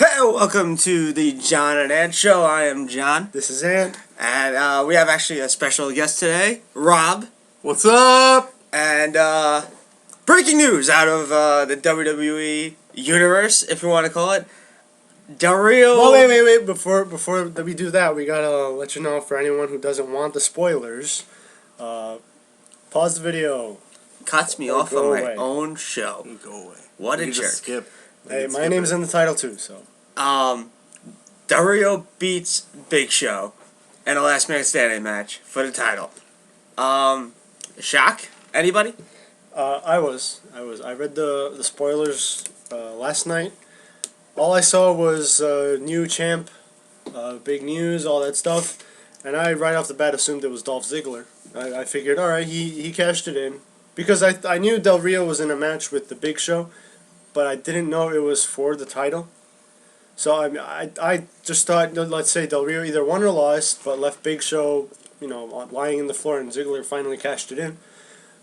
Hey, welcome to the John and Ant Show. I am John. This is Ant. And we have actually a special guest today, Rob. What's up? And breaking news out of the WWE universe, if you want to call it. Del Rio. Well, wait. Before we do that, we gotta let you know, for anyone who doesn't want the spoilers, pause the video. Cuts me off on my own show. Go away. What a You jerk. just skip. Hey, my name's in the title too, so. Del Rio beats Big Show in a last man standing match for the title. Shock? Anybody? I read the spoilers last night. All I saw was new champ, big news, all that stuff, and I right off the bat assumed it was Dolph Ziggler. I figured, all right, he cashed it in because I knew Del Rio was in a match with the Big Show, but I didn't know it was for the title. So I just thought, let's say Del Rio either won or lost, but left Big Show, lying in the floor, and Ziggler finally cashed it in.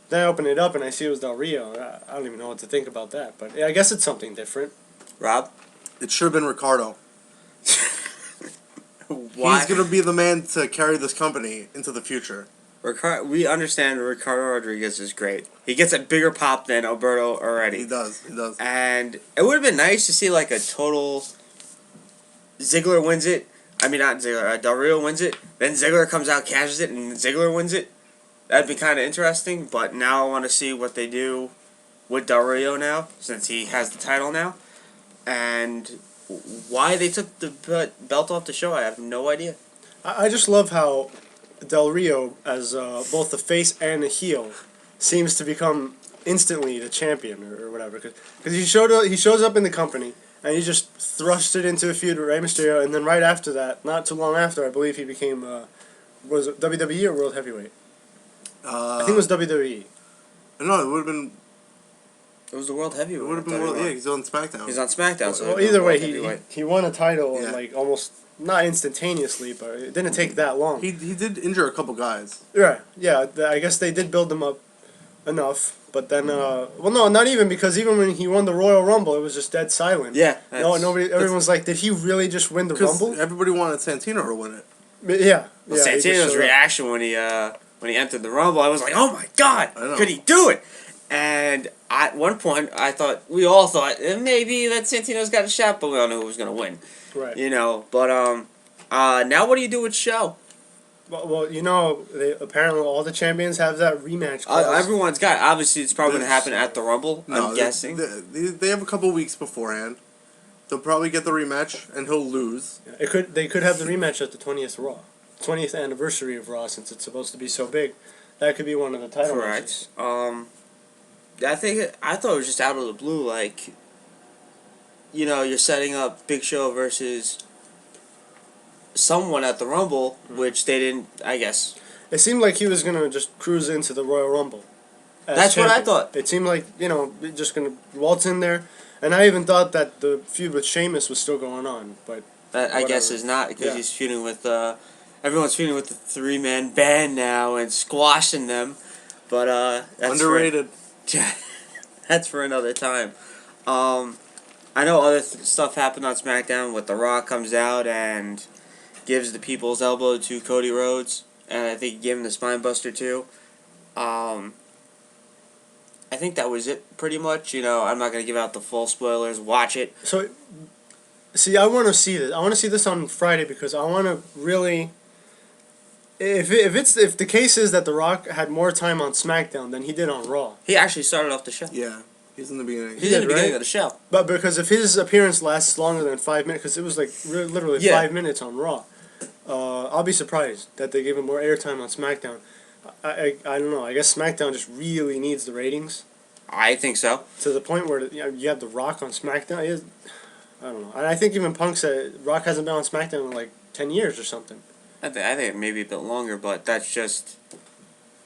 Then I open it up and I see it was Del Rio. I don't even know what to think about that, but I guess it's something different. Rob? It should have been Ricardo. Why? He's going to be the man to carry this company into the future. We understand Ricardo Rodriguez is great. He gets a bigger pop than Alberto already. He does. And it would have been nice to see like a total Ziggler wins it. I mean, not Ziggler. Del Rio wins it. Then Ziggler comes out, cashes it, and Ziggler wins it. That'd be kind of interesting. But now I want to see what they do with Del Rio now, since he has the title now. And why they took the belt off the show, I have no idea. I just love how Del Rio, as both the face and the heel, seems to become instantly the champion or whatever. Because he shows up in the company and he just thrust it into a feud with Rey Mysterio, and then right after that, not too long after, I believe he became was it WWE or World Heavyweight? I think it was WWE. No, it would have been. It was the World Heavyweight. It would have been World. Yeah, he's on SmackDown. He's on SmackDown. So well, either way, he won a title Yeah. almost not instantaneously, but it didn't take that long. He did injure a couple guys. Yeah. I guess they did build him up enough, but then well, no, not even, because even when he won the Royal Rumble, it was just dead silent. Yeah. Everyone's like, did he really just win the Rumble? Everybody wanted Santino to win it. Yeah. Well, Santino's reaction when he entered the Rumble, I was like, oh my God, could he do it? And at one point, we all thought maybe that Santino's got a shot, but we all knew who was going to win. Right. But now what do you do with Show? Well, apparently all the champions have that rematch clause. Everyone's got. Obviously, it's probably going to happen at the Rumble. I'm guessing. They have a couple weeks beforehand. They'll probably get the rematch, and he'll lose. Yeah, they could have the rematch at the 20th anniversary of Raw, since it's supposed to be so big. That could be one of the title matches. I thought it was just out of the blue, like, you're setting up Big Show versus someone at the Rumble, which they didn't, I guess. It seemed like he was going to just cruise into the Royal Rumble. That's champion. what I thought. It seemed like, just going to waltz in there. And I even thought that the feud with Sheamus was still going on, but I guess is not, because he's feuding with, everyone's feuding with the three-man band now and squashing them. But, that's underrated. That's for another time. I know other stuff happened on SmackDown with The Rock comes out and gives the people's elbow to Cody Rhodes, and I think he gave him the spine buster too. I think that was it pretty much. I'm not going to give out the full spoilers. Watch it. So, see, I want to see this. I want to see this on Friday, because I want to really. If the case is that The Rock had more time on SmackDown than he did on Raw. He actually started off the show. Yeah, he's in the beginning. He's in the beginning of the show. But because if his appearance lasts longer than 5 minutes, because it was like literally 5 minutes on Raw, I'll be surprised that they gave him more airtime on SmackDown. I don't know. I guess SmackDown just really needs the ratings. I think so. To the point where you have The Rock on SmackDown. I don't know. And I think even Punk said Rock hasn't been on SmackDown in like 10 years or something. I think maybe a bit longer, but that's just...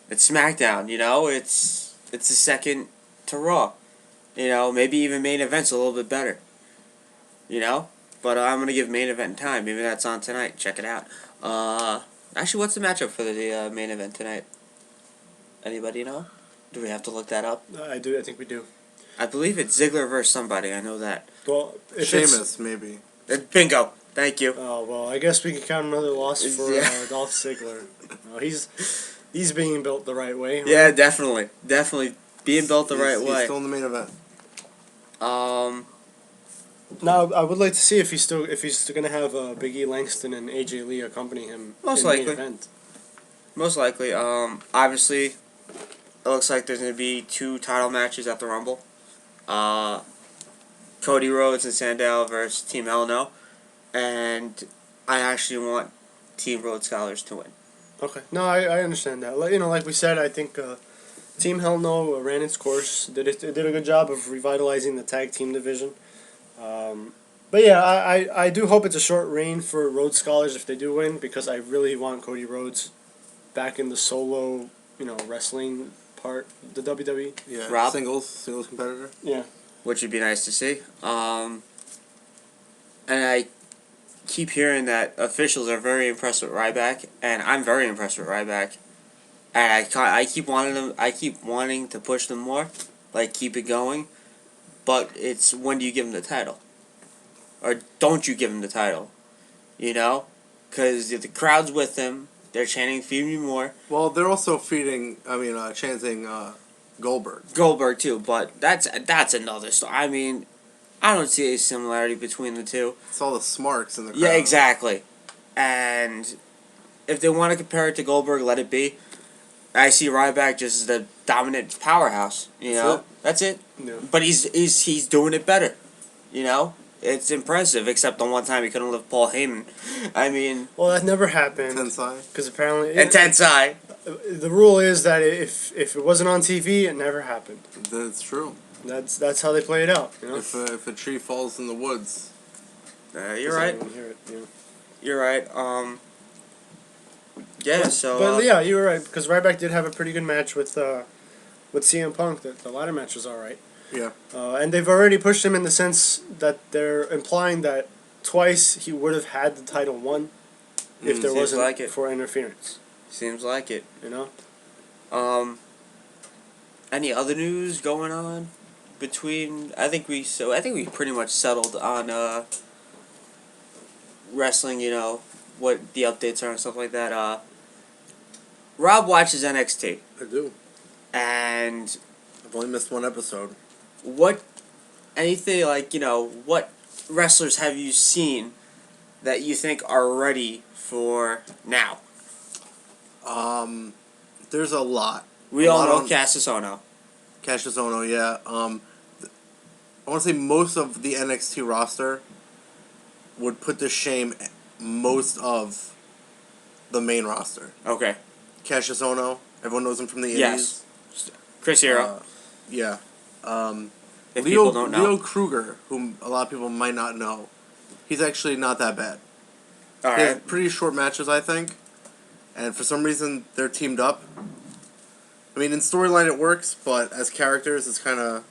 It's SmackDown, It's a second to Raw. Maybe even main event's a little bit better. But I'm going to give main event time. Maybe that's on tonight. Check it out. Actually, what's the matchup for the main event tonight? Anybody know? Do we have to look that up? I do. I think we do. I believe it's Ziggler versus somebody. I know that. Well, if Sheamus, maybe. Bingo. Thank you. Oh well, I guess we can count another loss for Yeah. Dolph Ziggler. He's being built the right way. Right? Yeah, definitely being built the right He's way. still in the main event. Now I would like to see if he's still gonna have Big E Langston and AJ Lee accompany him Most in the main likely. event. Most likely. Obviously, it looks like there's going to be 2 title matches at the Rumble. Cody Rhodes and Sandow versus Team Hell No. And I actually want Team Rhodes Scholars to win. Okay. No, I understand that. Like we said, I think Team Hell No ran its course. Did a good job of revitalizing the tag team division. But yeah, I do hope it's a short reign for Rhodes Scholars if they do win, because I really want Cody Rhodes back in the solo, wrestling part of the WWE. Yeah, Rob? singles competitor. Yeah. Which would be nice to see. And I keep hearing that officials are very impressed with Ryback, and I'm very impressed with Ryback. And I keep wanting to push them more, like keep it going. But it's when do you give him the title, or don't you give him the title? Because if the crowd's with him, they're chanting "Feed me more." Well, they're also chanting Goldberg. Goldberg too, but that's another story. I mean, I don't see a similarity between the two. It's all the smarts in the crowd. Yeah, exactly. And if they want to compare it to Goldberg, let it be. I see Ryback just as the dominant powerhouse. That's it. Yeah. But he's doing it better. It's impressive. Except the one time he couldn't lift Paul Heyman. I mean, Well, that never happened. Tensai. Because apparently, and Tensai. the rule is that if it wasn't on TV, it never happened. That's true. That's how they play it out. If a tree falls in the woods. You're right. I hear it, yeah. You're right. Yeah. So. But yeah, you were right, because Ryback did have a pretty good match with CM Punk. The ladder match was all right. Yeah. And they've already pushed him in the sense that they're implying that twice he would have had the title won if there Seems wasn't like it. for interference. Seems like it. Any other news going on between? I think we pretty much settled on wrestling. What the updates are and stuff like that. Rob watches NXT, I do. and I've only missed one episode. what wrestlers have you seen that you think are ready for now? There's a lot. We all know Cassius Ohno. Cassius Ohno, yeah. I want to say most of the NXT roster would put to shame most of the main roster. Okay. Cassius Ohno, everyone knows him from the Indies. Yes. Chris Hero. Yeah. If people don't know. Leo Kruger, whom a lot of people might not know, he's actually not that bad. All They right. have pretty short matches, I think. And for some reason, they're teamed up. I mean, in storyline it works, but as characters, it's kind of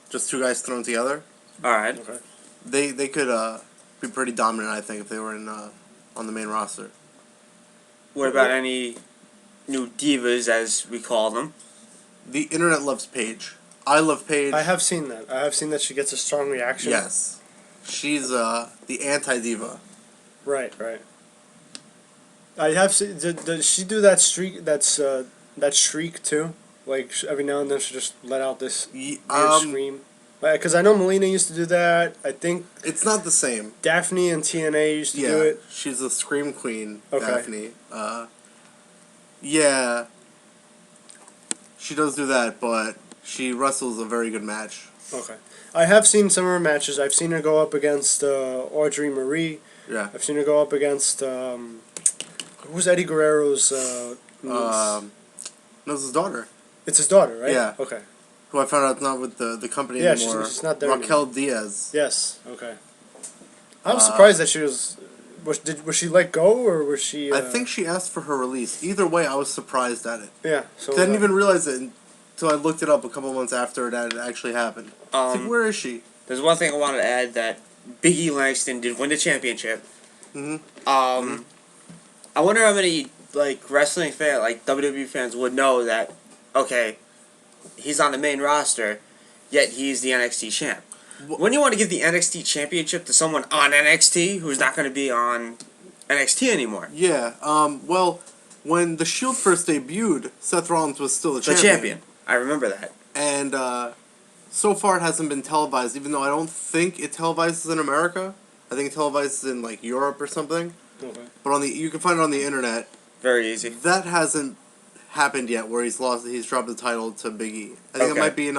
just 2 guys thrown together. All right. Okay. They could be pretty dominant, I think, if they were on the main roster. What about any new divas, as we call them? The internet loves Paige. I love Paige. I have seen that. I have seen that she gets a strong reaction. Yes. She's the anti-diva. Right. I have seen. Does she do that streak? That shriek too. Like every now and then she just let out this weird scream. Because I know Melina used to do that. I think It's not the same. Daphne and TNA used to Yeah, do it. she's a scream queen, Okay. Daphne. Yeah, she does do that, but she wrestles a very good match. Okay. I have seen some of her matches. I've seen her go up against Audrey Marie. Yeah. I've seen her go up against who's Eddie Guerrero's niece? No, it's his daughter, It's his daughter, right? Yeah. Okay. who I found out not with the company Yeah, anymore. she's not there Raquel Diaz. Yes. Okay. I was surprised that she was. Was she let go or was she? I think she asked for her release. Either way, I was surprised at it. Yeah. So Didn't even realize it until I looked it up a couple months after that it actually happened. It's like, where is she? There's one thing I wanted to add, that Big E Langston did win the championship. Mm-hmm. I wonder how many wrestling fans, WWE fans, would know that. Okay, he's on the main roster, yet he's the NXT champ. Wouldn't you want to give the NXT Championship to someone on NXT who's not going to be on NXT anymore? Yeah. Well, when the Shield first debuted, Seth Rollins was still the champion. I remember that. And so far it hasn't been televised, even though I don't think it televises in America. I think it televises in like Europe or something. Okay. But you can find it on the internet. Very easy. That hasn't happened yet, where he's dropped the title to Big E. I think it might be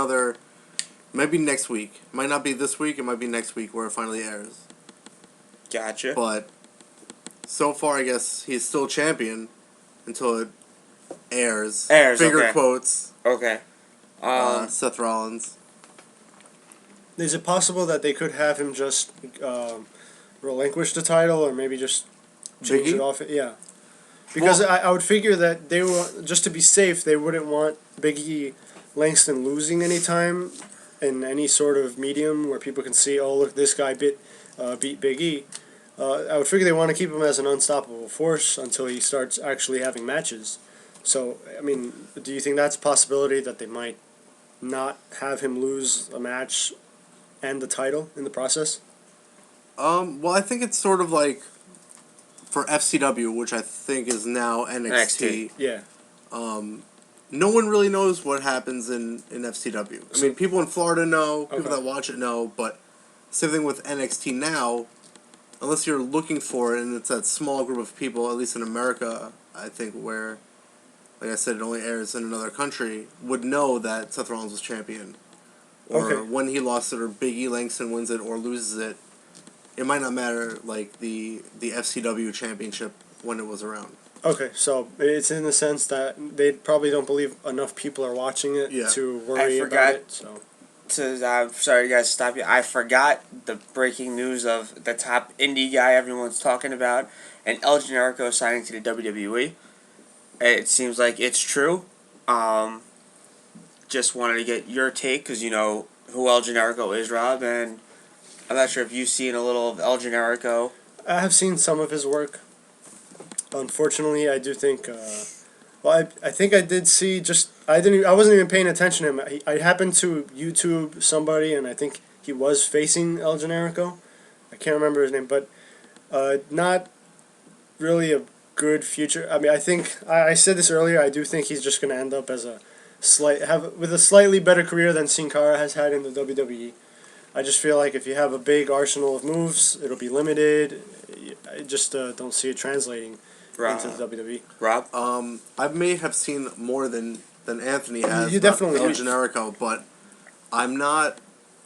maybe next week. It might not be this week. It might be next week where it finally airs. Gotcha. But so far, I guess he's still champion until it airs. Finger quotes. Okay. Seth Rollins. Is it possible that they could have him just relinquish the title, or maybe just change it off? Yeah. Because I would figure that they would, just to be safe, they wouldn't want Big E Langston losing any time in any sort of medium where people can see, oh, look, this guy beat Big E. I would figure they want to keep him as an unstoppable force until he starts actually having matches. So, I mean, do you think that's a possibility that they might not have him lose a match and the title in the process? Well, I think it's sort of like for FCW, which I think is now NXT. Yeah. No one really knows what happens in FCW. I mean, people in Florida know, people that watch it know, but same thing with NXT now. Unless you're looking for it, and it's that small group of people, at least in America, I think, where, like I said, it only airs in another country, would know that Seth Rollins was champion. Or when he lost it, or Big E Langston wins it or loses it, it might not matter, like, the FCW championship when it was around. Okay, so it's in the sense that they probably don't believe enough people are watching it to worry about it. So I'm sorry, guys, to stop you. I forgot the breaking news of the top indie guy everyone's talking about, and El Generico signing to the WWE. It seems like it's true. Just wanted to get your take, because you know who El Generico is, Rob, and I'm not sure if you've seen a little of El Generico. I have seen some of his work. Unfortunately, I do think. I think I did see I wasn't even paying attention to him. I happened to YouTube somebody, and I think he was facing El Generico. I can't remember his name, but not really a good future. I mean, I think I said this earlier. I do think he's just going to end up as with a slightly better career than Sin Cara has had in the WWE. I just feel like if you have a big arsenal of moves, it'll be limited. I just don't see it translating into the WWE. Rob? I may have seen more than Anthony has. You definitely El Generico, but I'm not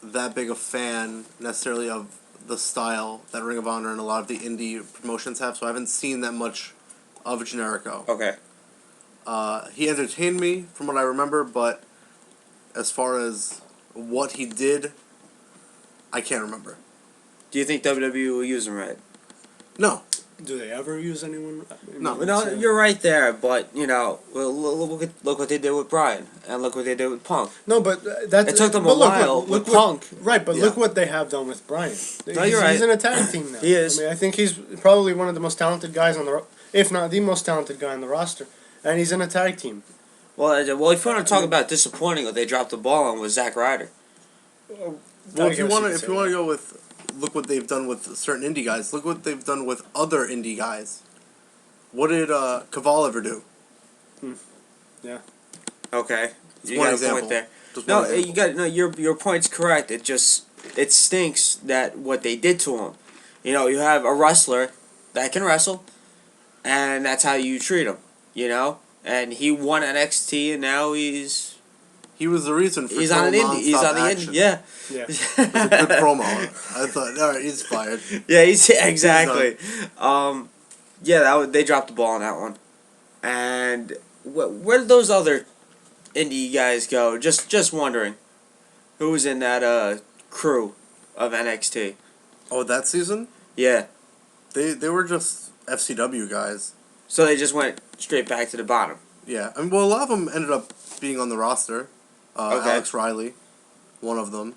that big a fan necessarily of the style that Ring of Honor and a lot of the indie promotions have, so I haven't seen that much of Generico. Okay. He entertained me from what I remember, but as far as what he did, I can't remember. Do you think WWE will use him right? No. Do they ever use anyone? No, you're right there, but you know, look what they did with Bryan, and look what they did with Punk. No, but that's it took them a while with Punk. Right, but look what they have done with Bryan. No, you're right. He's in a tag team now. He is. I mean, I think he's probably one of the most talented guys on if not the most talented guy on the roster, and he's in a tag team. Well, if you want to talk about disappointing, what they dropped the ball on was Zack Ryder. Well, if you want to go with. Look what they've done with certain indie guys. Look what they've done with other indie guys. What did Caval ever do? Yeah. Okay. You got a point there. Your point's correct. It stinks that what they did to him. You know, you have a wrestler that can wrestle, and that's how you treat him. You know, and he won NXT, and now he was the reason for he's on an indie. He's on the action. indie. Yeah. Yeah. It was a good promo. I thought, all right, he's fired. Yeah, exactly. They dropped the ball on that one. And where did those other indie guys go? Just wondering, who was in that crew of NXT? Oh, that season? Yeah. They were just FCW guys. So they just went straight back to the bottom. Yeah, a lot of them ended up being on the roster. Alex Riley, one of them.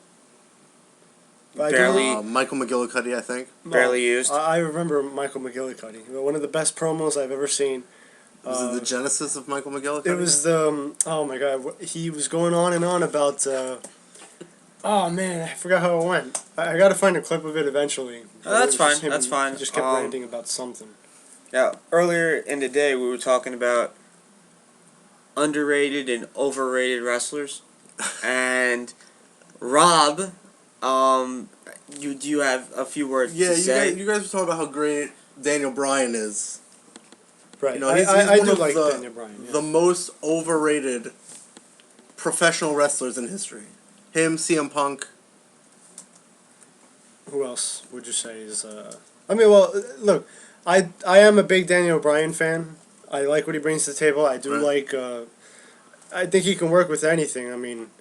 Barely. Michael McGillicuddy, I think. Barely used. I remember Michael McGillicuddy. One of the best promos I've ever seen. Was it the genesis of Michael McGillicuddy? It was oh my god, he was going on and on about Oh man, I forgot how it went. I got to find a clip of it eventually. That's It was just fine. That's fine. He just kept ranting about something. Now, earlier in the day, we were talking about underrated and overrated wrestlers, and Rob, you have a few words to say? You guys were talking about how great Daniel Bryan is. Right. You know, he's I one do of like Daniel Bryan. Yeah. the most overrated professional wrestlers in history. Him, CM Punk. Who else would you say is? I mean, well, look, I am a big Daniel Bryan fan. I like what he brings to the table. I do like. I think he can work with anything. I mean,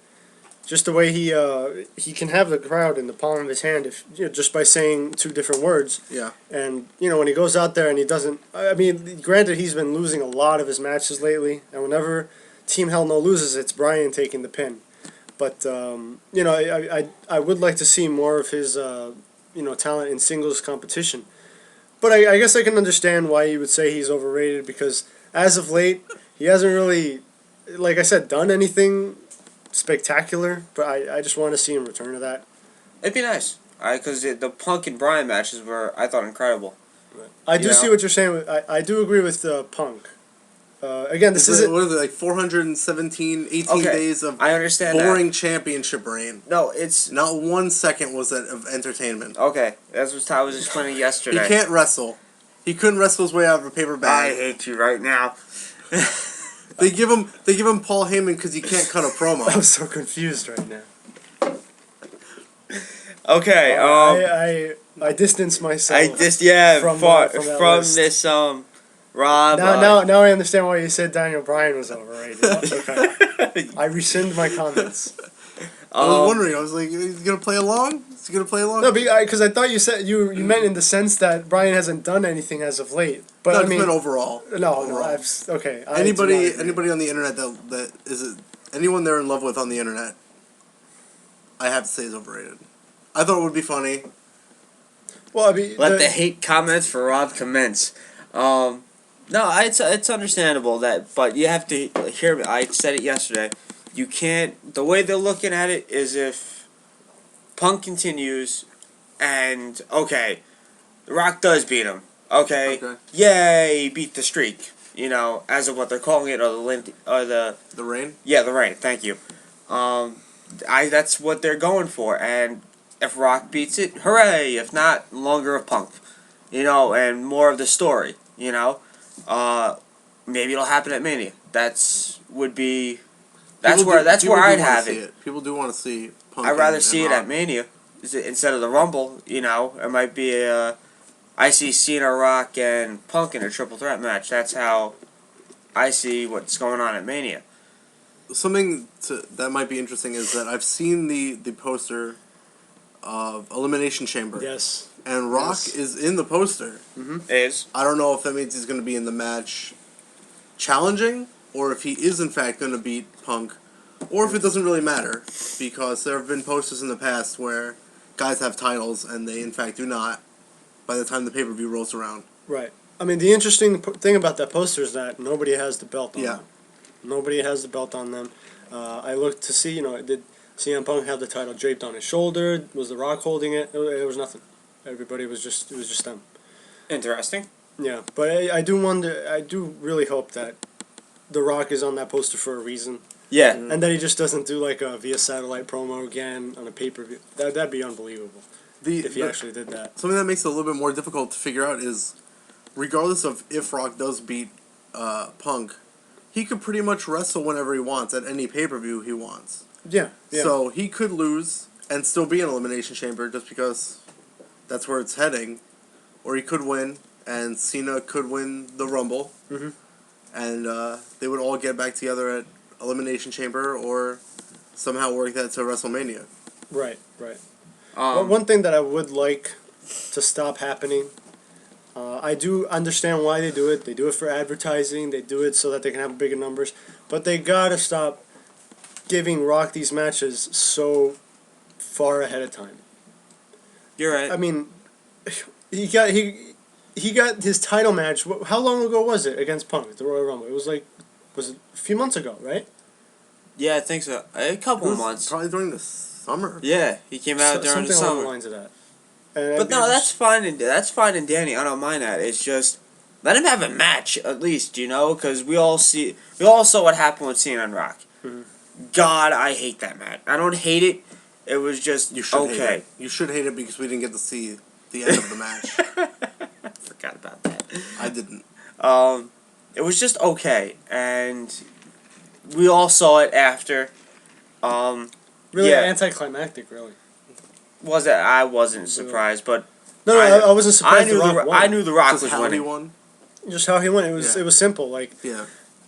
just the way he can have the crowd in the palm of his hand if just by saying two different words. Yeah. And when he goes out there and he doesn't. I mean, granted, he's been losing a lot of his matches lately, and whenever Team Hell No loses, it's Bryan taking the pin. But I would like to see more of his talent in singles competition. But I guess I can understand why you would say he's overrated because as of late he hasn't really, like I said, done anything spectacular. But I just want to see him return to that. It'd be nice, because the Punk and Bryan matches were, I thought, incredible. I do see what you're saying. I do agree with Punk. Again, this isn't... What is it, like 417, 18 days of I understand boring championship reign? No, it's... Not 1 second was that of entertainment. Okay, that's what I was explaining yesterday. He can't wrestle. He couldn't wrestle his way out of a paper bag. I hate you right now. They give him Paul Heyman because he can't cut a promo. I'm so confused right now. Okay, I distance myself. from this Rob. Now I understand why you said Daniel Bryan was overrated. Okay. I rescind my comments. I was wondering. I was like, "He's gonna play along? Is he gonna play along?" No, because I thought you said you meant in the sense that Bryan hasn't done anything as of late. But no, I mean, overall. No. Anybody on the internet that is anyone they're in love with on the internet, I have to say is overrated. I thought it would be funny. Well, I mean, let the hate comments for Rob commence. No, it's understandable but you have to hear me. I said it yesterday. You can't. The way they're looking at it is if Punk continues, and The Rock does beat him. Okay. Yay, he beat the streak. As of what they're calling it, or the reign. Yeah, the reign. Thank you. That's what they're going for, and if Rock beats it, hooray! If not, longer of Punk. And more of the story. Maybe it'll happen at Mania. That's where I'd have it. People do want to see Punk. I'd rather see it at Mania instead of the Rumble. It might be I see Cena, Rock, and Punk in a triple threat match. That's how I see what's going on at Mania. Something that might be interesting is that I've seen the poster of Elimination Chamber. Yes. And Rock is in the poster. Mm-hmm. Is. I don't know if that means he's going to be in the match challenging, or if he is in fact going to beat Punk, or if it doesn't really matter, because there have been posters in the past where guys have titles and they in fact do not by the time the pay-per-view rolls around. Right. I mean, the interesting thing about that poster is that nobody has the belt on them. Nobody has the belt on them. I looked to see, did CM Punk have the title draped on his shoulder? Was The Rock holding it? It was nothing. Everybody it was just them. Interesting. Yeah, but I do really hope that The Rock is on that poster for a reason. Yeah. And that he just doesn't do like a via satellite promo again on a pay-per-view. That'd be unbelievable if he actually did that. Something that makes it a little bit more difficult to figure out is, regardless of if Rock does beat Punk, he could pretty much wrestle whenever he wants at any pay-per-view he wants. Yeah. So he could lose and still be in Elimination Chamber just because that's where it's heading. Or he could win, and Cena could win the Rumble. Mm-hmm. And they would all get back together at Elimination Chamber or somehow work that to WrestleMania. Right. One thing that I would like to stop happening, I do understand why they do it. They do it for advertising. They do it so that they can have bigger numbers. But they gotta stop giving Rock these matches so far ahead of time. You're right. I mean, he got his title match. How long ago was it against Punk at the Royal Rumble? It was it a few months ago, right? Yeah, I think so. A couple of months. Probably during the summer. Yeah, he came out during the something along the summer. lines of that. And But no, that's fine. That's fine and Danny. I don't mind that. It's just let him have a match at least, because we all saw what happened with Cena and Rock. Mhm. God, I hate that match. I don't hate it. It was just You should hate okay. it. You should hate it because we didn't get to see the end of the match. Forgot about that. I didn't. It was just okay, and we all saw it after. really yeah. anticlimactic, really. Was it? I wasn't surprised, but No, I wasn't I surprised. knew The Rock won. I knew the Rock Just was how he winning. won. Just how he went. It was Yeah. it was simple. Like Yeah.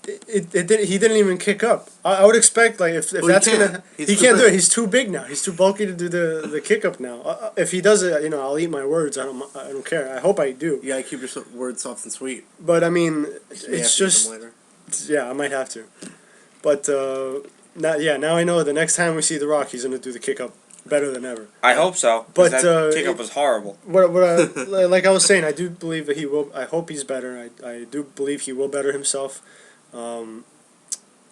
he didn't even kick up. I would expect like if Well, that's he can't. gonna He's he too can't do big. it. He's too big now. He's too bulky to do the kick up now. If he does it, I'll eat my words. I don't care. I hope I do. You gotta keep your words soft and sweet. But I mean, You may have it's to eat just them later. yeah. I might have to. But now I know the next time we see The Rock, he's gonna do the kick up better than ever. I hope so. But, that kick up was horrible. Like I was saying, I do believe that he will. I hope he's better. I do believe he will better himself.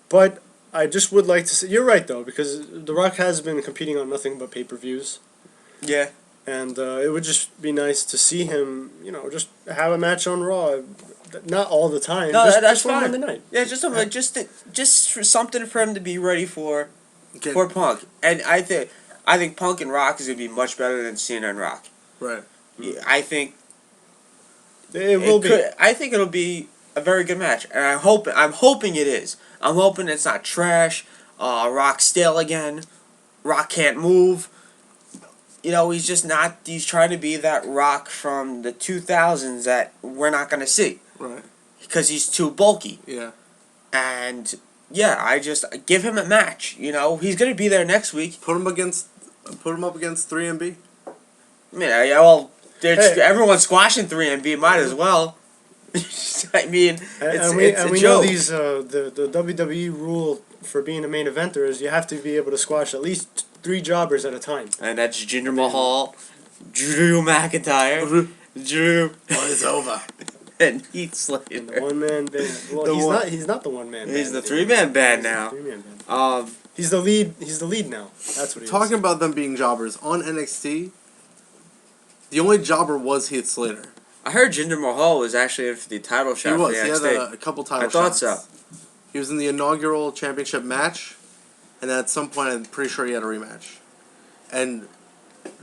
But I just would like to see. You're right though, because The Rock has been competing on nothing but pay-per-views, Yeah. and it would just be nice to see him. Just have a match on Raw. Not all the time. No, just, that's just fine. Monday night. Yeah, just for something for him to be ready for Get- for Punk, and I think Punk and Rock is gonna be much better than Cena and Rock. Right. Yeah, I think It will be. I think it'll be a very good match, and I'm hoping it is. I'm hoping it's not trash. Rock's stale again. Rock can't move. He's just not. He's trying to be that Rock from the 2000s that we're not gonna see Right. because he's too bulky. Yeah. And yeah, I just give him a match. He's gonna be there next week. Put him up against 3MB. I mean, well, Hey. everyone's squashing 3MB. Might as well. I mean, it's a we joke. know these the WWE rule for being a main eventer is you have to be able to squash at least 3 jobbers at a time. And that's Jinder Mahal, Drew McIntyre, Drew, It's over. and Heath The Slater. one man band. Well, he's not the one man band. He's the 3-man band now. Three-man band. He's the lead. He's the lead now. That's what he Talking is. about them being jobbers on NXT, the only jobber was Heath Slater. I heard Jinder Mahal was actually in for the title He shot for was. the He had NXT. a couple title I thought shots. so. He was in the inaugural championship match, and at some point, I'm pretty sure he had a rematch. And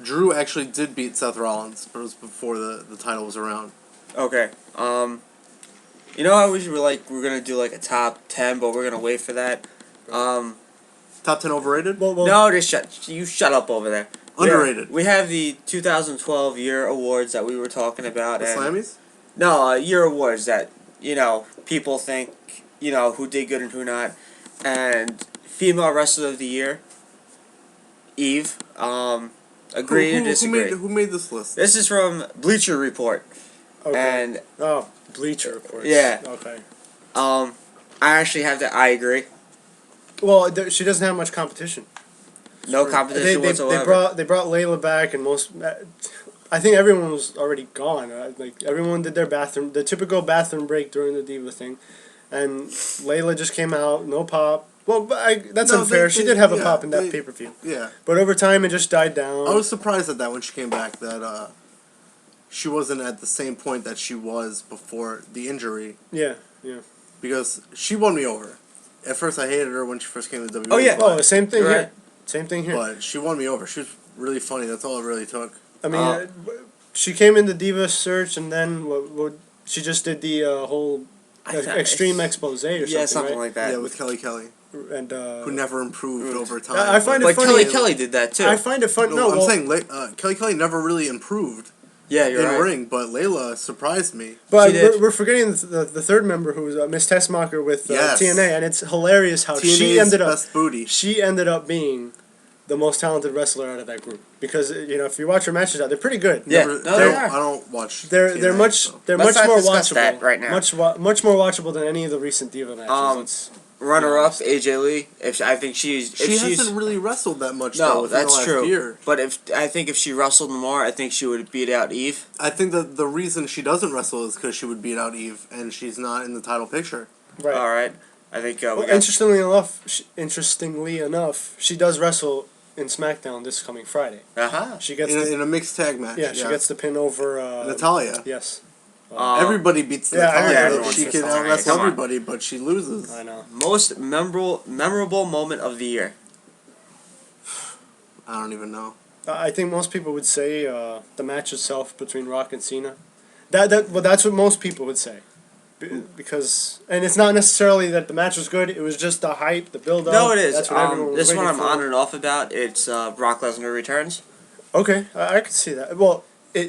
Drew actually did beat Seth Rollins, but it was before the title was around. Okay. I wish we're gonna do like a top 10, but we're gonna wait for that. Top 10 overrated? Well, No, just shut up over there. Underrated. We have the 2012 year awards that we were talking about. The and Slammies? No, year awards that, people think, who did good and who not. And female wrestler of the year, Eve. Agree or disagree? Who made this list? This is from Bleacher Report. okay. And, Bleacher reports. Yeah. Okay. I actually I agree. Well, she doesn't have much competition. No competition whatsoever. They brought Layla back, and I think everyone was already gone. Like everyone did their the typical bathroom break during the Diva thing, and Layla just came out, no pop. Well, that's unfair. She did have a pop in that pay-per-view. Yeah. But over time, it just died down. I was surprised at that when she came back, that she wasn't at the same point that she was before the injury, Yeah. because she won me over. At first, I hated her when she first came to WWE. Oh, yeah. Oh, same thing You're here. right. Same thing here. But she won me over. She was really funny. That's all it really took. I mean, she came in the Diva search, and then she just did the whole extreme expose or something. Yeah, something right? like that. Yeah, with Kelly Kelly, And who never improved over time. I find it But funny. Kelly did that too. I find it fun. No, No, I'm well, saying Kelly Kelly never really improved Yeah, you're in right. ring, but Layla surprised me. but She did. we're forgetting the third member who was Miss Tessmacher with Yes. TNA, and it's hilarious how TNA's she ended up. best booty. She ended up being the most talented wrestler out of that group because if you watch her matches out, they're pretty good. Yeah, Never- no, they are. I don't watch. They're TNA, much so. they're Let's much not more discuss watchable that right now. Much more watchable than any of the recent Diva matches. It's- Runner up, AJ Lee. I think she's. If She she's, hasn't really wrestled that much. No, though, within that's the last true. Year. But I think if she wrestled more, I think she would beat out Eve. I think that the reason she doesn't wrestle is because she would beat out Eve, and she's not in the title picture. right. All right. I think Well, interestingly enough, she does wrestle in SmackDown this coming Friday. Uh-huh. She gets in a mixed tag match. she gets the pin over Natalia. Yes. Everybody beats yeah, Natalia. everybody She beats can Natalia. out-wrestle Come on. everybody, but she loses. I know. Most memorable moment of the year. I don't even know. I think most people would say the match itself between Rock and Cena. Well, that's what most people would say. Because and it's not necessarily that the match was good. It was just the hype, the build up. No, it is. That's what everyone was This one waiting I'm for. on and off about. It's Brock Lesnar returns. Okay, I could see that. Well,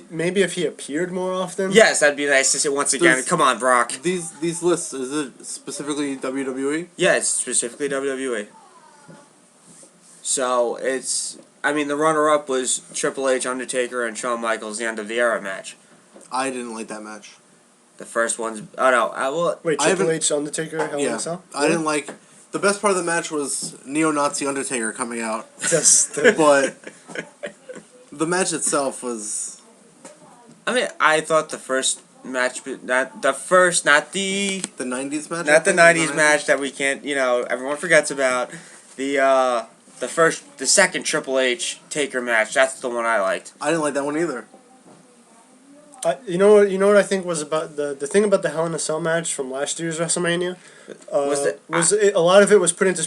maybe if he appeared more often. Yes, that'd be nice to see once again. Does- Come on, Brock. These lists, is it specifically WWE? Yeah, it's specifically WWE. So it's. I mean, the runner-up was Triple H, Undertaker, and Shawn Michaels, the End of the Era match. I didn't like that match. The first one's. Oh no, I will. Wait, I Triple haven't- H, Undertaker, Hell in a Cell? I didn't like. The best part of the match was neo-Nazi Undertaker coming out, Just but the match itself was. I mean, I thought the first match, not the first, not the The 90s match? not the '90s match that we can't, everyone forgets about. The second Triple H Taker match. That's the one I liked. I didn't like that one either. you know what I think was about the thing about the Hell in a Cell match from last year's WrestleMania a lot of it was put into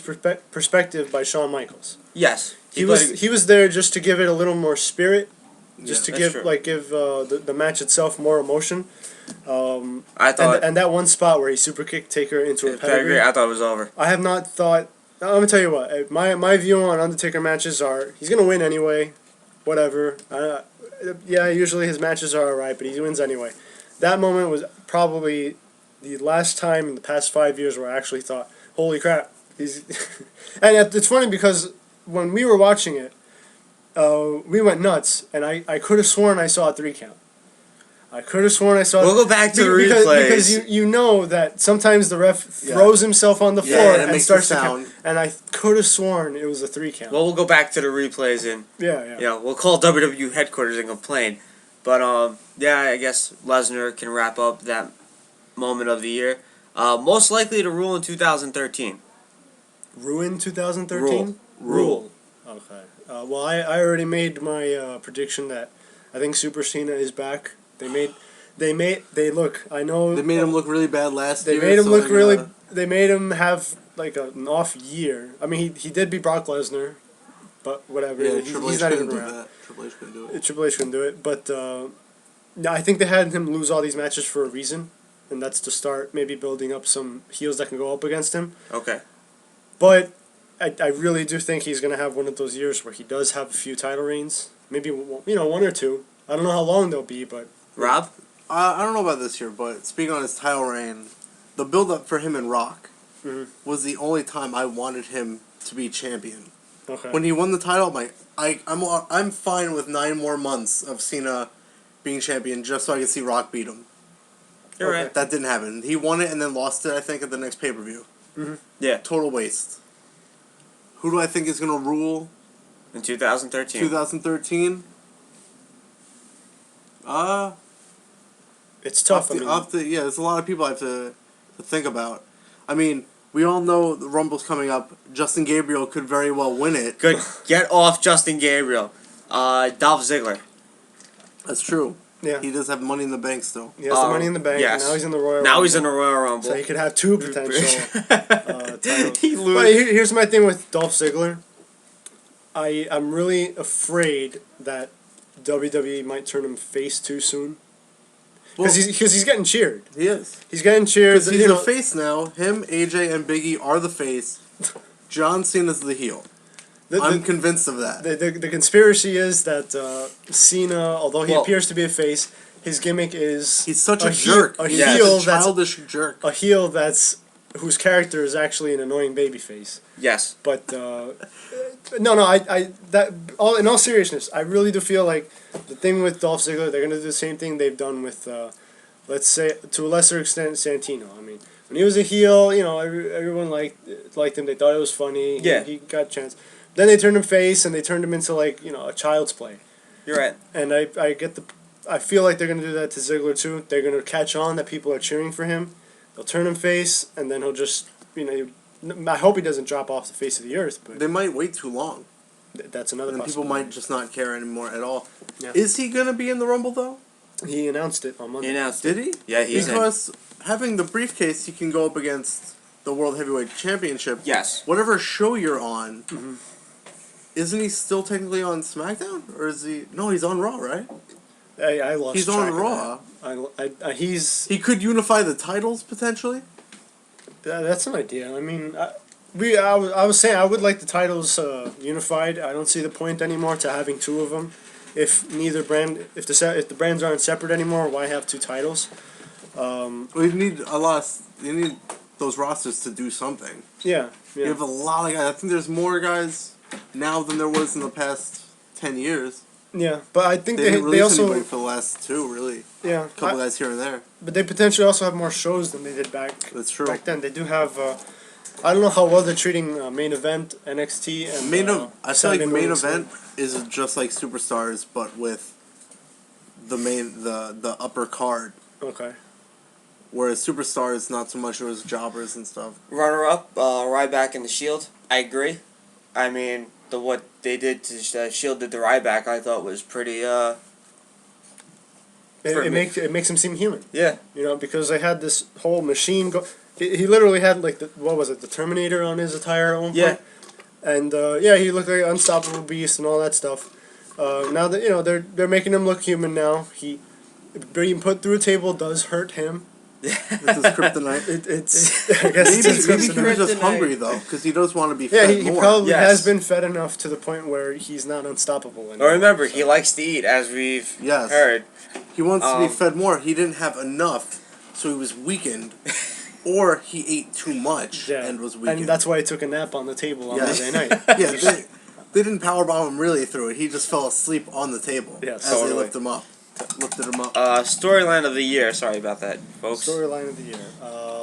perspective by Shawn Michaels. Yes, He was there just to give it a little more spirit, just Yeah, to that's give true. the match itself more emotion. I thought. And that one spot where he super kicked Taker into a pedigree. I thought it was over. I have not thought. I'm gonna tell you what. My view on Undertaker matches are he's gonna win anyway, whatever. Yeah, usually his matches are alright, but he wins anyway. That moment was probably the last time in the past 5 years where I actually thought, "Holy crap!" He's and it's funny because when we were watching it, we went nuts, and I could have sworn I saw a 3 count. I could have sworn I saw. We'll go back to the because, replays. Because you know that sometimes the ref throws himself on the floor Yeah, and it and makes starts the to sound. count. And I could have sworn it was a 3 count. Well, we'll go back to the replays and Yeah. we'll call WWE headquarters and complain. But I guess Lesnar can wrap up that moment of the year. Most likely to rule in 2013. Ruin 2013? Rule. Okay. Well, I already made my prediction that I think Super Cena is back. They look. I know They made him look really bad last They year. made him so look they're really. gonna- They made him have like an off year. I mean, he did beat Brock Lesnar, but whatever. Yeah, He's Triple H not couldn't even do around. that. Triple H couldn't do it. Triple H couldn't do it, but I think they had him lose all these matches for a reason, and that's to start maybe building up some heels that can go up against him. Okay. But I really do think he's gonna have one of those years where he does have a few title reigns, maybe 1 or 2. I don't know how long they'll be, but Rob? I don't know about this year, but speaking on his title reign, the build-up for him and Rock was the only time I wanted him to be champion. okay. When he won the title, I'm fine with 9 more months of Cena being champion just so I could see Rock beat him. You're Okay. right. That didn't happen. He won it and then lost it, I think, at the next pay-per-view. Yeah. Total waste. Who do I think is going to rule In 2013. 2013? It's tough. There's a lot of people I have to think about. I mean, we all know the Rumble's coming up. Justin Gabriel could very well win it. Good. Get off Justin Gabriel. Dolph Ziggler. That's true. Yeah. He does have Money in the Bank still. He has the Money in the Bank. yes. And now he's in the Royal Now Rumble. he's in the Royal Rumble. So he could have 2 potential titles. He But loses. here's my thing with Dolph Ziggler. I'm really afraid that WWE might turn him face too soon. Because he's getting cheered. He is. He's getting cheered. Because he's the face now. Him, AJ, and Biggie are the face. John Cena's the heel. I'm convinced of that. The conspiracy is that Cena, although he Well- appears to be a face, his gimmick is He's such a heel- jerk. A He's heel such a that's childish jerk. a heel that's whose character is actually an annoying babyface. Yes. But in all seriousness, I really do feel like the thing with Dolph Ziggler, they're gonna do the same thing they've done with, let's say, to a lesser extent, Santino. I mean, when he was a heel, everyone liked him. They thought it was funny. Yeah. He got a chance. Then they turned him face, and they turned him into a child's play. You're right. And I feel like they're gonna do that to Ziggler too. They're gonna catch on that people are cheering for him. They'll turn him face, and then he'll just, I hope he doesn't drop off the face of the earth. But They might wait too long. That's another And then people possibility. might just not care anymore at all. Yeah. Is he gonna be in the Rumble though? He announced it on He Monday. announced Did it. he? Yeah, he's in. Because having the briefcase, he can go up against the World Heavyweight Championship. Yes. Whatever show you're on, Mhm. isn't he still technically on SmackDown? Or is he? No, he's on Raw, right? I lost He's track on of Raw. that. He's He could unify the titles potentially. that's an idea. I mean, I was saying I would like the titles unified. I don't see the point anymore to having two of them. If if the brands aren't separate anymore, why have two titles? We need a lot. You need those rosters to do something. Yeah, You yeah, have a lot of guys. I think there's more guys now than there was in the past 10 years. yeah. But I think They didn't they release also anybody for the last two, really. yeah. A couple guys here and there. But they potentially also have more shows than they did back That's true. back then. They do have. I don't know how well they're treating main event NXT and I feel like Saturday main morning event is just like Superstars, but with the upper card. Okay. Whereas Superstars, not so much. It was jobbers and stuff. Runner up, Ryback and the Shield. I agree. I mean, what they did to Shield did to Ryback, I thought was pretty. It makes him seem human. Yeah. You know, because they had this whole machine go. He literally had like what was it, the Terminator on his attire at one point. Yeah. And yeah, he looked like an unstoppable beast and all that stuff. Now that they're making him look human now. Being put through a table does hurt him. This is kryptonite. It's I guess it's his Maybe he was kryptonite. just hungry though, because he does want to be Yeah, fed he more. probably Yes. has been fed enough to the point where he's not unstoppable anymore. But remember, he likes to eat, as we've Yes. heard. He wants to be Um, fed more. He didn't have enough, so he was weakened, or he ate too much Yeah, and was weakened. and that's why he took a nap on the table on Yes. Monday night. Yeah, they didn't powerbomb him really through it. He just fell asleep on the table Yeah, as totally. they lifted him up. Storyline of the year. Sorry about that, folks. Storyline of the year.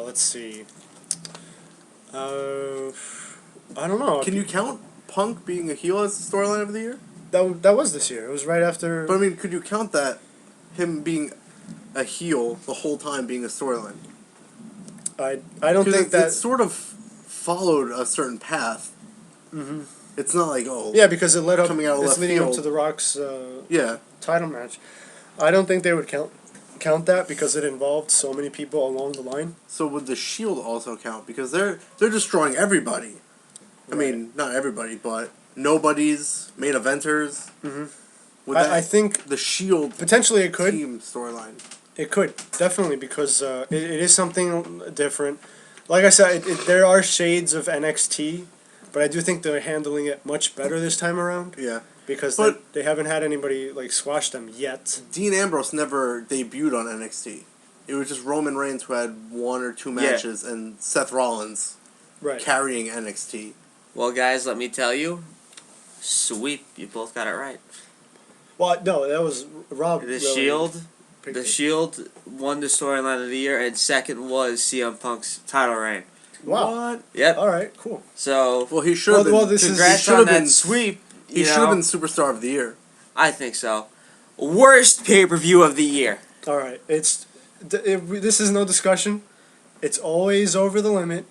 Let's see. I don't know. Can you count Punk being a heel as the storyline of the year? That was this year. It was right after. But I mean, could you count that him being a heel the whole time being a storyline? I don't 'Cause think that. it sort of followed a certain path. Hmm. It's not like Yeah, because it led up. Coming out of It's left leading up field. to The Rock's yeah. title match. I don't think they would count that because it involved so many people along the line. So would the Shield also count? Because they're destroying everybody. I mean, not everybody, but nobodies, main eventers. Mm-hmm. Would I think the Shield potentially it could. team storyline? It could definitely because it is something different. Like I said, there are shades of NXT, but I do think they're handling it much better this time around Yeah. because But- they haven't had anybody like squash them yet. Dean Ambrose never debuted on NXT. It was just Roman Reigns who had one or two matches, and Seth Rollins Right. carrying NXT. Well, guys, let me tell you, sweep. You both got it right. Well, no, that was Rob. The really Shield. picked The it. Shield won the storyline of the year, and second was CM Punk's title reign. Wow. What? Yep. All right. Cool. So, Well, he should have Well, been. this is- congrats should on have that been sweep. He should have been Superstar of the Year. I think so. Worst pay-per-view of the year. All right. This is no discussion. It's always over the limit.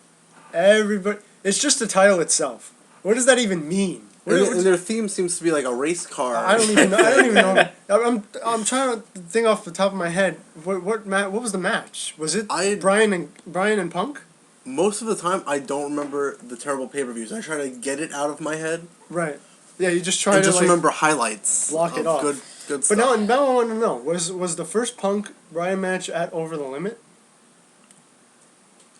Everybody. It's just the title itself. What does that even mean? And their theme seems to be like a race car. I don't even know. I don't even know. I'm trying to think off the top of my head. What was the match? Was it Brian and Punk? Most of the time, I don't remember the terrible pay-per-views. I try to get it out of my head Right. Yeah, you just try and to just like, remember highlights. block of it off. Good But stuff. now I want to know: was the first Punk Brian match at Over the Limit?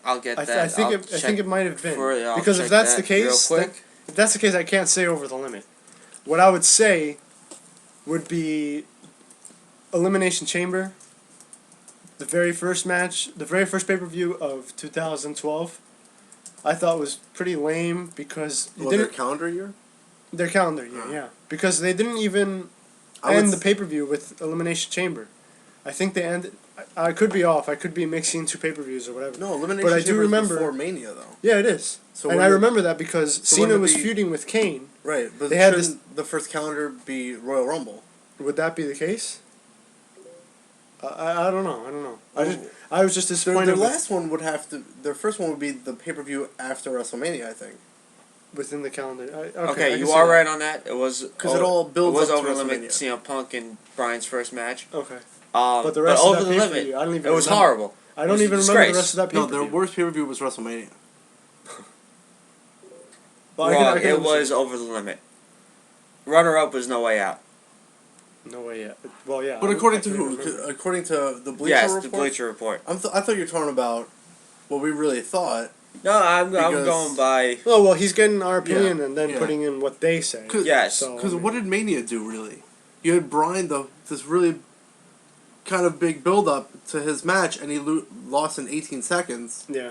I'll get that. I think it might have been because if that's the case, if that's the case, I can't say Over the Limit. What I would say would be Elimination Chamber. The very first match, the very first pay-per-view of 2012, I thought was pretty lame because it their didn't calendar year? their calendar year, yeah, because they didn't even end the pay-per-view with Elimination Chamber. I think they ended. I could be off. I could be mixing two pay-per-views or whatever. No, Elimination But I do Chamber is remember- before Mania, though. Yeah, it is. So And when I it- remember that because so Cena when was it be- feuding with Kane. Right, but They had shouldn't the first calendar be Royal Rumble? Would that be the case? I don't know. I don't know. Well, I was just Their disappointed. last one would have to. Their first one would be the pay-per-view after WrestleMania, I think. within the calendar. Okay, I you can see are that. right on that. It was because it all builds it was up to over the limit. WrestleMania. CM Punk and Brian's first match. Okay. But the rest over of that the limit, pay-per-view, I don't even it was remember. horrible. I It don't was a even remember the disgrace. rest of that No, pay-per-view. their worst pay-per-view was WrestleMania. Well, Wrong. I can It was understand. over the limit. Runner-up was No Way Out. No way yet. Well, yeah. But I according to can't who? remember. According to the Bleacher Yes, Report? the Bleacher Report. I thought you were talking about what we really thought. No, I'm Because- going by. Oh, well, he's getting our opinion Yeah, and then yeah. putting in what they say. Yes. So, Because I mean, what did Mania do, really? You had Bryan, this really kind of big build-up to his match, and he lost in 18 seconds. Yeah.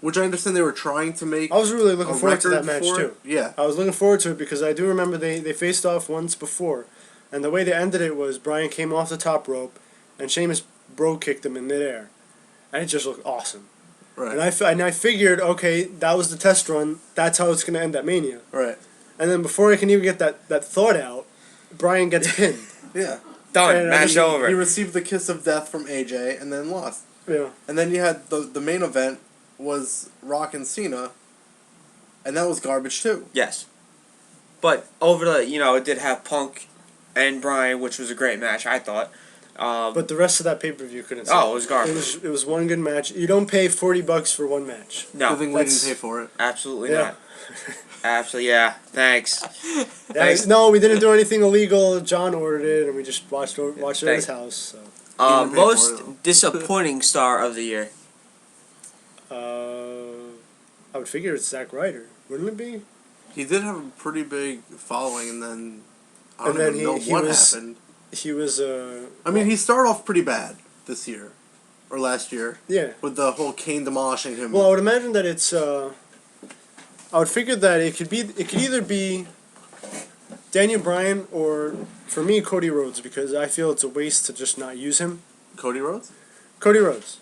Which I understand they were trying to make I was really looking a forward to record that match, for too. it. Yeah. I was looking forward to it because I do remember they faced off once before. And the way they ended it was Bryan came off the top rope and Sheamus bro kicked him in midair. And it just looked awesome. Right. And I figured, okay, that was the test run. That's how it's going to end at Mania. Right. And then before I can even get that thought out, Bryan gets pinned. Yeah. Done. And, Match over. He received the kiss of death from AJ and then lost. Yeah. And then you had the main event was Rock and Cena, and that was garbage too. Yes. But over the, it did have Punk and Bryan, which was a great match, I thought. But the rest of that pay-per-view couldn't say. Oh, it was garbage. It was one good match. You don't pay $40 for one match. No, Good thing we didn't pay for it. absolutely Yeah. not. Absolutely, yeah. Thanks. Yeah, Thanks. no, we didn't do anything illegal. John ordered it, and we just watched it at his Thanks. house. So. Didn't pay for Most it. disappointing star of the year. I would figure it's Zack Ryder, wouldn't it be? He did have a pretty big following, and then I don't And then even know he what was- happened. He was. I mean, he started off pretty bad this year, or last year, Yeah. with the whole Kane demolishing him. Well, I would imagine that it's. I would figure that it could either be Daniel Bryan or, for me, Cody Rhodes, because I feel it's a waste to just not use him. Cody Rhodes? Cody Rhodes,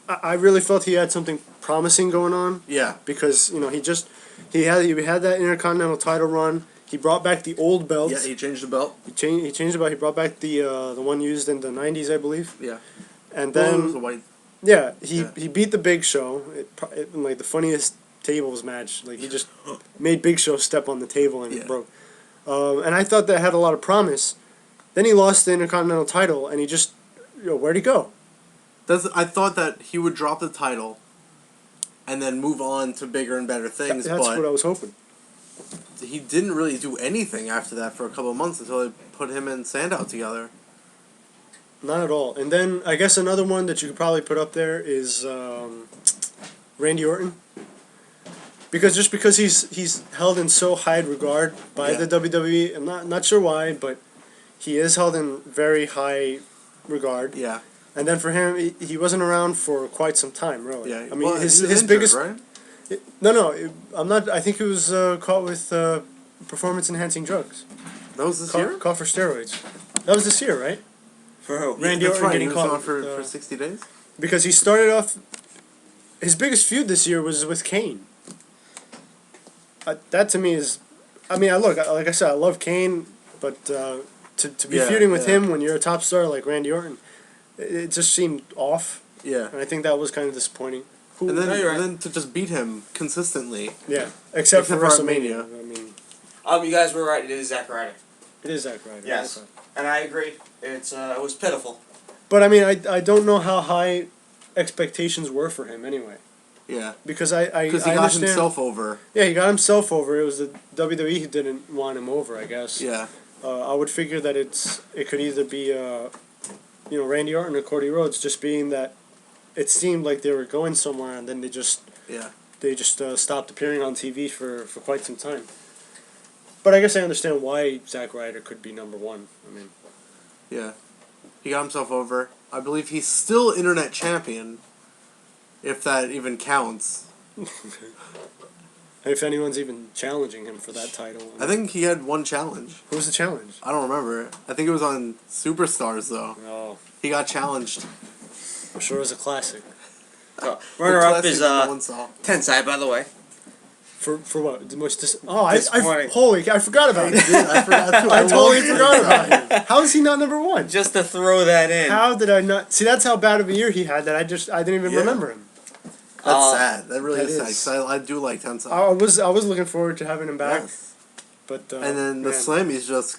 I really felt he had something promising going on. Yeah. Because he had that Intercontinental title run. He brought back the old belts. Yeah, he changed the belt. He changed the belt. He brought back the one used in the '90s, I believe. Yeah. And Well, it then was a white. he beat the Big Show. In like the funniest tables match. Like he just made Big Show step on the table and Yeah. it broke. And I thought that had a lot of promise. Then he lost the Intercontinental title, and he just where'd he go? I thought that he would drop the title, and then move on to bigger and better things. That's but what I was hoping. he didn't really do anything after that for a couple of months until they put him and Sandow together. Not at all. And then I guess another one that you could probably put up there is Randy Orton. Because he's held in so high regard by Yeah. the WWE. I'm not sure why, but he is held in very high regard. Yeah. And then for him, he wasn't around for quite some time, really. Yeah. I mean, well, his he was injured, biggest. right? I'm not. I think he was caught with performance-enhancing drugs. That was this year. Caught for steroids. That was this year, right? For who? Randy That's Orton right. getting He was caught on for, with, for 60 days. Because he started off. His biggest feud this year was with Kane. That to me is, I mean, like I said, I love Kane, but to be Yeah, feuding with yeah. him when you're a top star like Randy Orton, it just seemed off, Yeah. and I think that was kind of disappointing. And then, No, you're right. and then to just beat him consistently. Yeah, except for Except for WrestleMania. WrestleMania. I mean, You guys were right. It is Zack Ryder. it is Zack Ryder. Yes. okay. And I agree. It was pitiful. But I mean, I don't know how high expectations were for him anyway. Yeah. Because I Because he got understand. himself over. Yeah, he got himself over. It was the WWE who didn't want him over, I guess. Yeah. I would figure that it could either be Randy Orton or Cody Rhodes, just being that it seemed like they were going somewhere and then they just Yeah. stopped appearing on TV for quite some time. But I guess I understand why Zack Ryder could be number one. I mean, Yeah. He got himself over. I believe he's still internet champion, if that even counts. if anyone's even challenging him for that title. I think he had one challenge. Who was the challenge? I don't remember. I think it was on Superstars, though. Oh, He got challenged. I'm sure it was a classic. Runner up The is classic no one saw. Tensai, by the way. For what? The most I Disappointing. I forgot about it. I forgot too. I totally love forgot Tensai. about him. How is he not number one? Just to throw that in. How did I not see? That's how bad of a year he had that I didn't even Yeah. remember him. That's sad. That really that is sad. is. 'Cause I do like Tensai. I was looking forward to having him back, Yes. but And then the man. Slammies just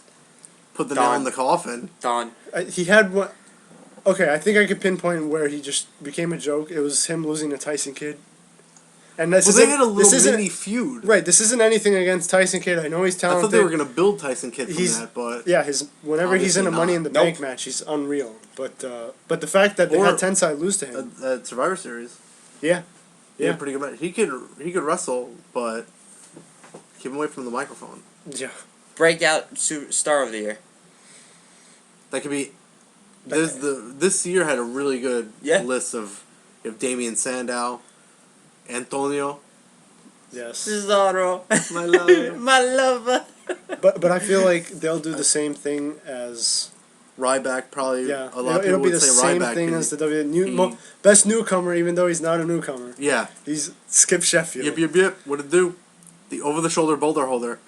put the nail in the coffin. Done. He had one. Okay, I think I could pinpoint where he just became a joke. It was him losing to Tyson Kidd. And this Well, isn't, they had a this little isn't, mini feud. right. This isn't anything against Tyson Kidd. I know he's I talented. thought they were gonna build Tyson Kidd from He's- that, but Yeah, whenever he's in a Obviously Money not. in the Nope. Bank match, he's unreal. But the fact that they Or- had Tensai lose to him, at Survivor Series, yeah, he had yeah, a pretty good match. He could wrestle, but keep him away from the microphone. yeah. Breakout Star of the Year. That could be. This year had a really good Yeah. list of Damian Sandow, Antonio, Yes. Cesaro. my love, My lover. But I feel like they'll do the same thing as Ryback probably. yeah. A lot of people It'll be would the say same Ryback. thing as the he- best newcomer, even though he's not a newcomer. Yeah. He's Skip Sheffield. Yep, yep, yep. What it do? The over-the-shoulder boulder holder.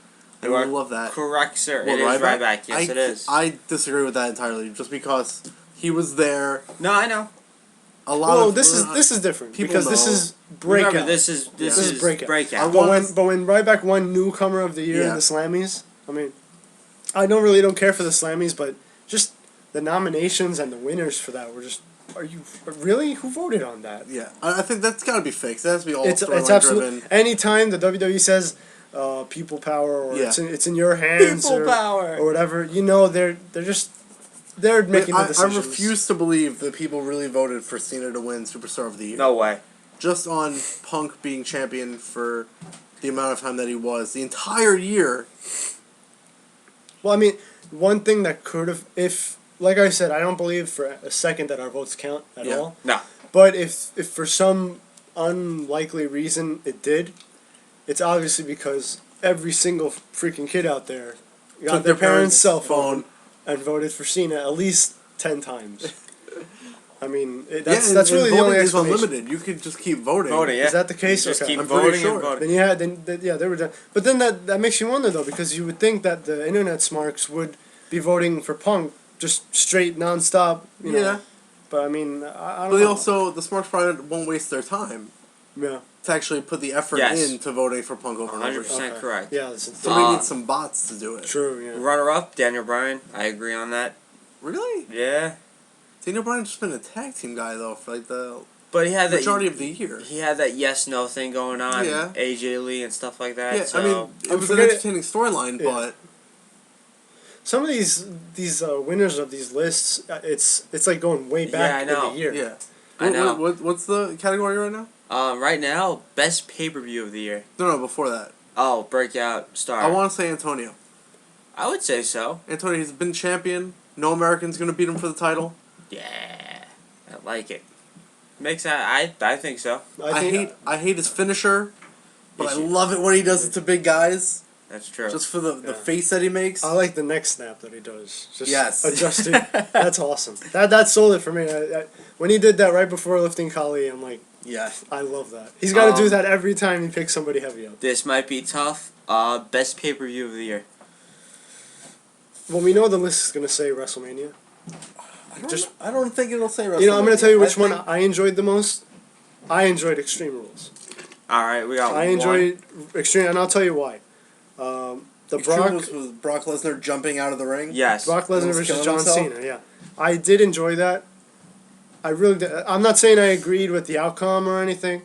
I You are love that. Correct, sir. What, It is Ryback. Yes, it is. I disagree with that entirely, just because he was there. No, I know. A lot Well, of this is different people because this know. is Breakout. Remember, this is Breakout. Breakout. But when Ryback won newcomer of the year in Yeah. the Slammies, I mean, I don't care for the Slammies, but just the nominations and the winners for that were just. Are you really? Who voted on that? Yeah, I think that's got to be fixed. That has to be all It's storyline absolutely. driven. Anytime the WWE says people power or Yeah. it's in your hands People or, power. or whatever, they're making the I decisions. refuse to believe that people really voted for Cena to win Superstar of the Year. No way. Just on Punk being champion for the amount of time that he was. The entire year. Well, I mean, one thing that could have, if, like I said, I don't believe for a second that our votes count at Yeah. all. No. But if for some unlikely reason it did, it's obviously because every single freaking kid out there got Took their parents' cell phone phone. and voted for Cena at least 10 times. I mean, That's that's really the only voting is explanation. unlimited. You could just keep voting. Voting, yeah. Is that the case? You just Okay. keep I'm pretty voting sure. and voting. Then yeah, yeah, they were done. But then that makes you wonder though, because you would think that the internet smarks would be voting for Punk just straight nonstop. You know. Yeah. But I mean, I don't But they know. also, the Smarks probably won't waste their time Yeah. to actually put the effort Yes. into voting for Punk over and over 100% again. Okay. correct. Yeah. Listen. Somebody needs some bots to do it. True. Yeah. Runner-up, Daniel Bryan. I agree on that. Really? Yeah. Daniel Bryan's just been a tag team guy though for like the But he had that majority of the year. He had that yes/no thing going on. Yeah. AJ Lee and stuff like that. Yeah, so. I mean, it was an forget it- entertaining storyline, Yeah. but Some of these winners of these lists, it's like going way back Yeah, I know. in the year. yeah. I know. What's the category right now? Right now, best pay-per-view of the year. No, before that. Oh, Breakout Star. I want to say Antonio. I would say so. Antonio, he's been champion. No American's gonna beat him for the title. Yeah, I like it. I think so. I hate his finisher, but I Issue. love it when he does it to big guys. That's true. Just for the Yeah. face that he makes. I like the neck snap that he does. Just Yes. adjusting. That's awesome. That sold it for me. When he did that right before lifting Kali, I'm like, Yeah. I love that. He's got to do Um, that every time he picks somebody heavy up. This might be tough. Best pay-per-view of the year. Well, we know the list is going to say WrestleMania. I don't think it'll say WrestleMania. You know, I'm going to tell you which I one think- I enjoyed the most. I enjoyed Extreme Rules. All right, we got. I enjoyed Extreme, and I'll tell you why. The Extreme Brock was Brock Lesnar jumping out of the ring. Yes. Brock Lesnar Almost versus killing John himself? Cena. Yeah, I did enjoy that. I really did. I'm not saying I agreed with the outcome or anything,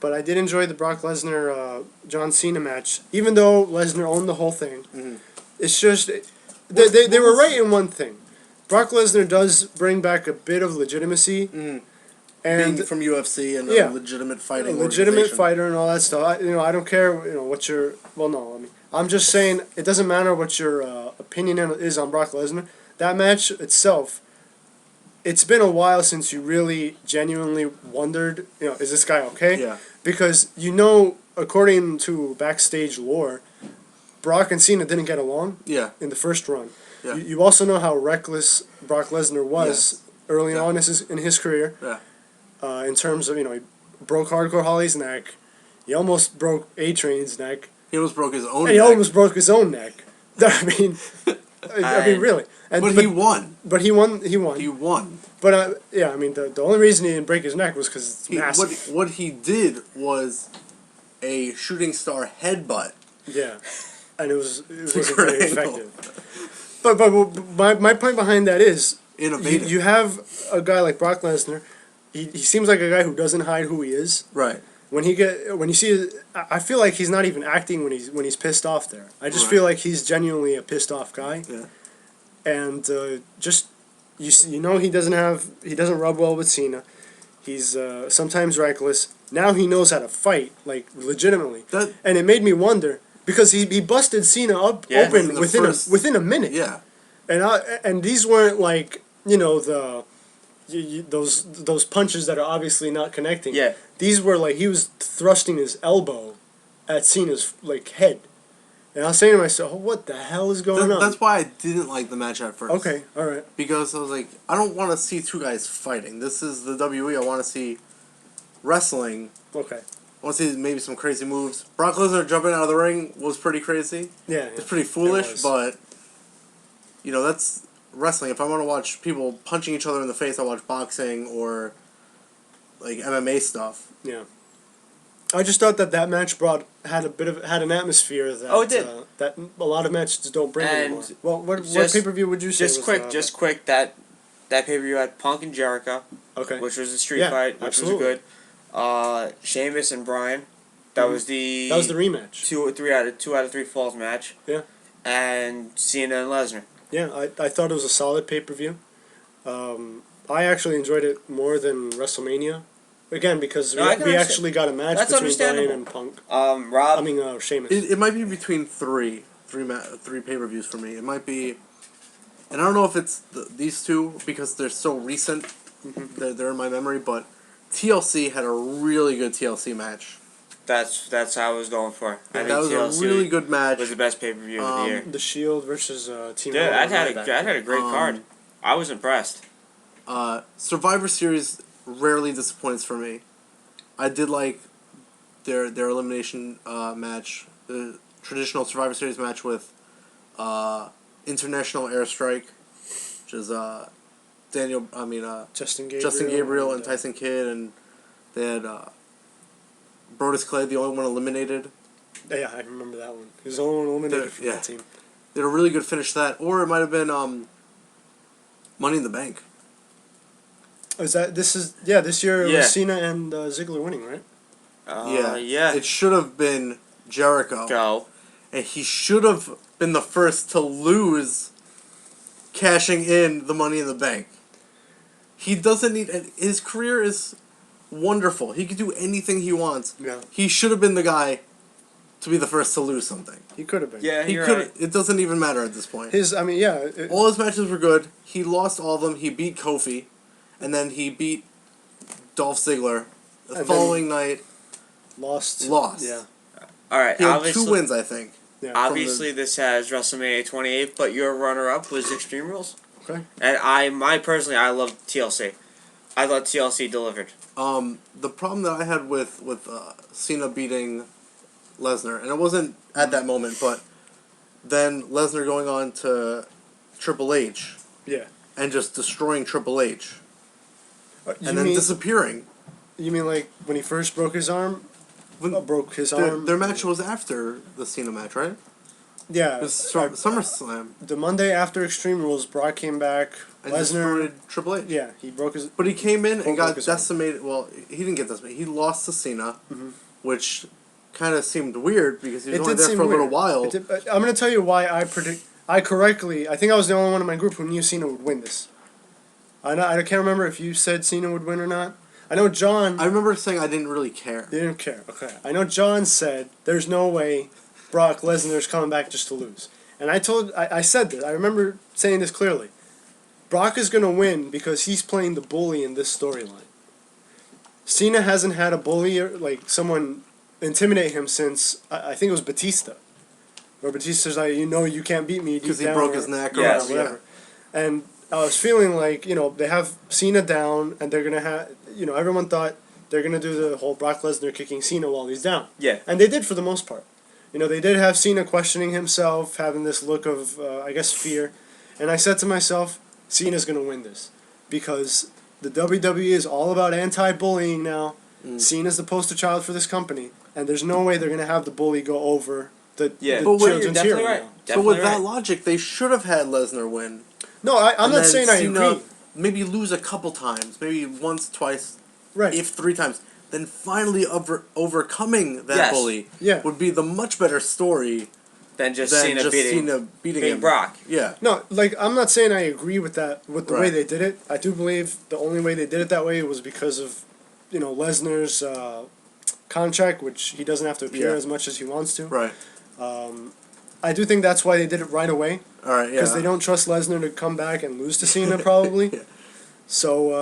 but I did enjoy the Brock Lesnar John Cena match. Even though Lesnar owned the whole thing, Mhm. it's just they were right in one thing. Brock Lesnar does bring back a bit of legitimacy, Mhm. and Being from UFC and Yeah. a legitimate a fighting legitimate organization. fighter and all that stuff. I don't care. What your I'm just saying it doesn't matter what your opinion is on Brock Lesnar. That match itself, it's been a while since you really genuinely wondered, is this guy okay? Yeah. Because according to backstage lore, Brock and Cena didn't get along Yeah. in the first run. Yeah. You also know how reckless Brock Lesnar was early Yeah. on in his career. Yeah. In terms of, he broke Hardcore Holly's neck. He almost broke A-Train's neck. He almost broke his own And he neck. almost broke his own neck. I mean, I mean, really. But he won. But he won. He won. He won. But yeah, I mean, the only reason he didn't break his neck was because it's massive. What he did was a shooting star headbutt. Yeah, and it wasn't very effective. But my point behind that is innovative. You have a guy like Brock Lesnar. He seems like a guy who doesn't hide who he is. Right. When you see, I feel like he's not even acting when he's pissed off there. I just feel like he's genuinely a pissed off guy. Yeah. And just he doesn't rub well with Cena. He's sometimes reckless. Now he knows how to fight, like legitimately. And it made me wonder because he busted Cena open within a minute. Yeah. And these weren't like those punches that are obviously not connecting. Yeah. These were like he was thrusting his elbow at Cena's like head. And I was saying to myself, what the hell is going on? That's why I didn't like the match at first. Okay, all right. Because I was like, I don't want to see two guys fighting. This is the WWE. I want to see wrestling. Okay. I want to see maybe some crazy moves. Brock Lesnar jumping out of the ring was pretty crazy. Yeah. It's pretty foolish, but that's wrestling. If I want to watch people punching each other in the face, I watch boxing or like MMA stuff. Yeah. I just thought that match had an atmosphere that it did. That a lot of matches don't bring anymore. Well, what pay-per-view would you say? Just quick that pay-per-view had Punk and Jericho, okay, which was a street fight, which was good. Sheamus and Bryan, that was the rematch. 2 out of 3 falls match. Yeah. And Cena and Lesnar. Yeah, I thought it was a solid pay-per-view. I actually enjoyed it more than WrestleMania. Again, because we actually got a match between Bryan and Punk. Sheamus. It might be between three pay-per-views for me. It might be, and I don't know if it's these two because they're so recent. Mm-hmm. They're in my memory, but TLC had a really good TLC match. That's how I was going for. That was TLC a really good match. Was the best pay-per-view of the year. The Shield versus Team. Dude, I had a great card. I was impressed. Survivor Series rarely disappoints for me. I did like their elimination match, the traditional Survivor Series match with International Airstrike, which is Justin Gabriel and Tyson Kidd, and they had Brodus Clay, the only one eliminated. Yeah, I remember that one. He was the only one eliminated from that team. They had a really good finish to that, or it might have been Money in the Bank. This year it was Cena and Ziggler winning, right? Yeah. It should have been Jericho. And he should have been the first to lose, cashing in the Money in the Bank. He doesn't need... His career is wonderful. He can do anything he wants. Yeah. He should have been the guy to be the first to lose something. He could have been. Yeah, he could. Right. It doesn't even matter at this point. All his matches were good. He lost all of them. He beat Kofi. And then he beat Dolph Ziggler the following night. Lost. Yeah. All right. He had 2 wins, I think. Yeah. Obviously, this has WrestleMania 28, but your runner-up was Extreme Rules. Okay. And I love TLC. I thought TLC delivered. The problem that I had with Cena beating Lesnar, and it wasn't at that moment, but then Lesnar going on to Triple H. Yeah. And just destroying Triple H. And then disappearing. You mean like when he first broke his arm? Broke his arm? Their match was after the Cena match, right? Yeah. It was SummerSlam. The Monday after Extreme Rules, Brock came back. And Lesnar... Triple H. Yeah, he broke his... But he came in and got decimated. Well, he didn't get decimated. He lost to Cena, which kind of seemed weird because he was only there for a little while. I'm going to tell you why I think I was the only one in my group who knew Cena would win this. I can't remember if you said Cena would win or not. I know John... I remember saying I didn't really care. You didn't care, okay. I know John said, there's no way Brock Lesnar's coming back just to lose. And I said this. I remember saying this clearly. Brock is going to win because he's playing the bully in this storyline. Cena hasn't had a bully or like someone intimidate him since, I think it was Batista. Where Batista's like, you can't beat me. Because he broke his neck or whatever. Yeah. And I was feeling like, they have Cena down, and they're going to have, everyone thought they're going to do the whole Brock Lesnar kicking Cena while he's down. Yeah. And they did for the most part. You know, they did have Cena questioning himself, having this look of, I guess, fear. And I said to myself, Cena's going to win this. Because the WWE is all about anti-bullying now. Cena's the poster child for this company. And there's no way they're going to have the bully go over the children's hero now. But with that logic, they should have had Lesnar win. No, I'm not saying I agree. Maybe lose a couple times. Maybe once, twice, right. if 3 times. Then finally overcoming that bully would be the much better story than Cena beating Brock. Yeah. No, like, I'm not saying I agree with that, with the way they did it. I do believe the only way they did it that way was because of, you know, Lesnar's contract, which he doesn't have to appear as much as he wants to. Right. I do think that's why they did it right away. All right, yeah. Because they don't trust Lesnar to come back and lose to Cena, probably. So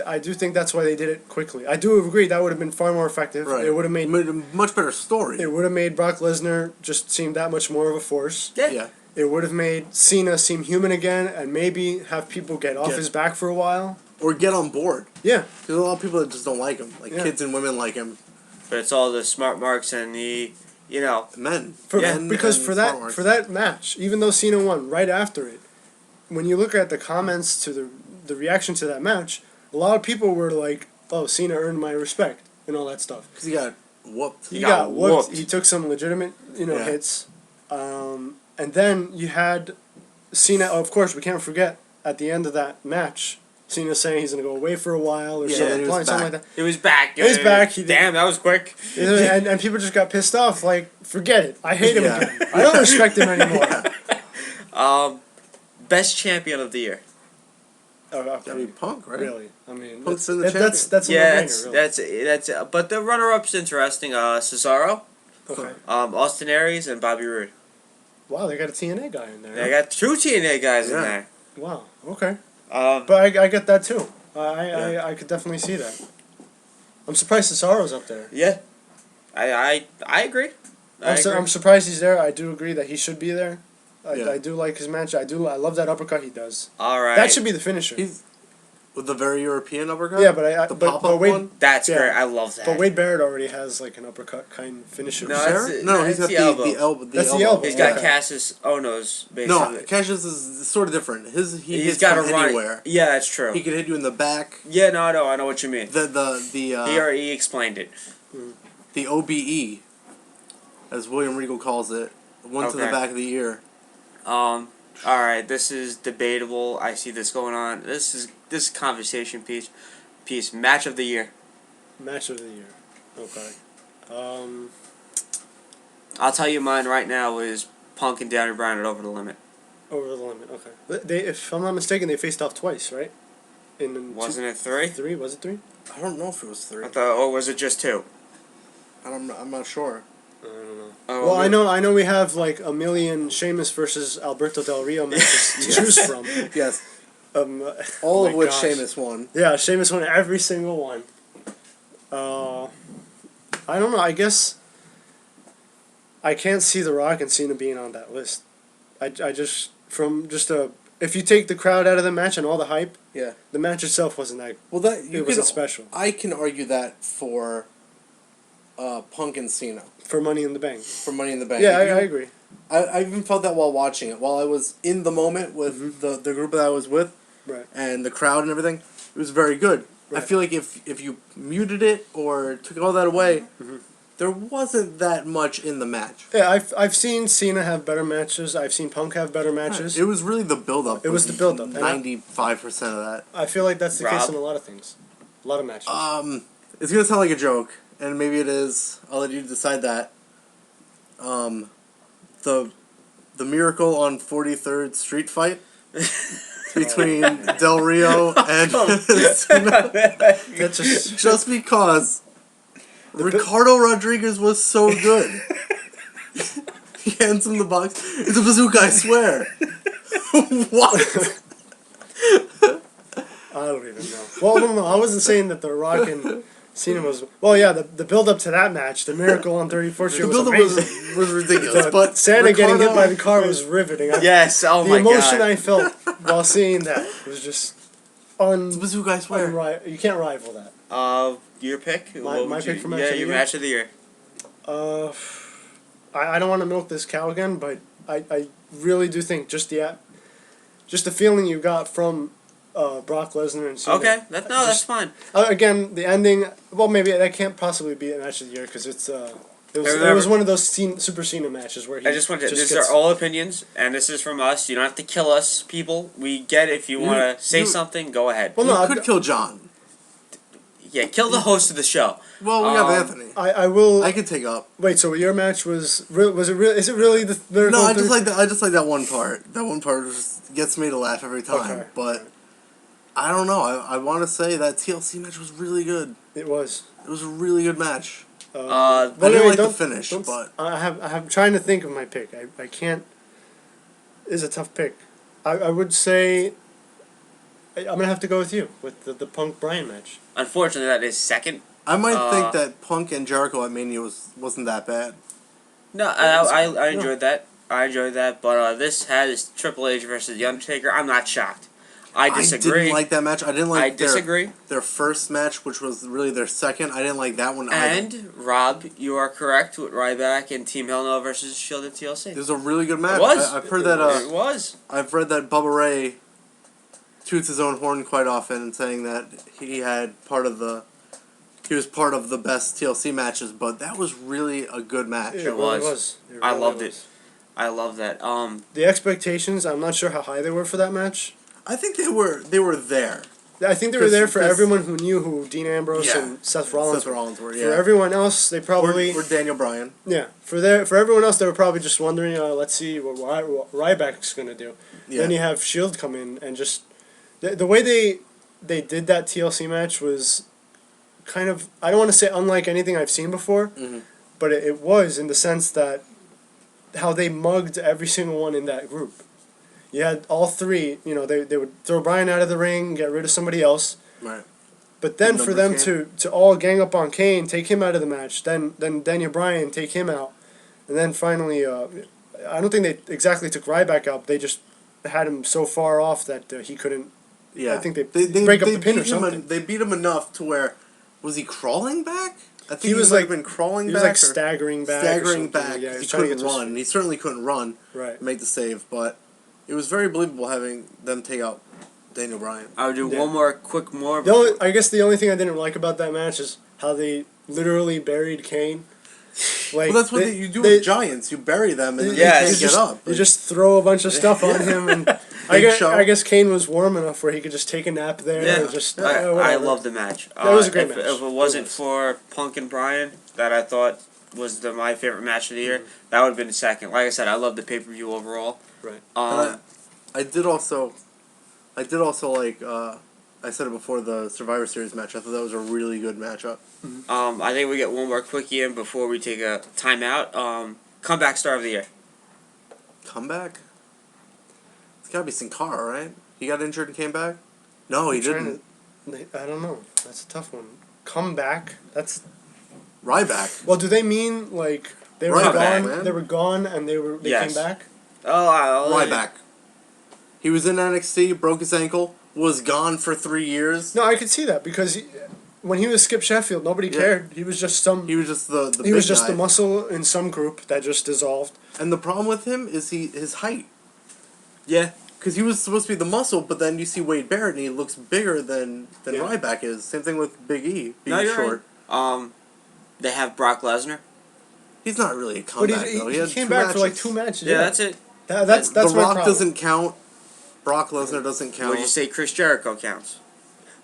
I do think that's why they did it quickly. I do agree that would have been far more effective. Right. It would have made a much better story. It would have made Brock Lesnar just seem that much more of a force. Yeah. It would have made Cena seem human again, and maybe have people get off his back for a while. Or get on board. Yeah. Because a lot of people that just don't like him. Like kids and women like him. But it's all the smart marks and the, you know, men. Because for that match, even though Cena won right after it, when you look at the comments to the reaction to that match, a lot of people were like, "Oh, Cena earned my respect," and all that stuff. Because he got whooped. He got whooped. He took some legitimate, hits. And then you had Cena. Of course, we can't forget at the end of that match, Cena saying he's gonna go away for a while or something like that. He was back. He was back. Damn, that was quick. And people just got pissed off. Like, forget it. I hate him again. I don't respect him anymore. Best champion of the year. Oh, okay. That'd be Punk, right? Really? I mean, Punk's been the champion. That's a no-brainer, really. that's. But the runner-up's interesting. Cesaro, Austin Aries, and Bobby Roode. Wow, they got a TNA guy in there. They got 2 TNA guys in there. Wow. Okay. But I get that too. I could definitely see that. I'm surprised Cesaro's up there. Yeah, I agree. I'm surprised he's there. I do agree that he should be there. I do like his match. I love that uppercut he does. All right. That should be the finisher. He's with the very European uppercut. Yeah, but the pop-up one. That's great. I love that. But Wade Barrett already has like an uppercut kind finisher. No, he's got the elbow. That's the elbow. He's got Cassius Ohno's basically. No, Cassius is sort of different. He's got to run anywhere. Yeah, that's true. He can hit you in the back. Yeah, no, I know what you mean. He explained it. The OBE, as William Regal calls it, one to the back of the ear. All right, this is debatable. I see this going on. This conversation piece. Match of the year. Match of the year. Okay. I'll tell you mine right now is Punk and Daniel Bryan at Over the Limit. Over the Limit. Okay. If I'm not mistaken, they faced off twice, right? Wasn't it 3? 3? Was it 3? I don't know if it was 3. Or was it just 2? I'm not sure. I don't know. Oh, well, I know we have like a million Sheamus versus Alberto Del Rio matches to choose from. Yes. All of which Sheamus won. Yeah, Sheamus won every single one. I don't know. I guess I can't see The Rock and Cena being on that list. I just if you take the crowd out of the match and all the hype, the match itself wasn't that. Well, it wasn't special. I can argue that for Punk and Cena. For Money in the Bank. For Money in the Bank. Yeah, I agree. I even felt that while watching it. While I was in the moment with the group that I was with, and the crowd and everything, it was very good. Right. I feel like if you muted it or took all that away, there wasn't that much in the match. Yeah, I've seen Cena have better matches. I've seen Punk have better matches. It was really the build-up. It was the build-up. 95% of that. I feel like that's the case in a lot of things. A lot of matches. It's going to sound like a joke, and maybe it is. I'll let you decide that. The Miracle on 43rd Street fight between Del Rio and Cena. Just because Ricardo Rodriguez was so good. He hands him the box. It's a bazooka, I swear. What? I don't even know. Well, no, I wasn't saying that The Rock and Cena was... Well, yeah, the build-up to that match, the Miracle on 34th Street was amazing. was ridiculous. But Santa getting hit by the car was riveting. Yes, oh my god. The emotion I felt while seeing that was just... It's a bazooka, I swear. You can't rival that. Your pick? My pick for match of the year? your match of the year. I don't want to milk this cow again, but I really do think just the feeling you got from Brock Lesnar and Cena. Okay, that's fine. Again, the ending. Well, maybe that can't possibly be a match of the year because it was one of those Super Cena matches where he. I just want to. These are all opinions, and this is from us. You don't have to kill us, people. We get it. If you want to say something, go ahead. Well, no, you could kill John. Yeah, kill the host of the show. Well, we have Anthony. I will. I could take up. Wait, so your match was it real? Is it really the Miracle? No, I just like that one part. That one part just gets me to laugh every time. Okay. But I don't know. I want to say that TLC match was really good. It was. It was a really good match. I didn't like the finish, but I'm trying to think of my pick. I can't. It's a tough pick. I would say. I'm gonna have to go with you with the Punk Bryan match. Unfortunately, that is second. I might think that Punk and Jericho at Mania wasn't that bad. No, I enjoyed that. I enjoyed that, but this has Triple H versus The Undertaker. I'm not shocked. I disagree. I didn't like that match. I didn't like. I disagree. Their first match, which was really their second. I didn't like that one either. And Rob, you are correct with Ryback and Team Hell No versus Shield and TLC. It was a really good match. It was. I've heard that. It was. I've read that Bubba Ray toots his own horn quite often, saying that he was part of the best TLC matches, but that was really a good match. It was. I loved it. I love that. The expectations, I'm not sure how high they were for that match. I think they were there. I think they were there for everyone who knew who Dean Ambrose and Seth Rollins were. Yeah. For everyone else, they probably or Daniel Bryan. Yeah. For everyone else, they were probably just wondering, let's see what Ryback's gonna do. Yeah. Then you have Shield come in and just the way they did that TLC match was kind of, I don't want to say unlike anything I've seen before, but it was in the sense that how they mugged every single one in that group. You had all three, they would throw Bryan out of the ring, get rid of somebody else. Right. But then for them to all gang up on Kane, take him out of the match, then Daniel Bryan, take him out, and then finally, I don't think they exactly took Ryback out, they just had him so far off that he couldn't. Yeah. I think they break up the pin or something. They beat him enough to where, was he crawling back? I think he was like been crawling back. He was like staggering back. Staggering back. Yeah, he couldn't run. He certainly couldn't run. Right. Make the save, but it was very believable having them take out Daniel Bryan. I would do one quick more. I guess the only thing I didn't like about that match is how they literally buried Kane. Like, well, that's what you do with Giants. You bury them and they can't get up. You just throw a bunch of stuff on him, and I guess Kane was warm enough where he could just take a nap there. Yeah, and just, I love the match. That was a great match. If it wasn't for Punk and Bryan, that I thought was my favorite match of the year, that would have been second. Like I said, I love the pay-per-view overall. Right. I did also like. I said it before the Survivor Series match. I thought that was a really good matchup. I think we get one more quickie in before we take a timeout. Comeback star of the year. Comeback? It's gotta be Sin Cara, right? He got injured and came back? No, he didn't. I don't know. That's a tough one. Comeback? That's... Ryback. Well, do they mean, like, they were gone? Man. They were gone and they came back? Ryback. He was in NXT, broke his ankle, was gone for 3 years. No, I could see that because when he was Skip Sheffield, nobody cared. He was just He was just the He was just the muscle in some group that just dissolved. And the problem with him is his height. Yeah. Because he was supposed to be the muscle, but then you see Wade Barrett and he looks bigger than Ryback is. Same thing with Big E being short. Right. They have Brock Lesnar. He's not really a comeback though. He came back for like 2 matches. Yeah, that's it. That's The my Rock problem. doesn't count. Brock Lesnar doesn't count. Would you say Chris Jericho counts?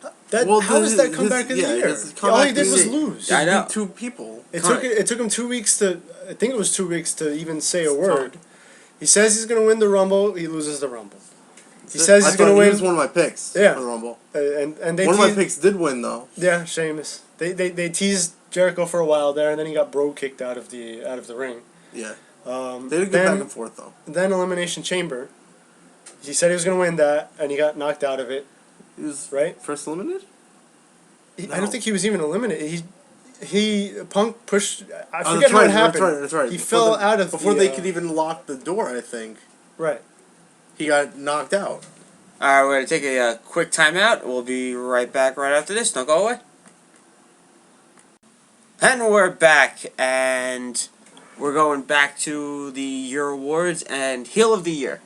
How is that comeback of the year? All he did was lose. I know. 2 people. It took him 2 weeks to. I think it was 2 weeks to even say a word. He says he's going to win the Rumble. He loses the Rumble. He says he's going to win. He was one of my picks for the Rumble. And they one of my picks did win though. Yeah, Sheamus. They teased Jericho for a while there, and then he got bro kicked out of the ring. Yeah. They did go back and forth though. Then Elimination Chamber. He said he was going to win that, and he got knocked out of it. He was right first eliminated. No. I don't think he was even eliminated. Punk pushed. I forget how it happened. That's right. He fell out of before they could even lock the door. I think. Right. He got knocked out. All right, we're going to take a quick timeout. We'll be right back right after this. Don't go away. And we're back, and we're going back to the year awards and heel of the year.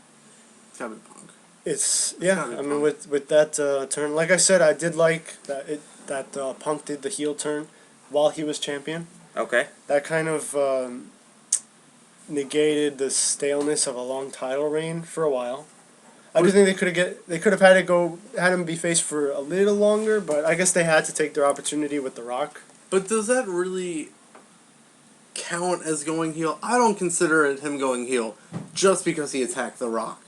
It's gotta be Punk. It's yeah. gotta be I mean, Punk. with that turn, like I said, I did like that Punk did the heel turn while he was champion. Okay. That kind of negated the staleness of a long title reign for a while. I do think they could have had him be face for a little longer, but I guess they had to take their opportunity with The Rock. But does that really count as going heel? I don't consider it him going heel just because he attacked The Rock.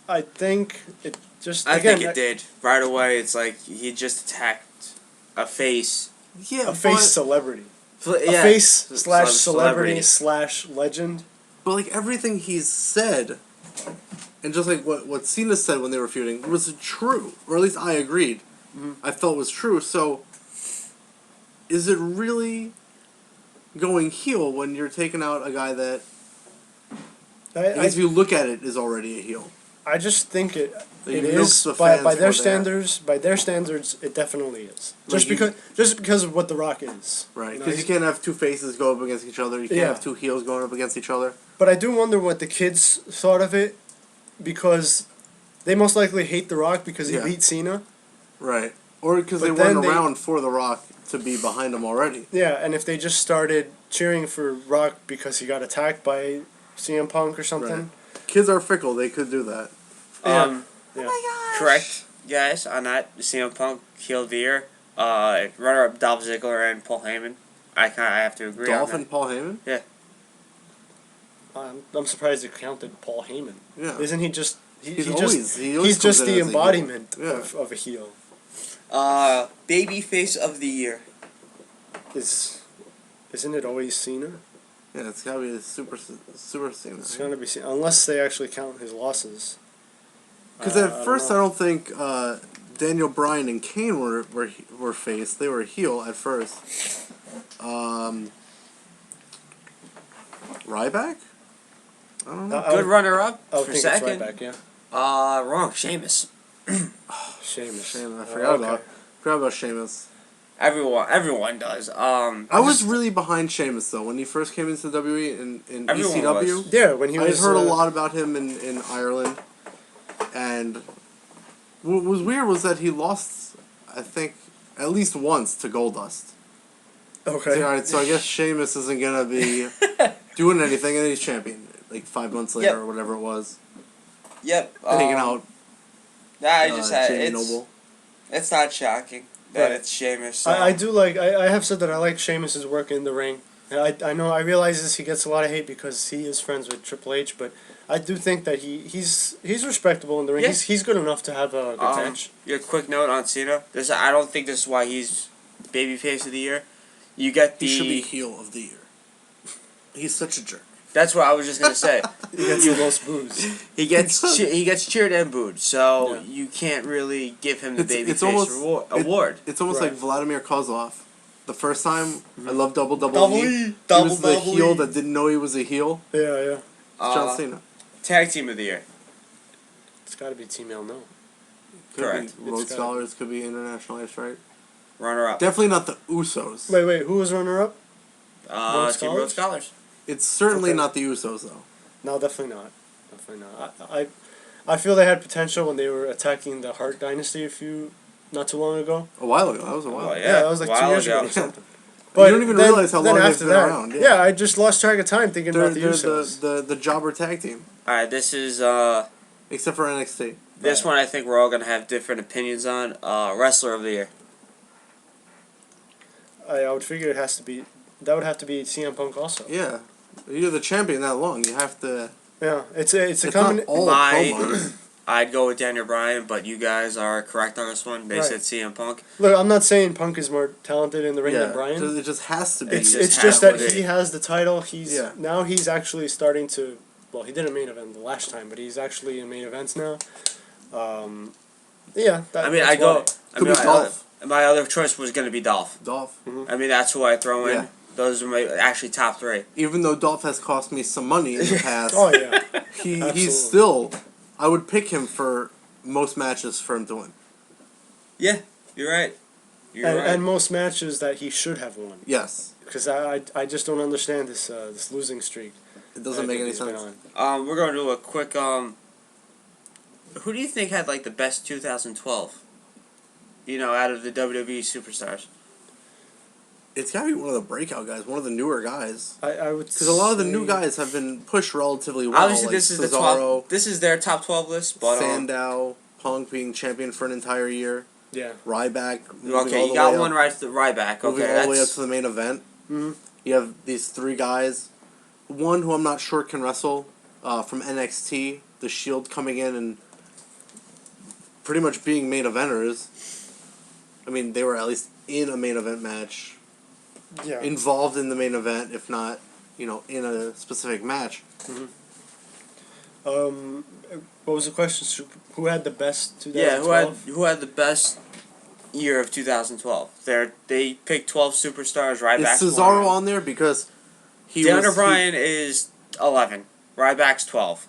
I think it just I again, think it did. Right away, it's like he just attacked a face. Yeah, a face celebrity. Yeah. A face slash Celebrity. celebrity slash legend. but like everything he's said, and just like what Cena said when they were feuding was true, or at least I agreed. Mm-hmm. I felt was true. So, is it really going heel when you're taking out a guy that, I guess if you look at it, is already a heel? I just think it Like, it milks is the by fans their for that. standards. By their standards, it definitely is. Like Just because of what The Rock is. Right, You know, because you can't have two faces go up against each other. You can't Yeah. have two heels going up against each other. But I do wonder what the kids thought of it, because they most likely hate The Rock because he Yeah. beat Cena. Right. Or because they But then weren't they- around for The Rock to be behind him already. Yeah, and if they just started cheering for Rock because he got attacked by CM Punk or something. Kids are fickle. They could do that. Um, Yeah. Correct, guys, on that. CM Punk heel of the year. Runner-up Dolph Ziggler and Paul Heyman. I have to agree Dolph on and Paul Heyman? I'm surprised you counted Paul Heyman. Yeah. Isn't he just... He's he always he's comes just in the as a heel. embodiment Yeah. of a heel. that. Babyface of the year. Isn't it always Cena? Yeah, it's gotta be a super Cena. It's gonna be Cena, unless they actually count his losses. Because I at don't first know. I don't think Daniel Bryan and Kane were face. They were heel at first. Ryback? I don't know. Good runner-up I would for think second. it's right back, yeah. Wrong. Sheamus. Sheamus. I Oh, forgot okay. about Sheamus. Everyone does. I was really behind Sheamus though when he first came into WWE in Everyone ECW. was. Yeah, when he I had was... heard a lot about him in Ireland, and what was weird was that he lost, I think, at least once to Goldust. Okay. Alright, so I guess Sheamus isn't gonna be doing anything, and he's champion like 5 months later Yep. or whatever it was, Yep. taking out I just had Jamie it's. Noble. It's not shocking that Right. it's Sheamus. So. I do like... I have said that I like Sheamus's work in the ring. I know, I realize he gets a lot of hate because he is friends with Triple H, but I do think that he's respectable in the ring. Yeah. He's good enough to have a good match. Your quick note on Cena. I don't think this is why he's babyface of the year. You get the. He should be heel of the year. He's such a jerk. That's what I was just gonna say. He gets the most boos. He gets cheered and booed, so Yeah. you can't really give him the It's babyface almost- award. It's almost Right. like Vladimir Kozlov. The first time, I love Double Double E. E. He Double was the double heel E. that didn't know he was a heel. Yeah, yeah. It's John Cena. Tag team of the year. It's got to be Team L No. Could Correct. be Road It's gotta Scholars, could be International Ice, right? Runner up. Definitely not the Usos. Wait, who was runner up? Road Team Road Scholars. It's certainly Okay. not the Usos, though. No, definitely not. Definitely not. I feel they had potential when they were attacking the Hart Dynasty not too long ago. A while ago. That was a while Oh, ago. yeah. that was like while 2 years ago ago. or something. You don't even realize how then long they've after been that, around, yeah. Yeah, I just lost track of time thinking They're, about the they're Usos. the jobber tag team. Alright, this is Except for NXT. this one I think we're all gonna have different opinions on. Wrestler of the year. I would figure that would have to be CM Punk also. Yeah. You're the champion that long. You have to... Yeah, it's a It's common. not all My- promos. I'd go with Daniel Bryan, but you guys are correct on this one. They Right. said CM Punk. Look, I'm not saying Punk is more talented in the ring Yeah. than Bryan. It just has to be. It's just just have that it. he has the title. Yeah. Now he's actually starting to. Well, he didn't main event the last time, but he's actually in main events now. Yeah. I mean, that's I go. why. Could be my Dolph. my other choice was gonna be Dolph. Dolph. I mean, that's who I throw in. Yeah. Those are my actually top three. Even though Dolph has cost me some money in the past, Oh yeah. he's absolutely. still... I would pick him for most matches for him to win. Yeah, you're right. You're right. And most matches that he should have won. Yes. Because I just don't understand this losing streak. It doesn't make any sense. We're going to do a quick, who do you think had, like, the best 2012? You know, out of the WWE superstars. It's got to be one of the breakout guys, one of the newer guys. I would Because a lot of the new guys have been pushed relatively well. Obviously, like this is Cesaro, the 12. This is their top 12 list, but Sandow, Punk being champion for an entire year. Yeah. Ryback. Okay, you got one right to the Ryback. Moving Okay, all the way up to the main event. Mm-hmm. You have these three guys. One who I'm not sure can wrestle from NXT. The Shield coming in and pretty much being main eventers. I mean, they were at least in a main event match. Yeah. Involved in the main event, if not, in a specific match. Mm-hmm. What was the question? Who had the best 2012? Yeah, who had the best year of 2012? They picked 12 superstars. Ryback's Is Cesaro one. on there because Daniel Bryan is 11. Ryback's 12.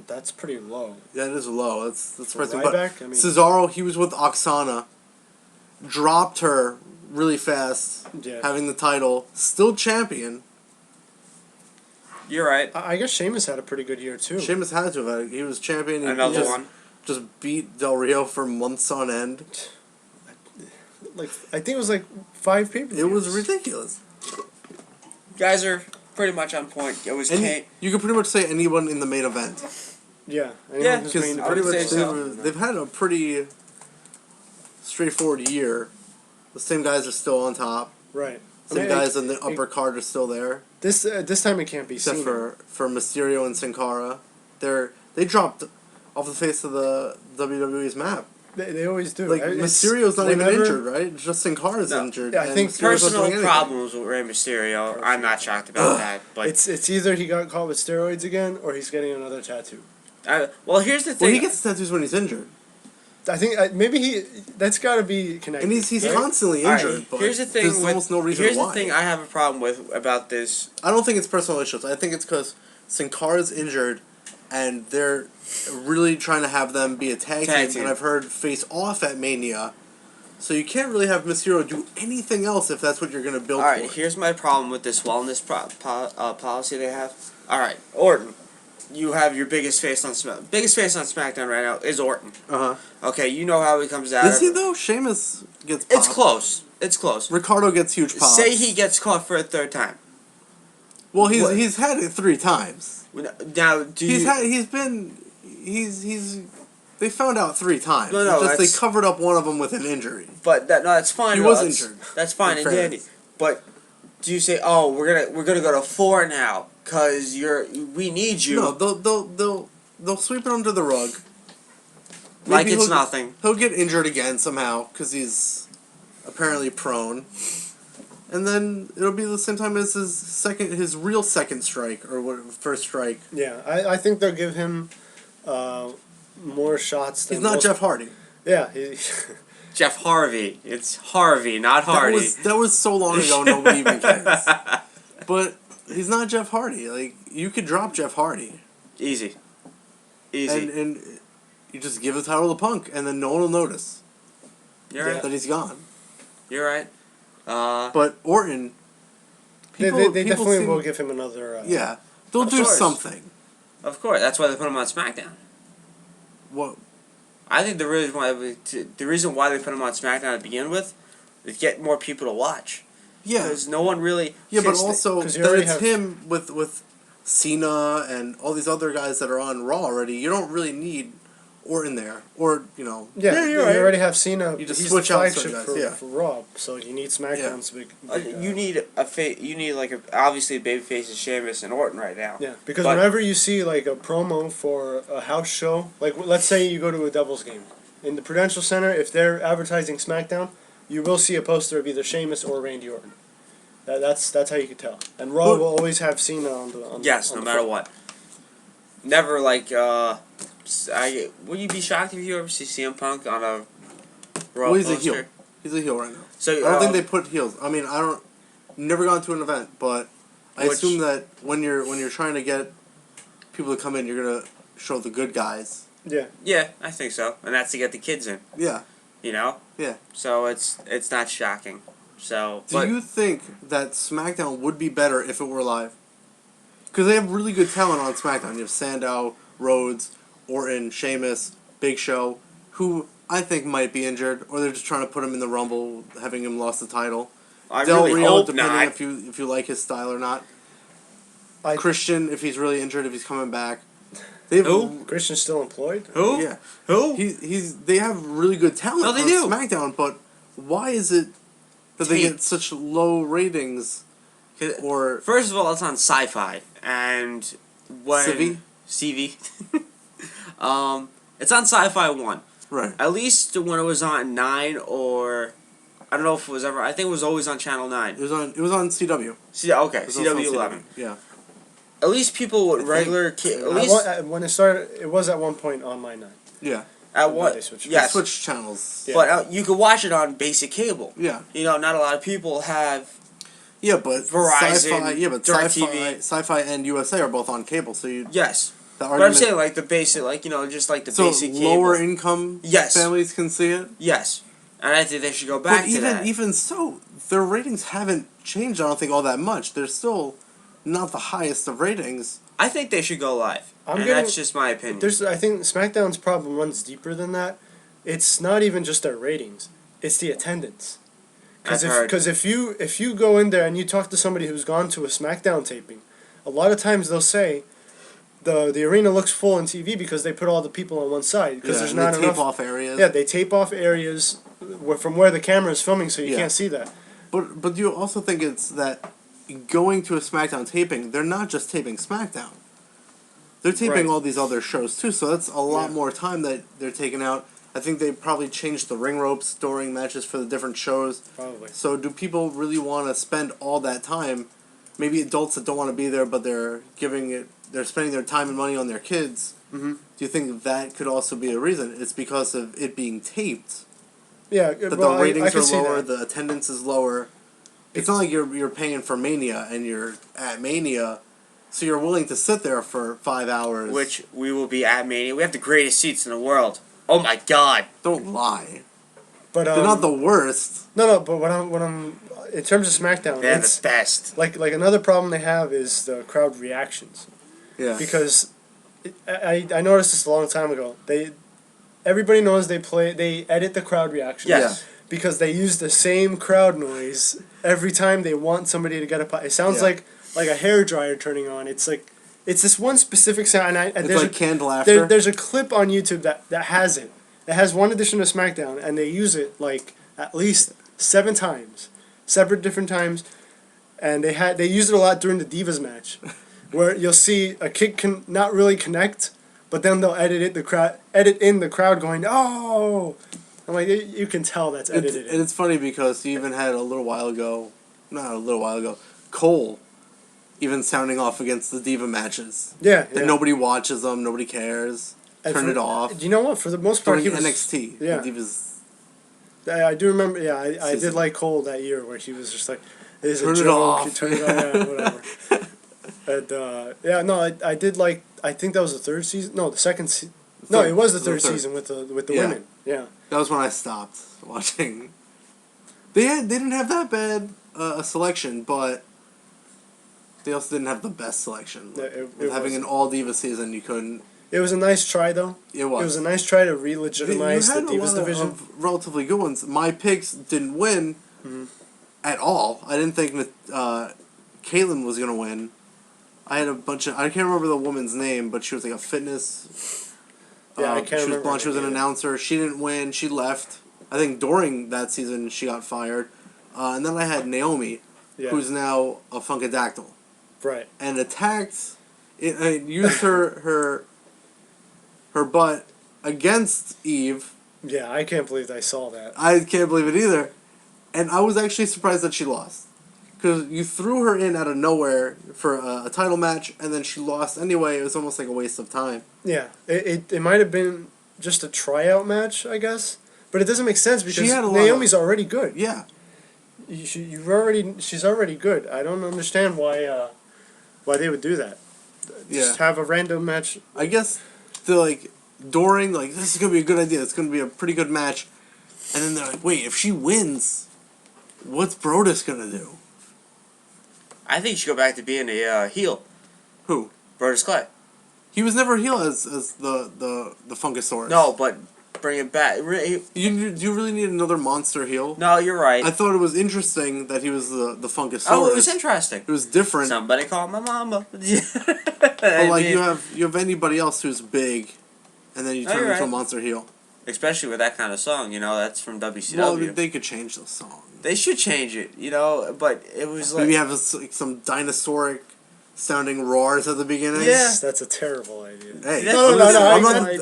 That's pretty low. That is low. That's surprising. Ryback, But Cesaro, he was with Oksana, dropped her really fast, having the title, still champion. You're right. I guess Sheamus had a pretty good year too. Sheamus had to have had it. He was champion. He Another one. Just beat Del Rio for months on end. Like I think it was like 5 pay-per-views. It was ridiculous. Guys are pretty much on point. It was Kane. You could pretty much say anyone in the main event. Yeah. Yeah, Because I pretty would much say so. they've had a pretty straightforward year. The same guys are still on top. Right. Same guys in the upper card are still there. This time it can't be Except seen. for Mysterio and Sin Cara. They dropped off the face of the WWE's map. They always do. Like Mysterio's not even injured, right? It's just Sin Cara's injured. Yeah, I think Mysterio's not doing Personal anything. problems with Rey Mysterio. I'm not shocked about that. But it's either he got caught with steroids again or he's getting another tattoo. well, here's the thing. Well, he gets tattoos when he's injured. I think maybe that's got to be connected. And he's right? constantly injured. But here's the thing. There's almost no reason here's why. the thing I have a problem with about this. I don't think it's personal issues. I think it's because Sin Cara's injured, and they're really trying to have them be a tag team. And I've heard face off at Mania. So you can't really have Mysterio do anything else if that's what you're going to build Alright, for. here's my problem with this wellness policy they have. Alright, Orton. You have your biggest face on SmackDown right now is Orton. Okay, you know how he comes out. Is he though? Sheamus gets popped. It's close. It's close. Ricardo gets huge pops. Say he gets caught for a third time. Well, he's had it 3 times. Now, They found out 3 times. No, they covered up one of them with an injury. But that's fine. He was injured. That's fine and dandy. But do you say, oh, we're gonna go to 4 now because we need you? No, they'll sweep it under the rug. Like it's nothing. He'll get injured again somehow because he's apparently prone, and then it'll be the same time as his real second strike or first strike. Yeah, I think they'll give him more shots. Than He's not Jeff Hardy. Yeah, Jeff Harvey. It's Harvey, not Hardy. That was so long ago, nobody even cares. But he's not Jeff Hardy. Like, you could drop Jeff Hardy. Easy. And you just give the title to Punk, and then no one will notice. You're right. That he's gone. You're right. But Orton, they definitely will give him another. Yeah, they'll do something. Of course, that's why they put him on SmackDown. What? I think the reason why they put him on SmackDown to begin with is get more people to watch. Yeah, because no one really. Yeah, but also that it's him with Cena and all these other guys that are on Raw already. You don't really need Orton there, or Yeah, you already have Cena. You just he's switch the out flagship for Raw, so you need SmackDown's big. You need obviously babyface is Sheamus and Orton right now. Yeah, because whenever you see like a promo for a house show, like let's say you go to a Devils game in the Prudential Center, if they're advertising SmackDown, you will see a poster of either Sheamus or Randy Orton. That's how you can tell. And Raw will always have Cena on the. Yes, no matter what. Never like. Would you be shocked if you ever see CM Punk on a Raw he's poster? a heel. He's a heel right now. So I don't think they put heels. I mean, never gone to an event, but I assume that when you're trying to get people to come in, you're gonna show the good guys. Yeah. Yeah, I think so, and that's to get the kids in. Yeah. You know. Yeah. So it's not shocking. So. Do you think that SmackDown would be better if it were live? Because they have really good talent on SmackDown. You have Sandow, Rhodes, Orton, Sheamus, Big Show, who I think might be injured, or they're just trying to put him in the Rumble, having him lost the title. I Del really Rio, hope depending not. if you like his style or not. Christian, if he's really injured, if he's coming back. Who? Christian's still employed? Who? Yeah. Who? They have really good talent No, they on do. SmackDown, but why is it that they get such low ratings? Or first of all, it's on Sci-Fi, and when CV, it's on Sci-Fi 1. Right. At least when it was on 9, or I don't know if it was ever. I think it was always on Channel 9. It was on CW. Okay, It was also on CW 11. Yeah. At least people with regular At least when it started, it was at one point on my 9. Yeah. At what? They switched. Yes. They switched channels. Yeah. But you could watch it on basic cable. Yeah. You know, not a lot of people have. Yeah, but Verizon, Sci-Fi, DirecTV. Sci-Fi and USA are both on cable, so you. Yes. The But argument, I'm saying like the basic, like just like the so basic cable. lower income families can see it. Yes, and I think they should go back to that. Even so, their ratings haven't changed. I don't think all that much. They're still not the highest of ratings. I think they should go live. That's just my opinion. I think SmackDown's problem runs deeper than that. It's not even just their ratings; it's the attendance. Because if you go in there and you talk to somebody who's gone to a SmackDown taping, a lot of times they'll say, the arena looks full on TV because they put all the people on one side because there's not enough. They tape off areas. Yeah, they tape off areas from where the camera is filming, so you can't see that. But do you also think it's that going to a SmackDown taping, they're not just taping SmackDown. They're taping all these other shows too, so that's a lot more time that they're taking out. I think they probably changed the ring ropes during matches for the different shows. Probably. So do people really want to spend all that time? Maybe adults that don't want to be there, but they're spending their time and money on their kids. Mm-hmm. Do you think that could also be a reason? It's because of it being taped. Yeah, That the ratings are lower, the attendance is lower. It's not like you're paying for Mania and you're at Mania, so you're willing to sit there for 5 hours. Which we will be at Mania. We have the greatest seats in the world. Oh my God! Don't lie. But they're not the worst. No. But when I'm in terms of SmackDown, they're the best. Like another problem they have is the crowd reactions. Yeah. Because I noticed this a long time ago. Everybody knows they edit the crowd reactions. Yes. Because they use the same crowd noise every time they want somebody to get a pop. It sounds like a hairdryer turning on. It's like it's this one specific sound. And it's there's like canned laughter. There's a clip on YouTube that has it. It has one edition of SmackDown, and they use it like at least 7 times, different times, and they used it a lot during the Divas match, where you'll see a kick can not really connect, but then they'll edit in the crowd going, oh. I'm like, you can tell that's edited. And it's funny because you even had not a little while ago, Cole even sounding off against the Diva matches. Yeah. Nobody watches them, nobody cares. Turn it off. Do you know what? For the most part, he was NXT. Yeah. Divas. I do remember. Yeah, I did like Cole that year where he was just like, "It is a joke." Turn it off. Turn it off. Whatever. And I did like. I think that was the 3rd season. No, the 2nd season. No, it was the 3rd season with the women. Yeah. That was when I stopped watching. They didn't have that bad a selection, but they also didn't have the best selection. With having an all Diva season, you couldn't. It was a nice try, though. It was. It was a nice try to re-legitimize the Divas division. Of relatively good ones. My picks didn't win at all. I didn't think that Caitlyn was going to win. I had a bunch of... I can't remember the woman's name, but she was like a fitness... Yeah, I can't remember. She was blonde. She was an announcer. She didn't win. She left. I think during that season she got fired. And then I had Naomi, who's now a Funkadactyl. Right. And attacked... used her butt against Eve. Yeah, I can't believe I saw that. I can't believe it either. And I was actually surprised that she lost. Because you threw her in out of nowhere for a title match, and then she lost anyway. It was almost like a waste of time. Yeah. It might have been just a tryout match, I guess. But it doesn't make sense because Naomi's already good. Yeah. She's already good. I don't understand why they would do that. Just have a random match. I guess during this is gonna be a good idea. It's gonna be a pretty good match. And then they're like, wait, if she wins, what's Brodus gonna do? I think you should go back to being a heel. Who? Brodus Clay. He was never a heel as the Funkasaurus. No, but bring it back. Do you really need another monster heel? No, you're right. I thought it was interesting that he was the Funkasaurus. Oh, it was interesting. It was different. Somebody called my mama. But like you have anybody else who's big, and then you turn into a monster heel. Especially with that kind of song, that's from WCW. Well, they could change the song. They should change it, but it was like maybe have some dinosauric sounding roars at the beginning. Yeah, that's a terrible idea. Hey, no.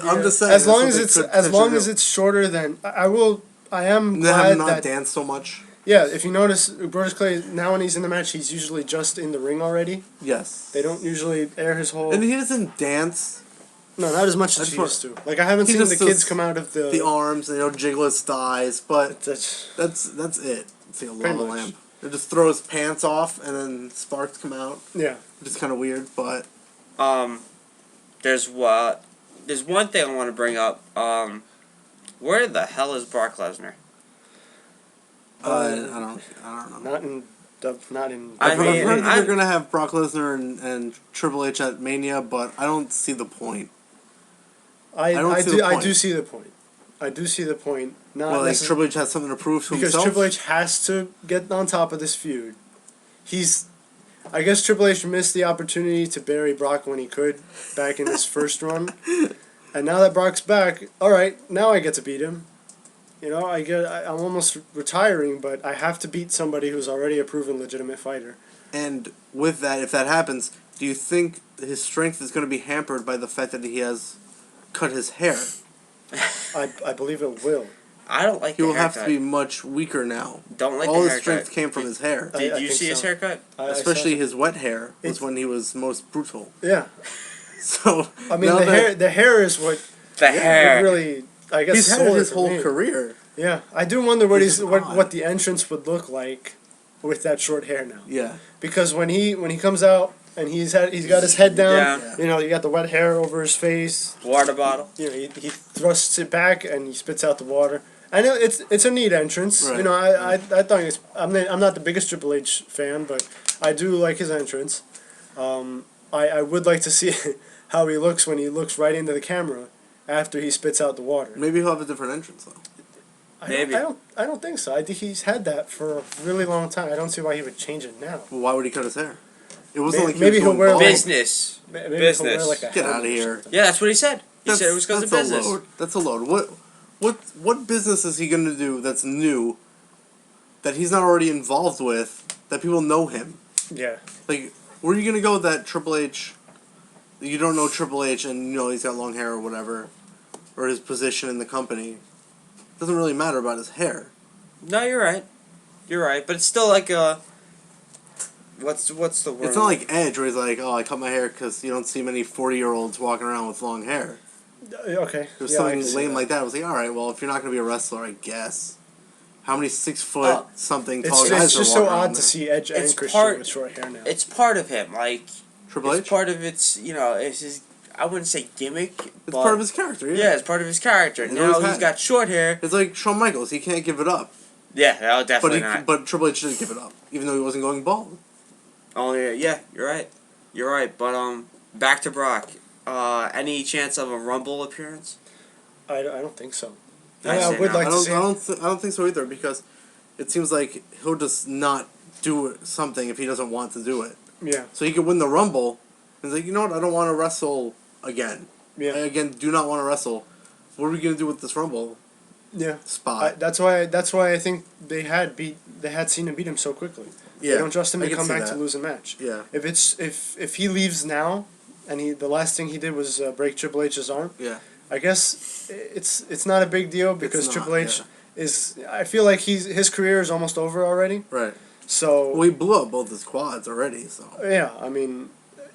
I'm just saying. As long as it's shorter than I am glad not that dance so much. Yeah, if you notice, Brodus Clay now when he's in the match, he's usually just in the ring already. Yes. They don't usually air his whole. And he doesn't dance. No, not as much as he used to. Like I haven't seen the kids come out of the arms and jiggle his thighs, but that's it. It's like a lava lamp. It just throws pants off and then sparks come out. Yeah. Which is kind of weird, but there's one thing I want to bring up. Where the hell is Brock Lesnar? I don't know. Not in. I've heard that they're gonna have Brock Lesnar and Triple H at Mania, but I don't see the point. I do see the point. I do see the point. Not Triple H has something to prove to himself. Because Triple H has to get on top of this feud. I guess Triple H missed the opportunity to bury Brock when he could back in his first run, and now that Brock's back, all right, now I get to beat him. I'm almost retiring, but I have to beat somebody who's already a proven legitimate fighter. And with that, if that happens, do you think his strength is going to be hampered by the fact that he has cut his hair? I believe it will. I don't like. He will have to be much weaker now. Don't like all the his strength came from his hair. Did you see his haircut? Especially his wet hair was when he was most brutal. Yeah. So I mean, the hair is what hair really. I guess he's had his whole career. Yeah, I do wonder what the entrance would look like with that short hair now. Yeah. Because when he comes out and he's got his head down, yeah. You got the wet hair over his face. Water bottle. He thrusts it back and he spits out the water. I know it's a neat entrance. Right. I thought I'm not the biggest Triple H fan, but I do like his entrance. I would like to see how he looks when he looks right into the camera after he spits out the water. Maybe he'll have a different entrance though. Maybe. I don't think so. I think he's had that for a really long time. I don't see why he would change it now. Well, why would he cut his hair? It wasn't like maybe he'll wear business. Maybe business. He'll wear like a Get out of here. Yeah, that's what he said. He said it was because of business. That's a load. What business is he going to do that's new, that he's not already involved with, that people know him? Yeah. Like, where are you going to go with that Triple H? You don't know Triple H and he's got long hair or whatever, or his position in the company. It doesn't really matter about his hair. No, you're right. You're right, but it's still like a. What's the word? It's not like Edge where he's like, oh, I cut my hair because you don't see many 40-year-olds walking around with long hair. Okay. It was something lame like that. I was like, all right, well, if you're not going to be a wrestler, I guess. How many 6-foot something tall guys are walking around? It's just so odd to see Edge and Christian with short hair now. It's part of him, like Triple H. It's part of it's his. I wouldn't say gimmick. It's part of his character. Yeah. Yeah, it's part of his character. Now he's got short hair. It's like Shawn Michaels. He can't give it up. Yeah, no, definitely not. But Triple H didn't give it up, even though he wasn't going bald. Oh yeah, you're right. You're right. But back to Brock. Any chance of a Rumble appearance? I don't think so. I would like to see. I don't think so either, because it seems like he'll just not do something if he doesn't want to do it. Yeah. So he could win the Rumble. He's like, you know what? I don't want to wrestle again. Yeah. I, again, do not want to wrestle. What are we gonna do with this Rumble? Yeah. Spot. That's why I think they had Cena beat him so quickly. Yeah. They don't trust him to come back that. to lose a match. Yeah. If he leaves now, and the last thing he did was break Triple H's arm. Yeah. I guess it's not a big deal because Triple H is. I feel like his career is almost over already. Right. So. Well, he blew up both his quads already. So. Yeah, I mean,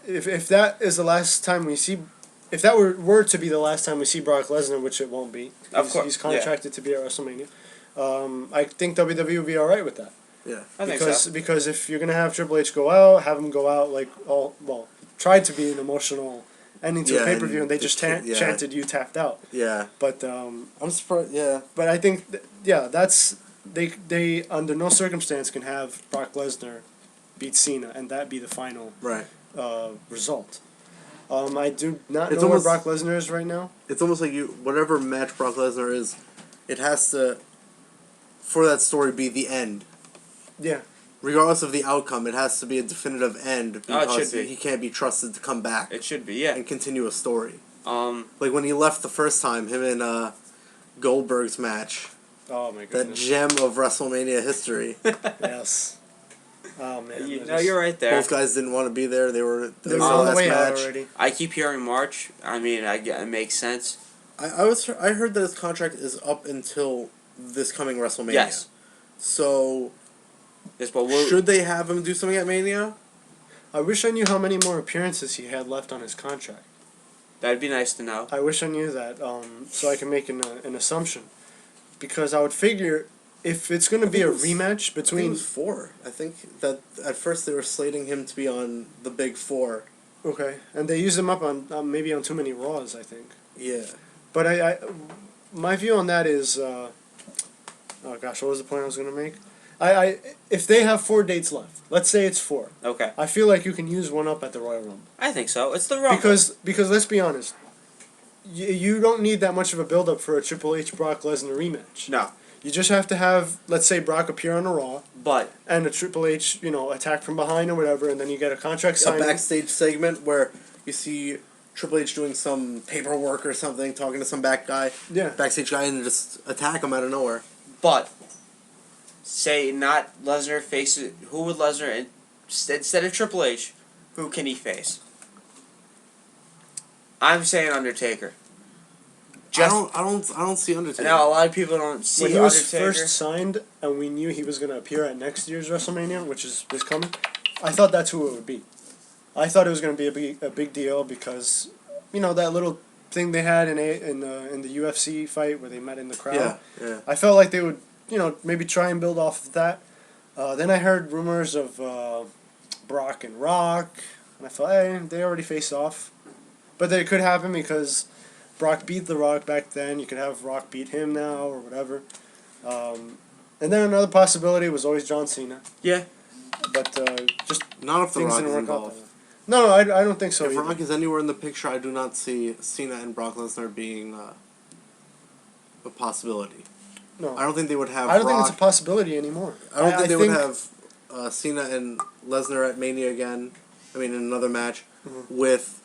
if that is the last time we see, if that were to be the last time we see Brock Lesnar, which it won't be. Of course. He's contracted to be at WrestleMania. I think WWE will be all right with that. Yeah. I think so. Because if you're gonna have Triple H go out, have him go out like tried to be an emotional ending to a Yeah, pay per view, and and they the just kid- yeah. chanted "You tapped out." Yeah. But I'm surprised. Yeah. I think that's they under no circumstance can have Brock Lesnar beat Cena and that be the final Right. result. I do not It's know almost- where Brock Lesnar is right now. It's almost like whatever match Brock Lesnar is, it has to, for that story, be the end. Yeah. Regardless of the outcome, it has to be a definitive end Oh, it because should be. he can't be trusted to come back It should be, yeah. and continue a story. Um, Like when he left the first time, him and Goldberg's match, Oh my that goodness. gem of WrestleMania history. Yes. Oh man. you're right there. Both guys didn't want to be there. They were They were the on the last way out match. already. I keep hearing March. I mean, it makes sense. I heard that his contract is up until this coming WrestleMania. Yes. So Yes, but should they have him do something at Mania? I wish I knew how many more appearances he had left on his contract. that'd be nice to know. I wish I knew that, so I can make an assumption. Because I would figure if it's going to be a rematch I think it between... was 4. I think that at first they were slating him to be on the big 4. Okay, and they use him up on maybe on too many Raws, I think. Yeah. But my view on that is... oh gosh, what was the point I was going to make? If they have 4 dates left, let's say it's 4. Okay. I feel like you can use one up at the Royal Rumble. I think so. It's the Rumble. Because let's be honest, you don't need that much of a build-up for a Triple H Brock Lesnar rematch. No. You just have to have, let's say, Brock appear on a Raw, But and a Triple H, attack from behind or whatever, and then you get a contract A signing. backstage segment where you see Triple H doing some paperwork or something, talking to some backstage guy, and just attack him out of nowhere. say not Lesnar faces. Who would Lesnar instead of Triple H? Who can he face? I'm saying Undertaker. I don't see Undertaker. Now a lot of people don't see When he was Undertaker. first signed, and we knew he was going to appear at next year's WrestleMania, which is this coming, I thought that's who it would be. I thought it was going to be a big deal because, that little thing they had in the UFC fight where they met in the crowd. Yeah. I felt like they would, maybe try and build off of that. Then I heard rumors of Brock and Rock, and I thought, hey, they already faced off. But it could happen because Brock beat The Rock back then. You could have Rock beat him now or whatever. And then another possibility was always John Cena. Yeah. But just Not if The things Rock didn't is work out. involved. No, I don't think so If either. Rock is anywhere in the picture, I do not see Cena and Brock Lesnar being a possibility. No. I don't think they would have I don't think Rock. it's a possibility anymore. I don't think they would have Cena and Lesnar at Mania again. I mean, in another match with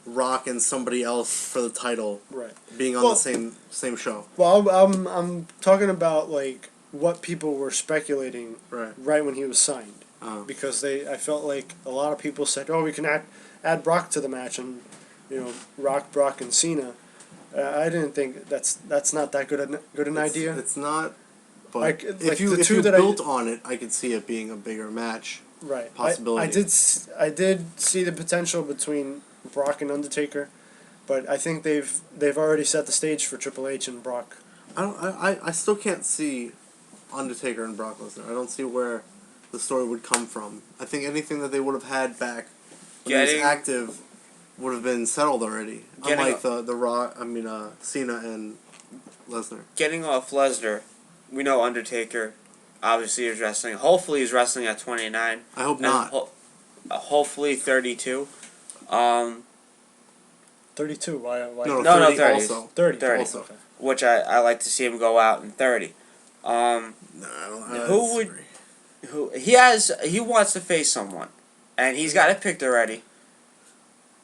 Rock and somebody else for the title, Right. being on the same show. Well, I'm talking about like what people were speculating Right. when he was signed, because I felt like a lot of people said, oh, we can add Brock to the match and Rock, Brock, and Cena. I didn't think that's not that good an idea. It's not. But Like if you built on it, I could see it being a bigger match. Right. Possibility. I did see the potential between Brock and Undertaker, but I think they've already set the stage for Triple H and Brock. I still can't see Undertaker and Brock Lesnar. I don't see where the story would come from. I think anything that they would have had back when he was active would have been settled already. Unlike the Rock, Cena and Lesnar. Getting off Lesnar, we know Undertaker obviously is wrestling. Hopefully he's wrestling at 29. I hope not. Hopefully 32. 32. Why? No, 30 30 also. 30. Also. Okay. Which I like to see him go out in 30. No, I don't Who would? He wants to face someone, and he's got it picked already.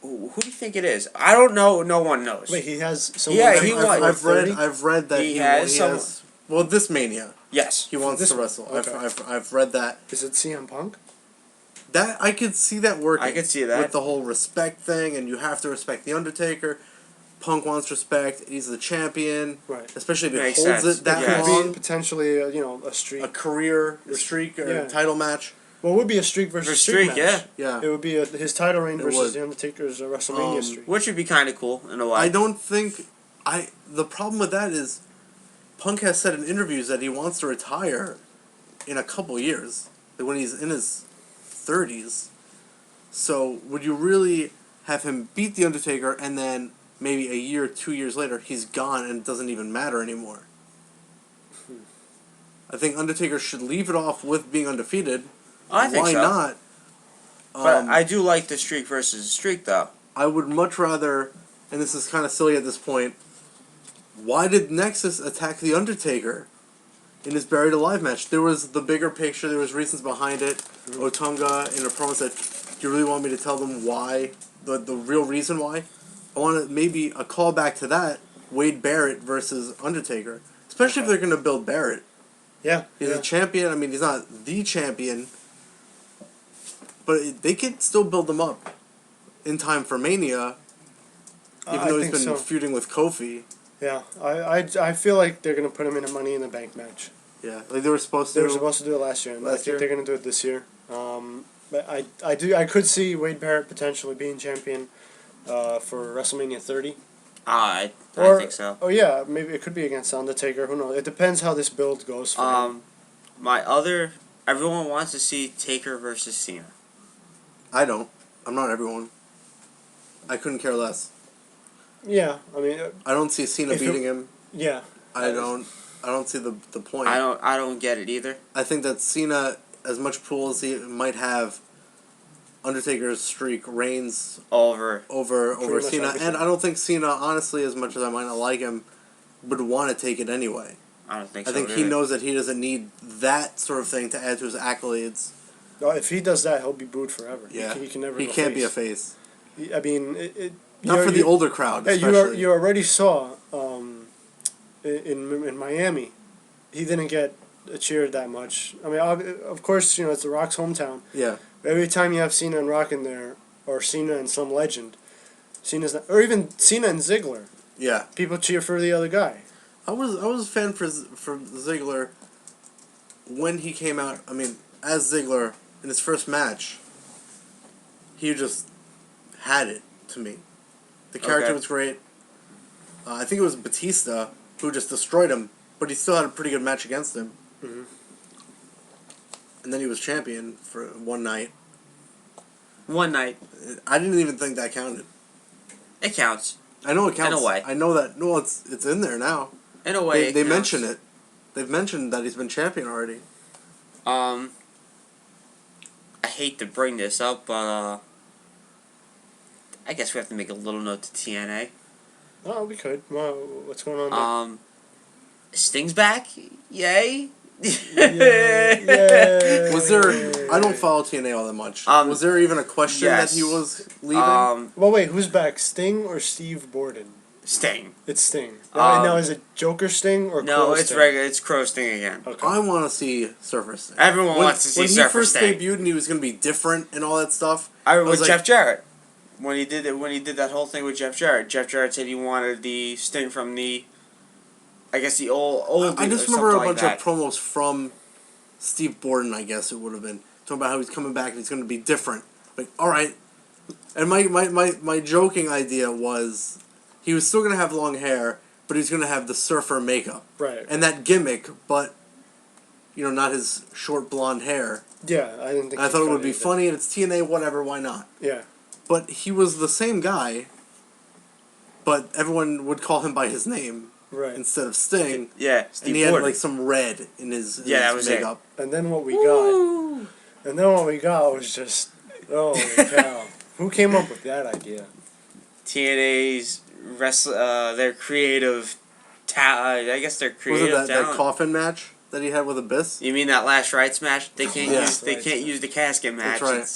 Who do you think it is? I don't know. No one knows. Wait, he has someone. Yeah, he wants. I've read that he has. Well, this Mania. Yes. He wants to wrestle. Okay. I've read that. Is it CM Punk? That I could see that working. I could see that with the whole respect thing, and you have to respect the Undertaker. Punk wants respect. He's the champion, Right. Especially if he Makes holds sense. it that Yes. Could be long. potentially a streak. A career streak or title match. Well, it would be a streak versus streak match. Yeah. It would be his title reign It versus would. the Undertaker's WrestleMania streak. which would be kind of cool in a way. I don't think the problem with that is Punk has said in interviews that he wants to retire in a couple years, like when he's in his 30s. So would you really have him beat the Undertaker, and then maybe a year, 2 years later, he's gone and it doesn't even matter anymore. I think Undertaker should leave it off with being undefeated. I think Why so. not? But I do like the streak versus streak, though. I would much rather, and this is kind of silly at this point, why did Nexus attack The Undertaker in his Buried Alive match? There was the bigger picture, there was reasons behind it. Otunga in a promo said, do you really want me to tell them why? The real reason why? I want maybe a callback to that, Wade Barrett versus Undertaker. Especially if they're going to build Barrett. Yeah. He's a champion. I mean, he's not the champion. But they could still build him up in time for Mania. Even though he's been feuding with Kofi. Yeah. I feel like they're going to put him in a Money in the Bank match. Yeah. Like they were supposed to. They were supposed to do it last year. And I think they're going to do it this year. But I could see Wade Barrett potentially being champion for WrestleMania 30. I think so. Oh yeah, maybe it could be against Undertaker. Who knows? It depends how this build goes for him. Everyone wants to see Taker versus Cena. I don't. I'm not everyone. I couldn't care less. Yeah, I mean. I don't see Cena beating him. Yeah. I don't see the point. I don't get it either. I think that Cena, as much pull as he might have, Undertaker's streak reigns over Cena, and I don't think Cena, honestly, as much as I might not like him, would want to take it anyway. I don't think so. I think he knows that he doesn't need that sort of thing to add to his accolades. No, if he does that, he'll be booed forever. Yeah, he can never. He can't be a face. I mean, not for the older crowd. Especially. You already saw in Miami, he didn't get cheered that much. I mean, of course, it's The Rock's hometown. Yeah. Every time you have Cena and Rock in there, or Cena and some legend, or even Cena and Ziggler. Yeah. People cheer for the other guy. I was a fan for Ziggler when he came out. I mean, as Ziggler in his first match, he just had it to me. The character was great. I think it was Batista who just destroyed him, but he still had a pretty good match against him. Mm-hmm. And then he was champion for one night. One night. I didn't even think that counted. It counts. I know it counts. In a way. I know that. No, it's in there now. In a way, they mention it. They've mentioned that he's been champion already. I hate to bring this up, but I guess we have to make a little note to TNA. Oh, we could. Well, what's going on there? Sting's back. Yay. Yeah. Was there? I don't follow TNA all that much. Was there even a question that he was leaving? Well, wait. Who's back? Sting or Steve Borden? Sting. It's Sting. Now, is it Joker Sting or no? Crow It's Sting? regular. It's Crow Sting again. Okay. I want to see Surfer Sting. Everyone wants to see Surfer Sting. When he first debuted and he was going to be different and all that stuff. With Jeff Jarrett. When he did that whole thing with Jeff Jarrett said he wanted the Sting from the, I guess the old. I just remember a bunch of promos from Steve Borden. I guess it would have been talking about how he's coming back and he's going to be different. Like, all right. And my joking idea was he was still going to have long hair, but he's going to have the surfer makeup. Right. And that gimmick, but not his short blonde hair. Yeah, I didn't think. I thought it would be funny, and it's TNA, whatever. Why not? Yeah. But he was the same guy, but everyone would call him by his name instead of Sting. Yeah, Steve and he Borden. had some red in his that was makeup. And then what we got, was just holy cow! Who came up with that idea? TNA's their creative I guess their creative Was it that talent. coffin match that he had with Abyss? You mean that Last Rites match? They can't use Rites use the casket match. That's right.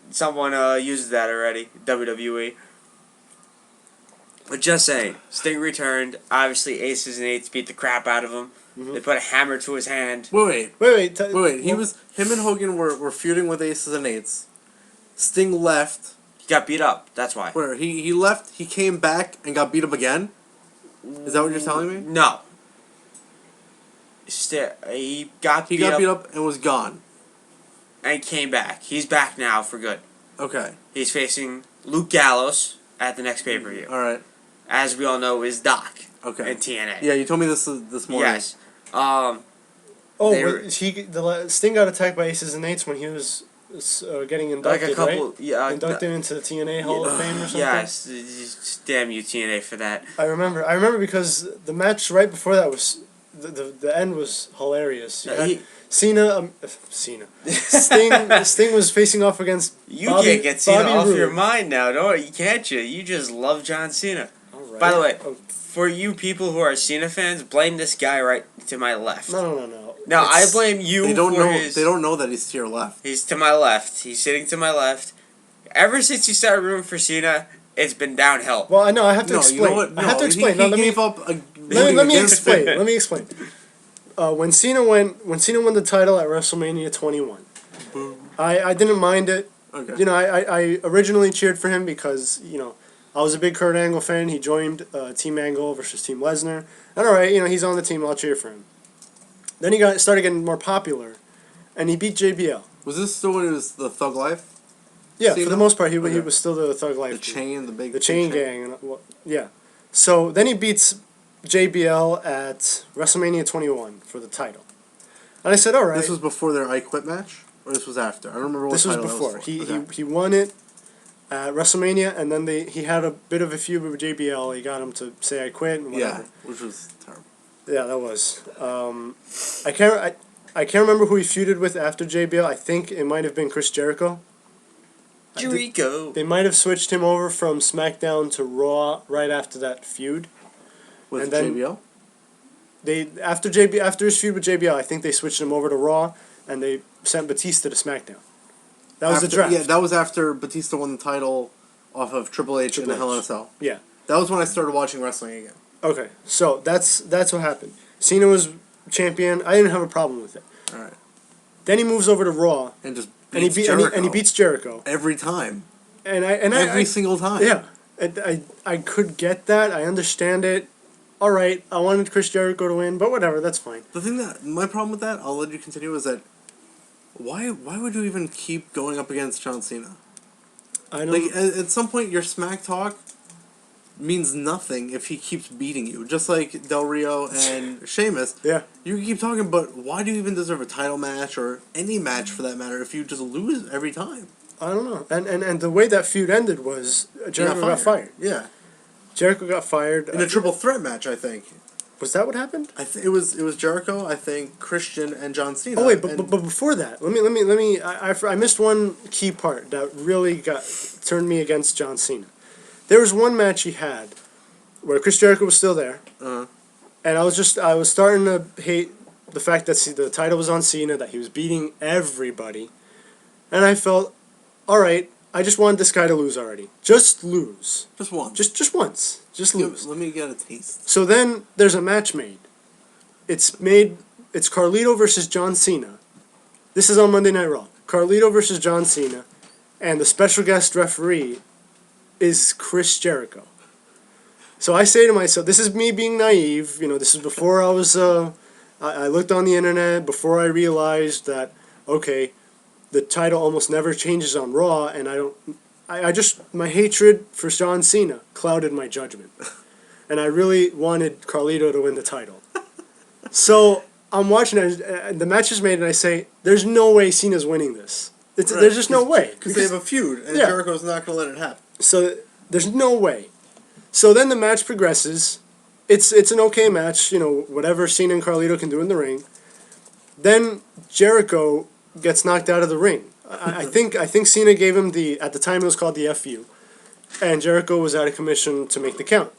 Someone uses that already. WWE. But just saying, Sting returned. Obviously, Aces and Eights beat the crap out of him. Mm-hmm. They put a hammer to his hand. Wait. Him and Hogan were feuding with Aces and Eights. Sting left. He got beat up. That's why. Where he left, he came back and got beat up again. Is that what you're telling me? No. He got beat up and was gone. And came back. He's back now for good. Okay. He's facing Luke Gallows at the next pay-per-view. All right. As we all know, is Doc. Okay. In TNA. Yeah, you told me this morning. Yes. Sting got attacked by Aces and Eights when he was getting Like inducted, a couple, right? yeah, Inducted into the TNA Hall of Fame or something. yes, damn you TNA for that. I remember because the match right before that was the end was hilarious. You had Cena. Sting was facing off against You Bobby, can't get Cena Bobby off Roode. your mind now, don't you? Can't you? You just love John Cena. All right. By the way, Oh, for you people who are Cena fans, blame this guy right to my left. no. No, I blame you They don't for know. his... They don't know that he's to your left. He's to my left. He's sitting to my left. Ever since you started rooting for Cena, it's been downhill. Well, I know. I have to No, explain. you know what? No, I have to explain. He Now, let gave me up. let me explain. Let me explain. When Cena won the title at WrestleMania 21, I didn't mind it. Okay. You know, I originally cheered for him because, you know, I was a big Kurt Angle fan. He joined Team Angle versus Team Lesnar. And all right, you know, he's on the team. I'll cheer for him. Then he started getting more popular, and he beat JBL. Was this still when it was the Thug Life? Yeah, Cena? for the most part, he Okay. was still the Thug Life. The chain, the chain gang, and yeah. So then he beats JBL at WrestleMania 21 for the title, and I said, all right. This was before their I Quit match, or this was after? I don't remember what This was title before. that was for. He won it at WrestleMania, and then he had a bit of a feud with JBL. He got him to say I quit and whatever. Yeah, which was terrible. Yeah, that was. I can't remember who he feuded with after JBL. I think it might have been Chris Jericho. Jericho. They might have switched him over from SmackDown to Raw right after that feud. With And then- JBL? After his feud with JBL, I think they switched him over to Raw, and they sent Batista to SmackDown. That was the draft. Yeah, that was after Batista won the title off of Triple H in Triple the Hell in a H. Cell. Yeah. That was when I started watching wrestling again. Okay, so that's what happened. Cena was champion. I didn't have a problem with it. All right. Then he moves over to Raw, And just and he beats Jericho. and he beats Jericho. every time. Every Single time. Yeah, I could get that. I understand it. All right, I wanted Chris Jericho to win, but whatever, that's fine. The thing that my problem with that, I'll let you continue, is that why would you even keep going up against John Cena? I don't. Like at some point, your smack talk means nothing if he keeps beating you. Just like Del Rio and Sheamus. Yeah. You can keep talking, but why do you even deserve a title match or any match for that matter if you just lose every time? I don't know. And the way that feud ended was Jericho got fired. Yeah. Jericho got fired In a triple threat match, I think. Was that what happened? It was Jericho, I think, Christian, and John Cena. Oh wait, but before that, let me. I missed one key part that really turned me against John Cena. There was one match he had where Chris Jericho was still there, and I was starting to hate the fact that the title was on Cena, that he was beating everybody, and I felt, all right, I just want this guy to lose already. Just lose. Just once. Just once. Just lose. Let me get a taste. So then there's a match made. It's Carlito versus John Cena. This is on Monday Night Raw. Carlito versus John Cena, and the special guest referee is Chris Jericho. So I say to myself, this is me being naive. You know, this is before I was. I looked on the internet before I realized that okay, the title almost never changes on Raw, and I just my hatred for John Cena clouded my judgment, and I really wanted Carlito to win the title. So I'm watching it. The match is made, and I say, "There's no way Cena's winning this. There's just no way because they have a feud, and Jericho's not going to let it happen." So there's no way. So then the match progresses. It's an okay match, you know, whatever Cena and Carlito can do in the ring. Then Jericho gets knocked out of the ring. I think Cena gave him at the time it was called the FU, and Jericho was out of commission to make the count.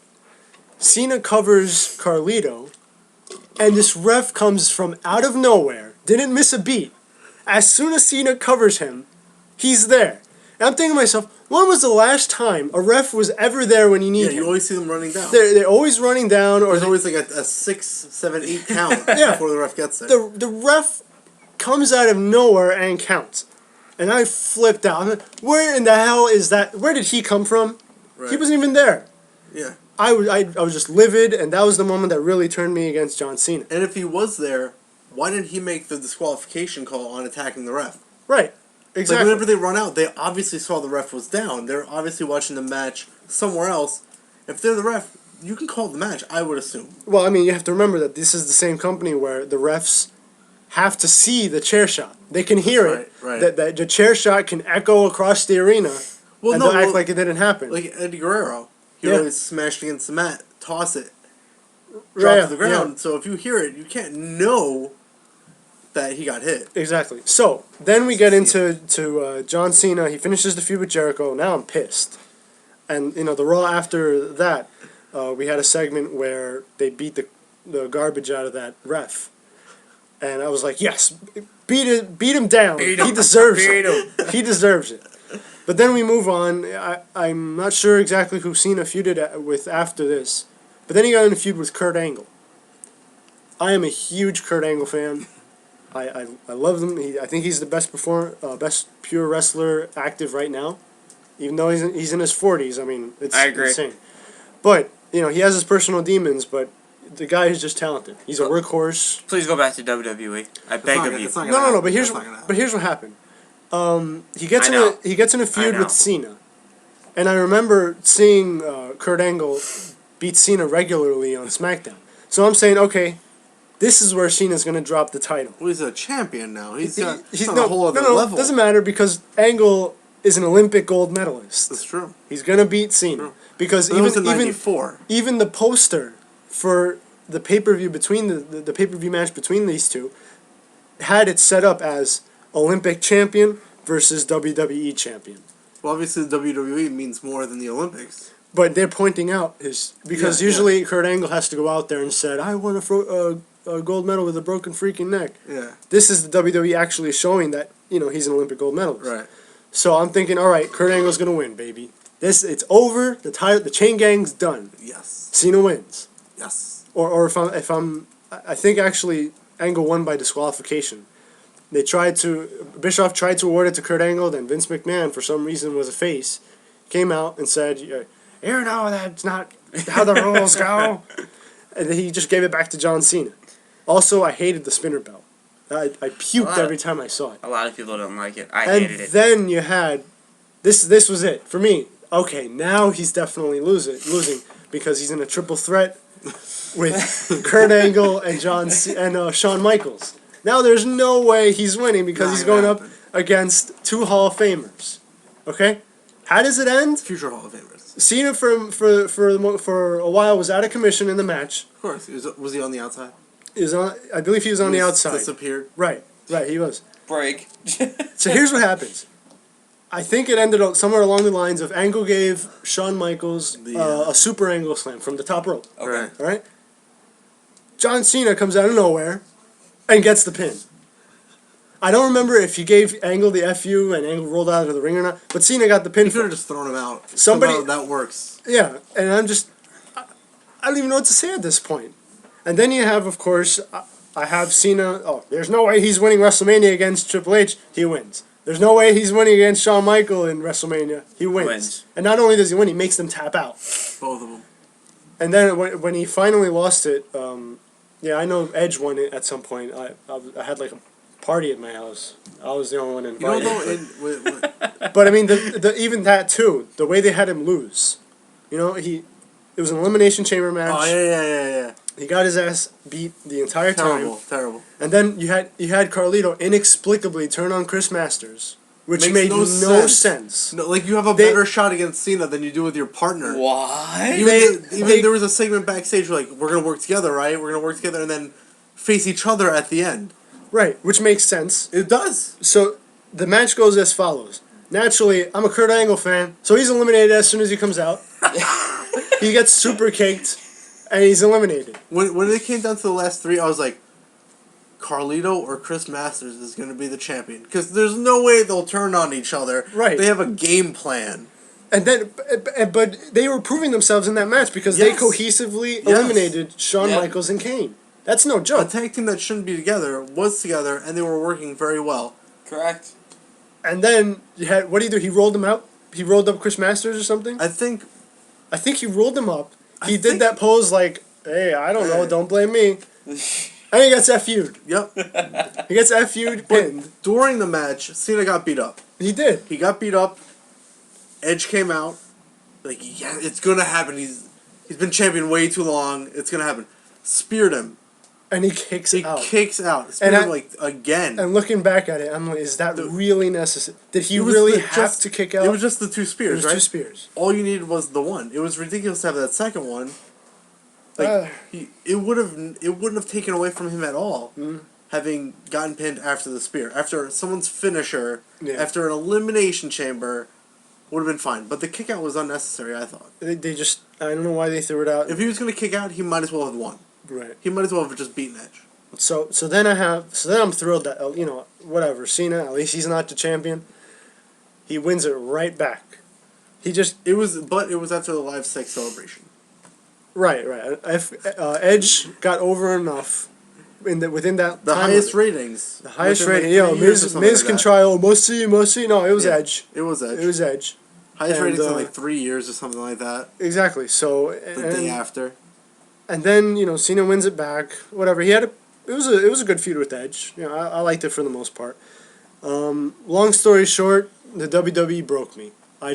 Cena covers Carlito, and this ref comes from out of nowhere, didn't miss a beat. As soon as Cena covers him, he's there. And I'm thinking to myself, when was the last time a ref was ever there when you need him? Yeah, you always see them running down. They're always running down, or there's always like a 6, 7, 8 count Yeah. before the ref gets there. The ref comes out of nowhere and counts. And I flipped out. I'm like, where in the hell is that? Where did he come from? Right. He wasn't even there. Yeah. I was just livid, and that was the moment that really turned me against John Cena. And if he was there, why didn't he make the disqualification call on attacking the ref? Right. Exactly. Like whenever they run out, they obviously saw the ref was down. They're obviously watching the match somewhere else. If they're the ref, you can call the match, I would assume. Well, I mean, you have to remember that this is the same company where the refs have to see the chair shot. They can hear it. Right. That the chair shot can echo across the arena. Well, and no, they'll act like it didn't happen. Like Eddie Guerrero, he Yeah. always smashed against the mat, toss it, drop to the ground. Yeah. So if you hear it, you can't know that he got hit. Exactly. So then we get into John Cena. He finishes the feud with Jericho. Now I'm pissed. And the Raw after that, we had a segment where they beat the garbage out of that ref, and I was like, yes, beat him down. He deserves it. He deserves it. But then we move on. I'm not sure exactly who Cena feuded with after this, but then he got in a feud with Kurt Angle. I am a huge Kurt Angle fan. I love him. I think he's the best best pure wrestler active right now. Even though he's in his 40s, I mean, it's insane. But he has his personal demons. But the guy is just talented. He's a workhorse. Please go back to WWE. I beg of you. No. But here's what happened. He gets in a feud with Cena, and I remember seeing Kurt Angle beat Cena regularly on SmackDown. So I'm saying, okay, this is where Cena's going to drop the title. Well, he's a champion now. He's on a whole other level. Doesn't matter because Angle is an Olympic gold medalist. That's true. He's going to beat Cena. True. Because even the poster for the pay-per-view the pay-per-view match between these two had it set up as Olympic champion versus WWE champion. Well, obviously the WWE means more than the Olympics. But they're pointing out usually Kurt Angle has to go out there and said, I won a gold medal with a broken freaking neck. Yeah. This is the WWE actually showing that, he's an Olympic gold medalist. Right. So I'm thinking, all right, Kurt Angle's going to win, baby. It's over. The chain gang's done. Yes. Cena wins. Yes. Or I think actually Angle won by disqualification. Bischoff tried to award it to Kurt Angle, then Vince McMahon, for some reason, was a face, came out and said, that's not how the rules go. And then he just gave it back to John Cena. Also, I hated the spinner belt. I puked every time I saw it. A lot of people don't like it. I hated it. And then you had, this was it, for me. Okay, now he's definitely losing because he's in a triple threat with Kurt Angle and Shawn Michaels. Now there's no way he's winning because he's going up against two Hall of Famers. Okay? How does it end? Future Hall of Famers. Cena for a while was out of commission in the match. Of course. Was he on the outside? I believe he was on the outside. Disappeared. Right, he was. Break. So here's what happens. I think it ended up somewhere along the lines of Angle gave Shawn Michaels a super angle slam from the top rope. Okay. All right? John Cena comes out of nowhere and gets the pin. I don't remember if he gave Angle the FU and Angle rolled out of the ring or not, but Cena got the pin. He could have just thrown him out. Somebody that works. Yeah, and I don't even know what to say at this point. And then you have, of course, I have Cena. Oh, there's no way he's winning WrestleMania against Triple H. He wins. There's no way he's winning against Shawn Michaels in WrestleMania. He wins. And not only does he win, he makes them tap out. Both of them. And then when he finally lost it, I know Edge won it at some point. I had like a party at my house. I was the only one invited. But I mean, even that too. The way they had him lose, it was an elimination chamber match. Oh yeah. He got his ass beat the entire time. Terrible. And then you had Carlito inexplicably turn on Chris Masters, which made no sense. No, like you have a better shot against Cena than you do with your partner. Why? Even there was a segment backstage where, like, we're gonna work together, right? We're gonna work together and then face each other at the end. Right, which makes sense. It does. So the match goes as follows. Naturally, I'm a Kurt Angle fan, so he's eliminated as soon as he comes out. He gets super caked, and he's eliminated. When it came down to the last three, I was like, Carlito or Chris Masters is going to be the champion. Because there's no way they'll turn on each other. Right. They have a game plan. And then, but they were proving themselves in that match because they cohesively eliminated Shawn Michaels and Kane. That's no joke. A tag team that shouldn't be together was together, and they were working very well. Correct. And then you had, what did he do? He rolled him out? He rolled up Chris Masters or something? I think he rolled him up. He did that pose like, hey, I don't know, don't blame me. And he gets FU'd. Yep. He gets FU'd, pinned. But during the match, Cena got beat up. He did. He got beat up. Edge came out. Like, yeah, it's going to happen. He's been champion way too long. It's going to happen. Speared him. and he kicks out. Kicks out. And again. And looking back at it, I'm like, is that really necessary? Did he to kick out? It was just the two spears, right? 2 spears. All you needed was the one. It was ridiculous to have that second one. It wouldn't have taken away from him at all. Mm-hmm. Having gotten pinned after the spear, after someone's finisher, Yeah. after an elimination chamber, would have been fine. But the kick out was unnecessary, I thought. They just, I don't know why they threw it out. If he was going to kick out, he might as well have won. Right. He might as well have just beaten Edge. So then I'm thrilled that, whatever, Cena, at least he's not the champion. He wins it right back. It was after the Live 6 celebration. Right. Edge got over enough within that the time highest ratings. The highest rating, Miz can try, must see. No, it was Edge. It was Edge. Highest ratings in 3 years or something like that. Exactly. So the day after. And then Cena wins it back. Whatever, it was a good feud with Edge. I liked it for the most part. Long story short, the WWE broke me. I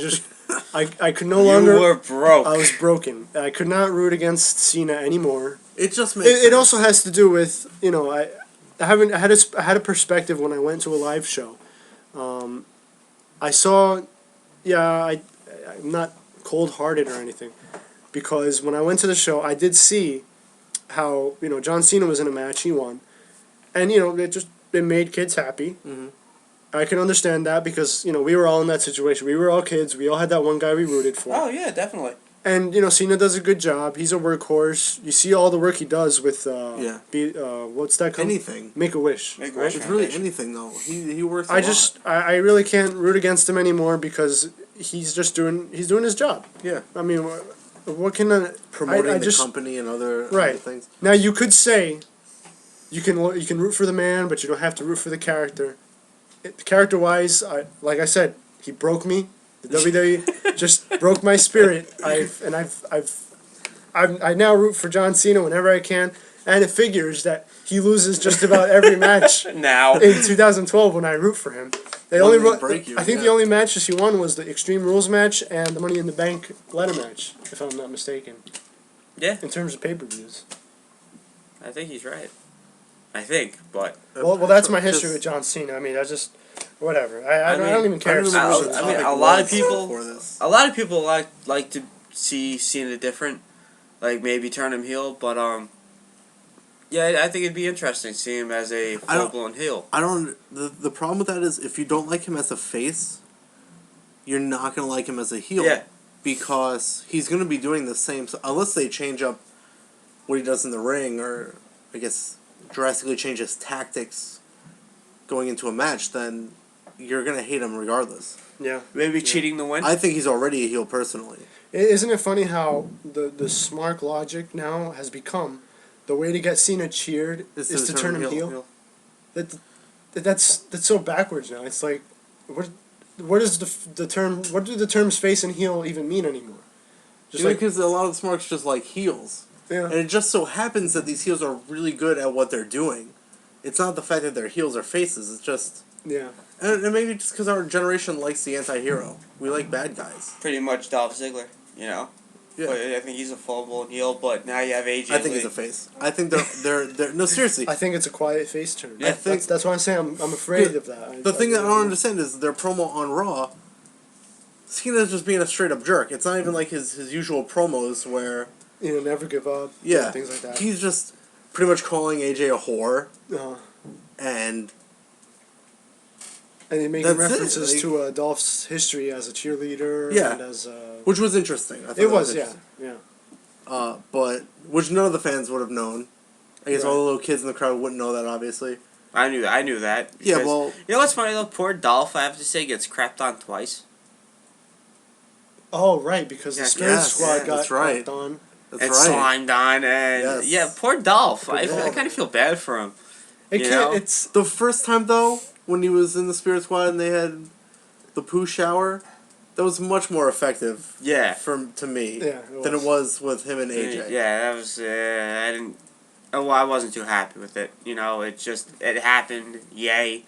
could no longer. You were broke. I was broken. I could not root against Cena anymore. It just makes sense. It also has to do with I had a perspective when I went to a live show. I saw, I'm not cold-hearted or anything, because when I went to the show, I did see how John Cena was in a match, he won, and it made kids happy. Mm-hmm. I can understand that because we were all in that situation. We were all kids. We all had that one guy we rooted for. Oh yeah, definitely. And Cena does a good job. He's a workhorse. You see all the work he does with what's that called? Anything. Make a Wish. Make a right? Wish. It's really anything though. He works. I really can't root against him anymore because he's doing his job. Yeah. I mean, what can promoting the company and other things. Now you could say you can root for the man, but you don't have to root for the character. Character-wise, like I said, he broke me. The WWE just broke my spirit. I now root for John Cena whenever I can, and it figures that he loses just about every match now in 2012 when I root for him. The only matches he won was the Extreme Rules match and the Money in the Bank ladder match, if I'm not mistaken. Yeah. In terms of pay-per-views. I think he's right. But well, that's my history with John Cena. I mean, whatever. I don't even care. A lot of people like to see Cena different, like maybe turn him heel. But yeah, I think it'd be interesting to see him as a full-blown heel. The problem with that is if you don't like him as a face, you're not gonna like him as a heel. Yeah. Because he's gonna be doing the same. Unless they change up what he does in the ring, or I guess drastically change his tactics going into a match, then you're gonna hate him regardless. Yeah. Maybe cheating the win. I think he's already a heel personally. Isn't it funny how the smart logic now has become the way to get Cena cheered is to turn him heel? That's so backwards now. It's like, what is the term? What do the terms face and heel even mean anymore? Because a lot of the smarts just like heels. Yeah. And it just so happens that these heels are really good at what they're doing. It's not the fact that they're heels or faces. It's just... Yeah. And maybe just because our generation likes the anti-hero. We like bad guys. Pretty much Dolph Ziggler, Yeah. But I think he's a full-blown heel, but now you have AJ I think he's a face. I think they're no, seriously. I think it's a quiet face turn. Yeah. That's why I'm saying I'm afraid of that. The thing that I don't understand is their promo on Raw, Cena's just being a straight-up jerk. It's not even like his usual promos where... never give up. Yeah. Things like that. He's just pretty much calling AJ a whore. And he's making references to Dolph's history as a cheerleader. Yeah. And as which was interesting. I thought it was, yeah. But which none of the fans would have known. I guess all the little kids in the crowd wouldn't know that, obviously. I knew that. Yeah, well... You know what's funny, though? Poor Dolph, I have to say, gets crapped on twice. Oh, right, because the Spirit Squad got crapped on. And slimed on, and... Yeah, poor Dolph. I kind of feel bad for him. It's the first time, though, when he was in the Spirit Squad and they had the poo shower, that was much more effective. Yeah. To me, than it was with him and AJ. Yeah, that was. I didn't. Oh, well, I wasn't too happy with it. It happened. Yay.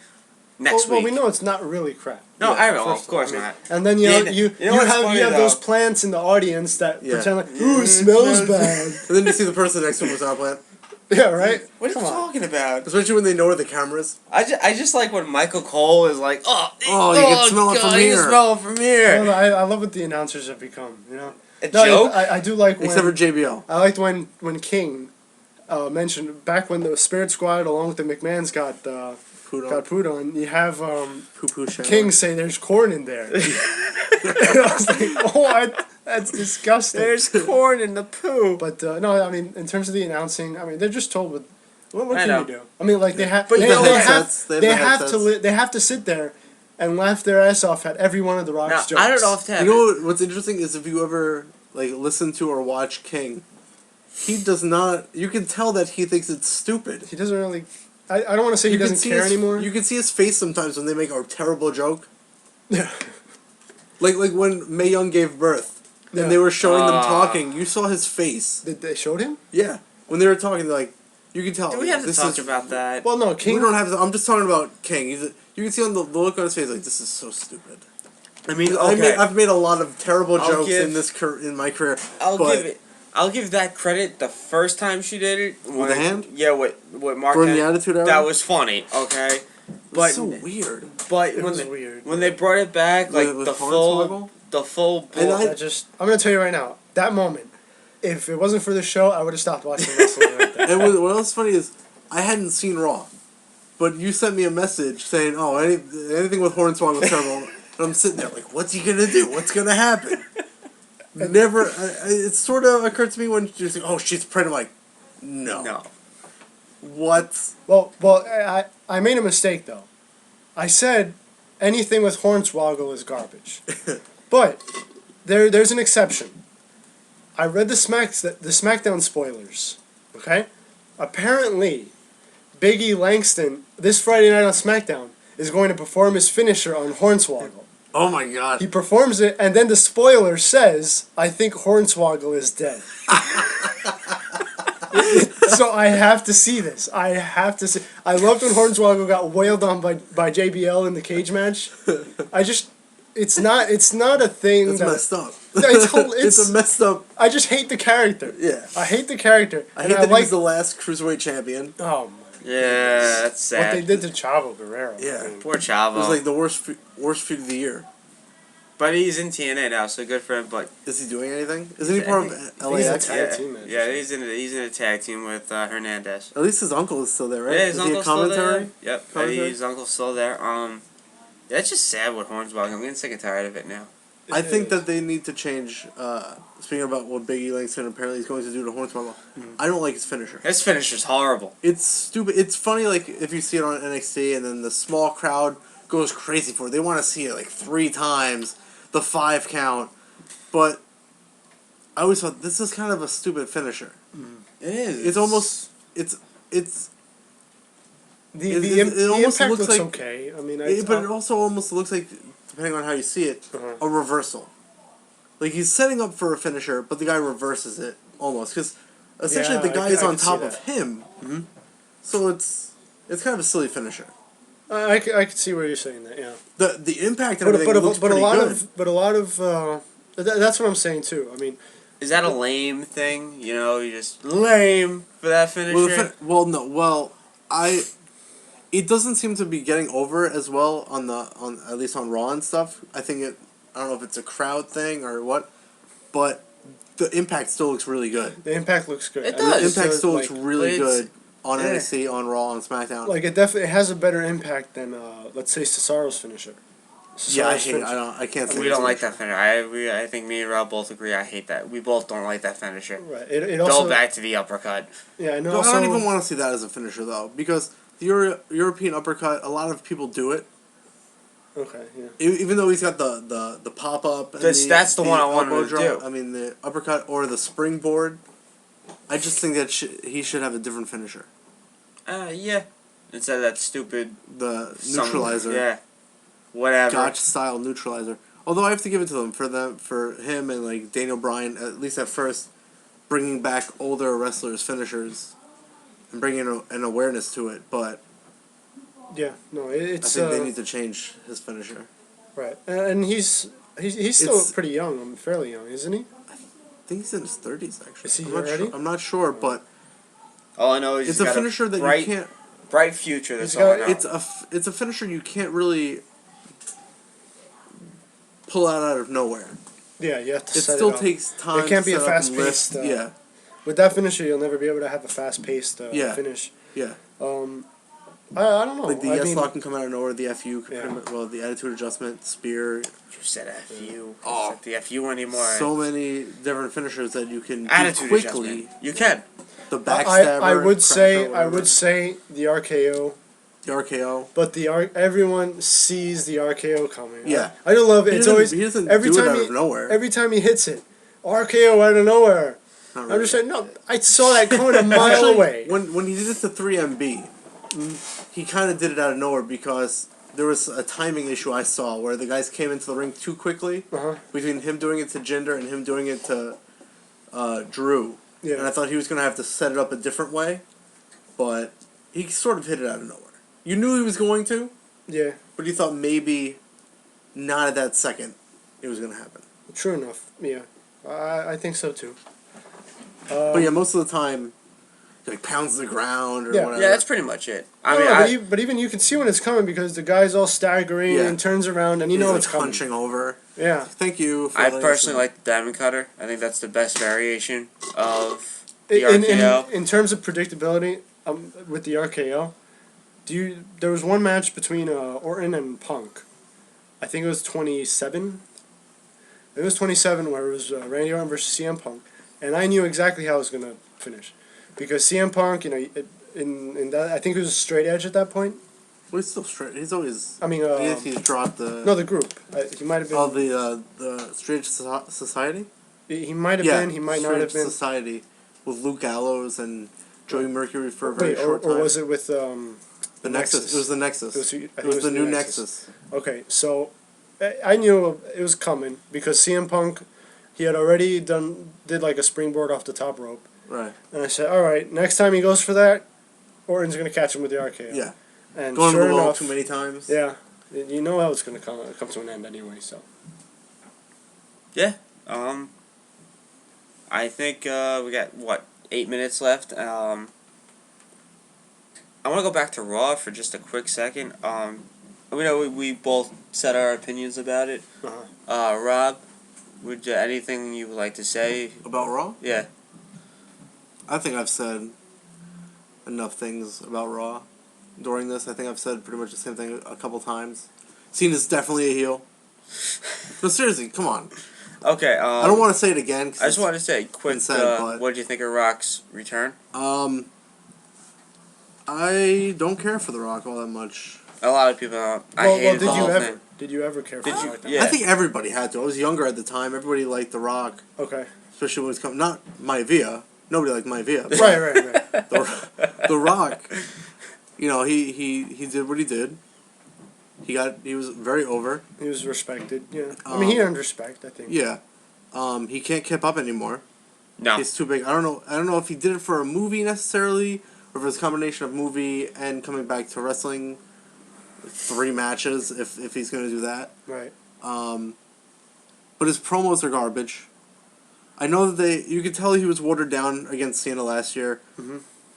Next week. Well, we know it's not really crap. No, of course not. And then you have those plants in the audience that pretend like, ooh, it smells bad. And then you see the person next to him was on a plant. Yeah, right. What are Come you on. talking about? Especially when they know where the camera is. I just like when Michael Cole is like, oh, You can smell it from you here. can smell it from here. I love what the announcers have become. You know. A joke? I do like when. Except for JBL. I liked when King mentioned back when the Spirit Squad along with the McMahons got pooed on. You have Poo-poo shower. King say there's corn in there. And I was like, what? That's disgusting. There's corn in the poo. But no, I mean, in terms of the announcing, I mean, they're just told with what I can know. you do? I mean, like they have, But they, you know they what? have, They they have have headsets. to, they have to sit there and laugh their ass off at every one of the Rock's Now, jokes. I don't know if to have You know what's interesting is if you ever like listen to or watch King, he does not. You can tell that he thinks it's stupid. He doesn't really. I don't want to say he You can doesn't see care his, anymore. You can see his face sometimes when they make a terrible joke. Yeah. Like when Mae Young gave birth, Yeah. and they were showing them talking. You saw his face. They showed him? Yeah, when they were talking, like you can tell. Do we have to this talk is, about that? Well, no, We King. don't have to. I'm just talking about King. You can see on the look on his face, like this is so stupid. I mean, I've made a lot of terrible I'll jokes give- in my career. I'll give that credit the first time she did it. With the hand? Yeah, with Mark. During the Henry. Attitude Era? That was funny. Okay. But It's so weird. But It when was they, weird. when they brought it back, like With the Hornswoggle? full, the full. And bull- I'm gonna tell you right now. That moment, if it wasn't for the show, I would have stopped watching wrestling right there. And what else funny is, I hadn't seen Raw, but you sent me a message saying, "Oh, anything with Hornswoggle was terrible." And I'm sitting there like, "What's he gonna do? What's gonna happen?" Never. It sort of occurred to me when you're like, "Oh, she's pregnant." I'm like, no. What? Well, I made a mistake though. I said anything with Hornswoggle is garbage, but there's an exception. I read the SmackDown spoilers. Okay, apparently, Big E Langston this Friday night on SmackDown is going to perform his finisher on Hornswoggle. Oh my god. He performs it, and then the spoiler says, "I think Hornswoggle is dead." So I have to see this. I have to see. I loved when Hornswoggle got wailed on by JBL in the cage match. It's not a thing. It's messed up. It's a messed up. I just hate the character. Yeah. I hate the character. I hate that he's the last cruiserweight champion. Oh my. Yeah, that's sad. What they did to Chavo Guerrero. Yeah. I mean, Poor It Chavo. was like the worst feud of the year. But he's in TNA now, so good for him. But Is he doing anything? Isn't he I part of think LAX? Tag team match. yeah, he's in a tag team with Hernandez. At least his uncle is still there, right? Yeah, his is he a uncle's still there. commentary? Yep, Commentary? his uncle's still there. Yeah, it's just sad with Hornswoggle. I'm getting sick and tired of it now. I think that they need to change. Speaking about what Big E Langston apparently is going to do to Hornswoggle, I don't like his finisher. His finisher's horrible. It's stupid. It's funny, like if you see it on NXT, and then the small crowd goes crazy for it. They want to see it like 3 times, the 5 count. But I always thought this is kind of a stupid finisher. It is. It's almost it's. The almost impact looks looks like- okay. I mean, But it also almost looks like, depending on how you see it, a reversal. Like he's setting up for a finisher, but the guy reverses it almost because essentially Yeah, the guy I is on could see top that. of him. So it's kind of a silly finisher. I could see where you're saying that. Yeah. The impact and everything looks but pretty a lot good. of that's what I'm saying too. I mean, Is that a lame thing? You know, you just lame for that finisher. It doesn't seem to be getting over as well on at least on Raw and stuff. I don't know if it's a crowd thing or what, but the impact still looks really good. the impact looks good. It I mean, does. The it's, impact still like, looks really but it's- good on yeah. NXT, on Raw, on SmackDown. Like it definitely has a better impact than let's say Cesaro's finisher. Yeah, I Cesaro's hate. finisher. I can't. We don't like that finisher. I think me and Rob both agree. I hate that. We both don't like that finisher. Right. It also Go back to the uppercut. Yeah, and No, also I don't even want to see that as a finisher though, because the European uppercut, a lot of people do it. Okay. Yeah. Even though he's got the pop up. That's the one I wanted elbow to do. I mean the uppercut or the springboard. I just think that he should have a different finisher. Yeah. Instead of that stupid The neutralizer. Yeah. Whatever. Gotch style neutralizer. Although I have to give it to them for him and like Daniel Bryan, at least at first, bringing back older wrestlers' finishers, and bringing an awareness to it. But Yeah. No, it's I think they need to change his finisher. right, and he's still It's- pretty young. Fairly young, isn't he? I think he's in his 30s actually. Is he I'm not already? Sure, I'm not sure, but All I know is It's he's a got finisher that bright, you can't. bright future. That's He's all I got- know. It's a finisher you can't really pull out of nowhere. Yeah, you have to It set still it up. takes time. It can't to be a set up and lift. fast-paced, Yeah, With that finisher, you'll never be able to have a fast-paced Yeah. finish. yeah. I don't know. Like the I yes mean, lock can come out of nowhere. The FU, can Yeah. pretty much, well, the attitude adjustment, spear. You said FU. Oh. Said the FU anymore. So many different finishers that you can Attitude do quickly. adjustment. You can. The backstabber. I would say cracker, I whatever. would say the RKO, The RKO. but everyone sees the RKO coming. Yeah. I don't love it. He It's doesn't- always he doesn't every do it time out of nowhere. Every time he hits it, RKO out of nowhere. Not I'm really. just saying, no, I saw that coming a mile Actually, away. when he did it to 3MB, he kind of did it out of nowhere because there was a timing issue I saw where the guys came into the ring too quickly Uh-huh. between him doing it to Jinder and him doing it to Drew. Yeah. And I thought he was going to have to set it up a different way, but he sort of hit it out of nowhere. You knew he was going to, Yeah, but you thought maybe not at that second it was going to happen. true enough. Yeah, I think so too. But yeah, most of the time, he like pounds the ground or Yeah. whatever. Yeah, that's pretty much it. I No, mean, but even you can see when it's coming because the guy's all staggering Yeah. and turns around and you He's, know like, it's coming. punching over. Yeah. Thank you. For I letting us personally know. like the diamond cutter. I think that's the best variation of the In, RKO. in terms of predictability, with the RKO, there was one match between Orton and Punk. I think it was 27. It was 27 where it was Randy Orton versus CM Punk, and I knew exactly how it was gonna finish, because CM Punk, in that I think it was a straight edge at that point. Well, he's still straight. He's always. I mean, He's dropped the. no, the group. He might have been. Oh, the Straight Society. He might have Yeah, been. He might not Straight have been. Society with Luke Gallows and Joey Mercury for a very Wait, short time. or was it with the Nexus? It was the Nexus. I think It was the new Nexus. Okay, so I knew it was coming because CM Punk, he had already did like a springboard off the top rope, Right. and I said, all right, next time he goes for that, Orton's gonna catch him with the RKO. Yeah. And Going to sure the wall enough, too many times. yeah, you know how it's gonna come to an end anyway. So Yeah. I think we got 8 minutes left. I want to go back to Raw for just a quick second. We know we both said our opinions about it. Rob, would anything you would like to say? About Raw? Yeah. I think I've said enough things about Raw during this. I think I've said pretty much the same thing a couple times. Cena's definitely a heel. No, seriously, come on. Okay. I don't want to say it again. I just want to say quick. been said, but- What did you think of Rock's return? I don't care for The Rock all that much. A lot of people don't. I well, hated did the you whole ever? thing. Did you ever care for Did the you- Rock? yeah. I think everybody had to. I was younger at the time. Everybody liked The Rock, Okay. especially when it was coming. Not Maivia. Nobody liked Maivia. but Right. The Rock, he did what he did. He was very over. He was respected. Yeah. I mean, he earned respect. I think. Yeah. He can't keep up anymore. No. He's too big. I don't know if he did it for a movie necessarily, or if it was a combination of movie and coming back to wrestling. 3 matches if he's gonna do that. Right. But his promos are garbage. I know that you could tell he was watered down against Cena last year,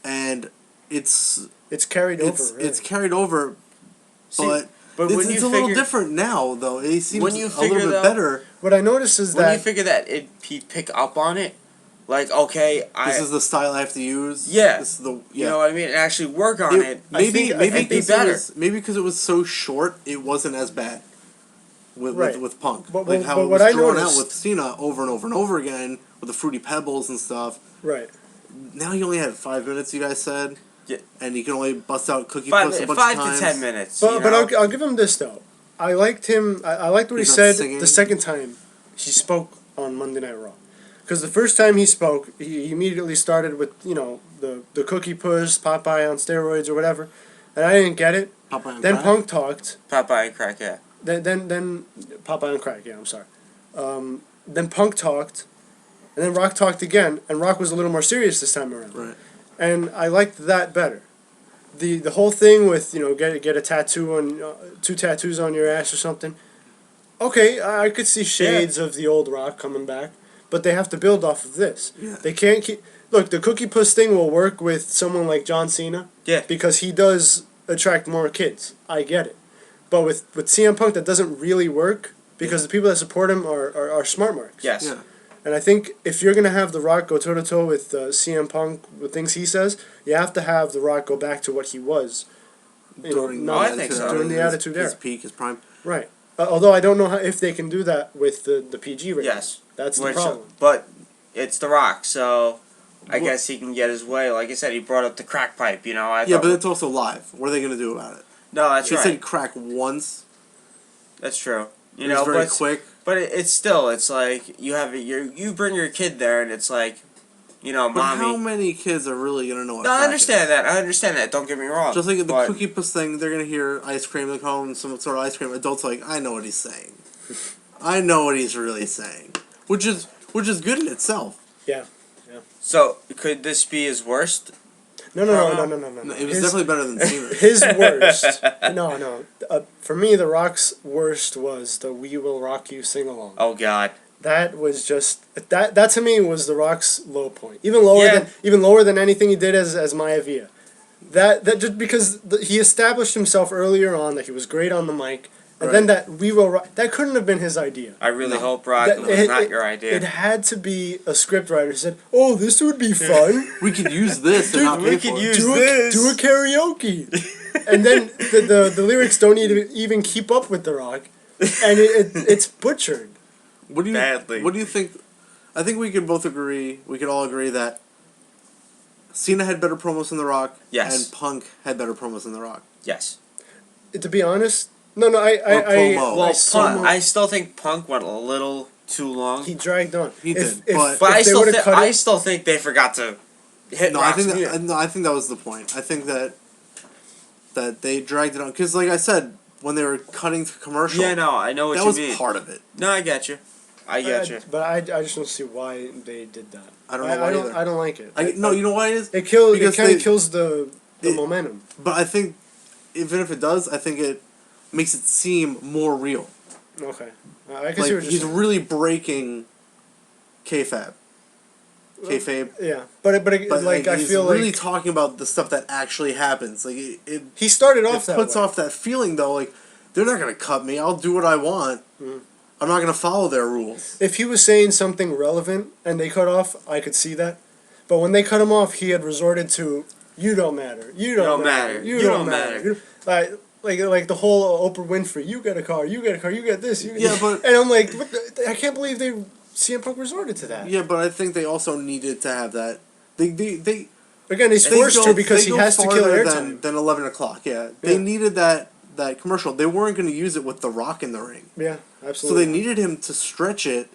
and it's carried over. Really. it's carried over, See, but but when it's you a little figure- different now though. He seems When you a figure little bit though- better. What I noticed is When you that figure that he'd pick up on it, like okay, This is the style I have to use. Yeah. This is the you know what I mean, and actually work on it. Maybe it'd be because better. maybe because it was so short, it wasn't as bad. Right. With Punk, But- like but how it what was I drawn noticed- out with Cena over and over and over again with the fruity pebbles and stuff. right. Now he only had 5 minutes. You guys said, Yeah. and he can only bust out cookie Five, puss a bunch five of to times. 10 minutes. But you but know? I'll give him this though. I liked him. I liked what He's he not said singing. the second time he spoke on Monday Night Raw. Because the first time he spoke, he immediately started with the cookie puss, Popeye on steroids or whatever, and I didn't get it. Popeye and Then Crack? Punk talked. Popeye and crack, yeah. Then Popeye on crack. Yeah, I'm sorry. Then Punk talked, and then Rock talked again, and Rock was a little more serious this time around. Right. And I liked that better. The whole thing with get a tattoo on 2 tattoos on your ass or something. Okay, I could see shades of the old Rock coming back, but they have to build off of this. Yeah. They can't keep. look, the cookie puss thing will work with someone like John Cena. Yeah. Because he does attract more kids. I get it. But with CM Punk, that doesn't really work because the people that support him are smart marks. Yes. Yeah. And I think if you're going to have The Rock go toe-to-toe with CM Punk, with things he says, you have to have The Rock go back to what he was. During I think so. During the Attitude Era. His peak, his prime. Right. Although I don't know if they can do that with the PG rating. Yes. That's the problem. But it's The Rock, so I guess he can get his way. Like I said, he brought up the crack pipe, you know. Yeah, but it's also live. What are they going to do about it? No, that's He right. said crack once. That's true. You It know, was very but quick. But it's still, it's like you bring your kid there, and it's like, you know, But mommy. how many kids are really going to know what No, I crack understand that. I understand that. Don't get me wrong. is? Just like the but- cookie puss thing, they're going to hear ice cream, they call him some sort of ice cream. Adults are like, I know what he's saying. I know what he's really saying. Which is good in itself. Yeah. So could this be his worst? No. No, it was definitely better than Cena. His worst. No. For me, The Rock's worst was the "We Will Rock You" sing along. Oh God. That was just that to me was The Rock's low point. Even lower than anything he did as Maya Villa. That just because he established himself earlier on that he was great on the mic, and then that "We Will Rock" that couldn't have been his idea. I really hope, Rock, it was not your idea. It had to be a scriptwriter who said, "Oh, this would be fun. We could use this and not pay we for could it. use do this. a karaoke." And then the lyrics don't even keep up with The Rock, and it's butchered. Badly. What do you think? I think we could both agree. We could all agree that Cena had better promos than The Rock. Yes. And Punk had better promos than The Rock. Yes. To be honest, no, promo. Well, I still think Punk went a little too long. he dragged on. He did, but if they would've cut I it- still think they forgot to hit No, I Rock's think music. I think that was the point. I think that they dragged it on because, like I said, when they were cutting to commercial, Yeah, no, I know what that you was mean. part of it. No, I get you. I get you. But I just don't see why they did that. I don't know why either. I don't like it. No, you know why it is? It Because kind they- of kills the momentum. But I think even if it does, I think it makes it seem more real. Okay, I can see what you're He's saying. really breaking kayfabe. Kayfabe. Yeah, but I he's feel really like talking about the stuff that actually happens. Like it he started off that puts way. off that feeling though. Like they're not gonna cut me. I'll do what I want. I'm not gonna follow their rules. If he was saying something relevant and they cut off, I could see that. But when they cut him off, he had resorted to "You don't matter. You don't matter. You don't matter." Like the whole Oprah Winfrey. You get a car. You get a car. You get this. But and I'm like, I can't believe CM Punk resorted to that. yeah, but I think they also needed to have that. They Again, he's they forced go- to because they he go has to kill farther airtime. than 11 o'clock. Yeah, they Yeah. needed that commercial. They weren't going to use it with The Rock in the ring. Yeah, So absolutely. they needed him to stretch it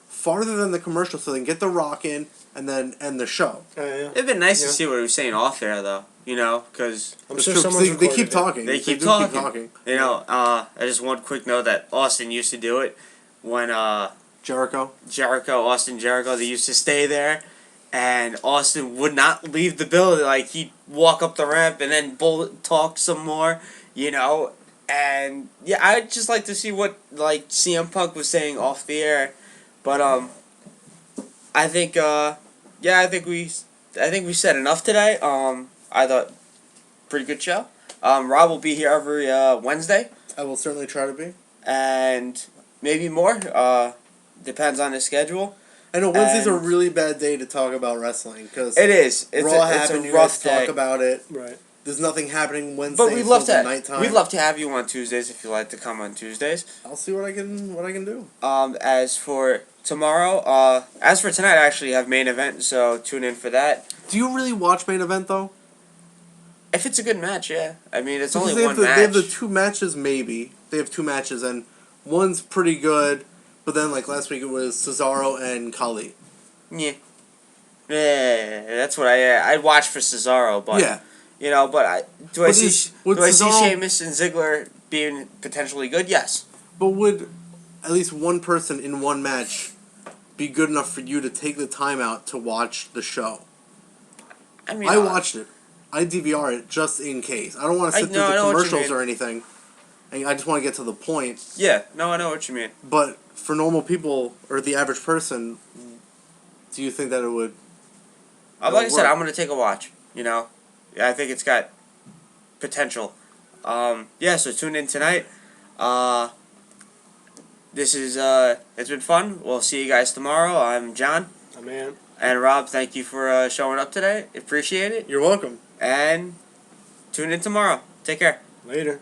farther than the commercial so they can get The Rock in and then end the show. Yeah. It'd been nice to Yeah. see what he was saying off there, though. You know, because I'm It's sure true, 'cause someone's they keep recorded it. talking. they keep do talking. You know, I just one quick note that Austin used to do it when Jericho. Austin Jericho, they used to stay there, and Austin would not leave the building. Like, he'd walk up the ramp and then talk some more, you know. And yeah, I'd just like to see what like CM Punk was saying off the air, but I think I think we said enough today. I thought pretty good show. Rob will be here every Wednesday, I will certainly try to be. and maybe more. Depends on his schedule. I know Wednesday's a And- really bad day to talk about wrestling because It is. It's Raw a happened. You rough guys day. talk about it. Right. There's nothing happening Wednesday. But we'd love until to. the nighttime. We'd love to have you on Tuesdays if you like to come on Tuesdays. I'll see what I can do. As for tomorrow, as for tonight, I actually have main event, so tune in for that. Do you really watch main event though? If it's a good match, yeah. I mean, it's Because only one they match. have the two matches, maybe. They have two matches, and one's pretty good, but then, like, last week it was Cesaro and Kali. Yeah. Yeah, that's what I'd watch for Cesaro, but Yeah. you know, but do I But see Cesaro- Sheamus and Ziggler being potentially good? Yes. But would at least one person in one match be good enough for you to take the time out to watch the show? I mean, I watched it. I DVR it just in case. I don't want to sit through I the know what you commercials mean. or anything. I just want to get to the point. Yeah, no, I know what you mean. But for normal people or the average person, do you think that it would Like I said, work. I'm gonna take a watch. You know, I think it's got potential. Yeah, so tune in tonight. This is it's been fun. We'll see you guys tomorrow. I'm John. Oh, man. And Rob, thank you for showing up today. Appreciate it. You're welcome. And tune in tomorrow. Take care. Later.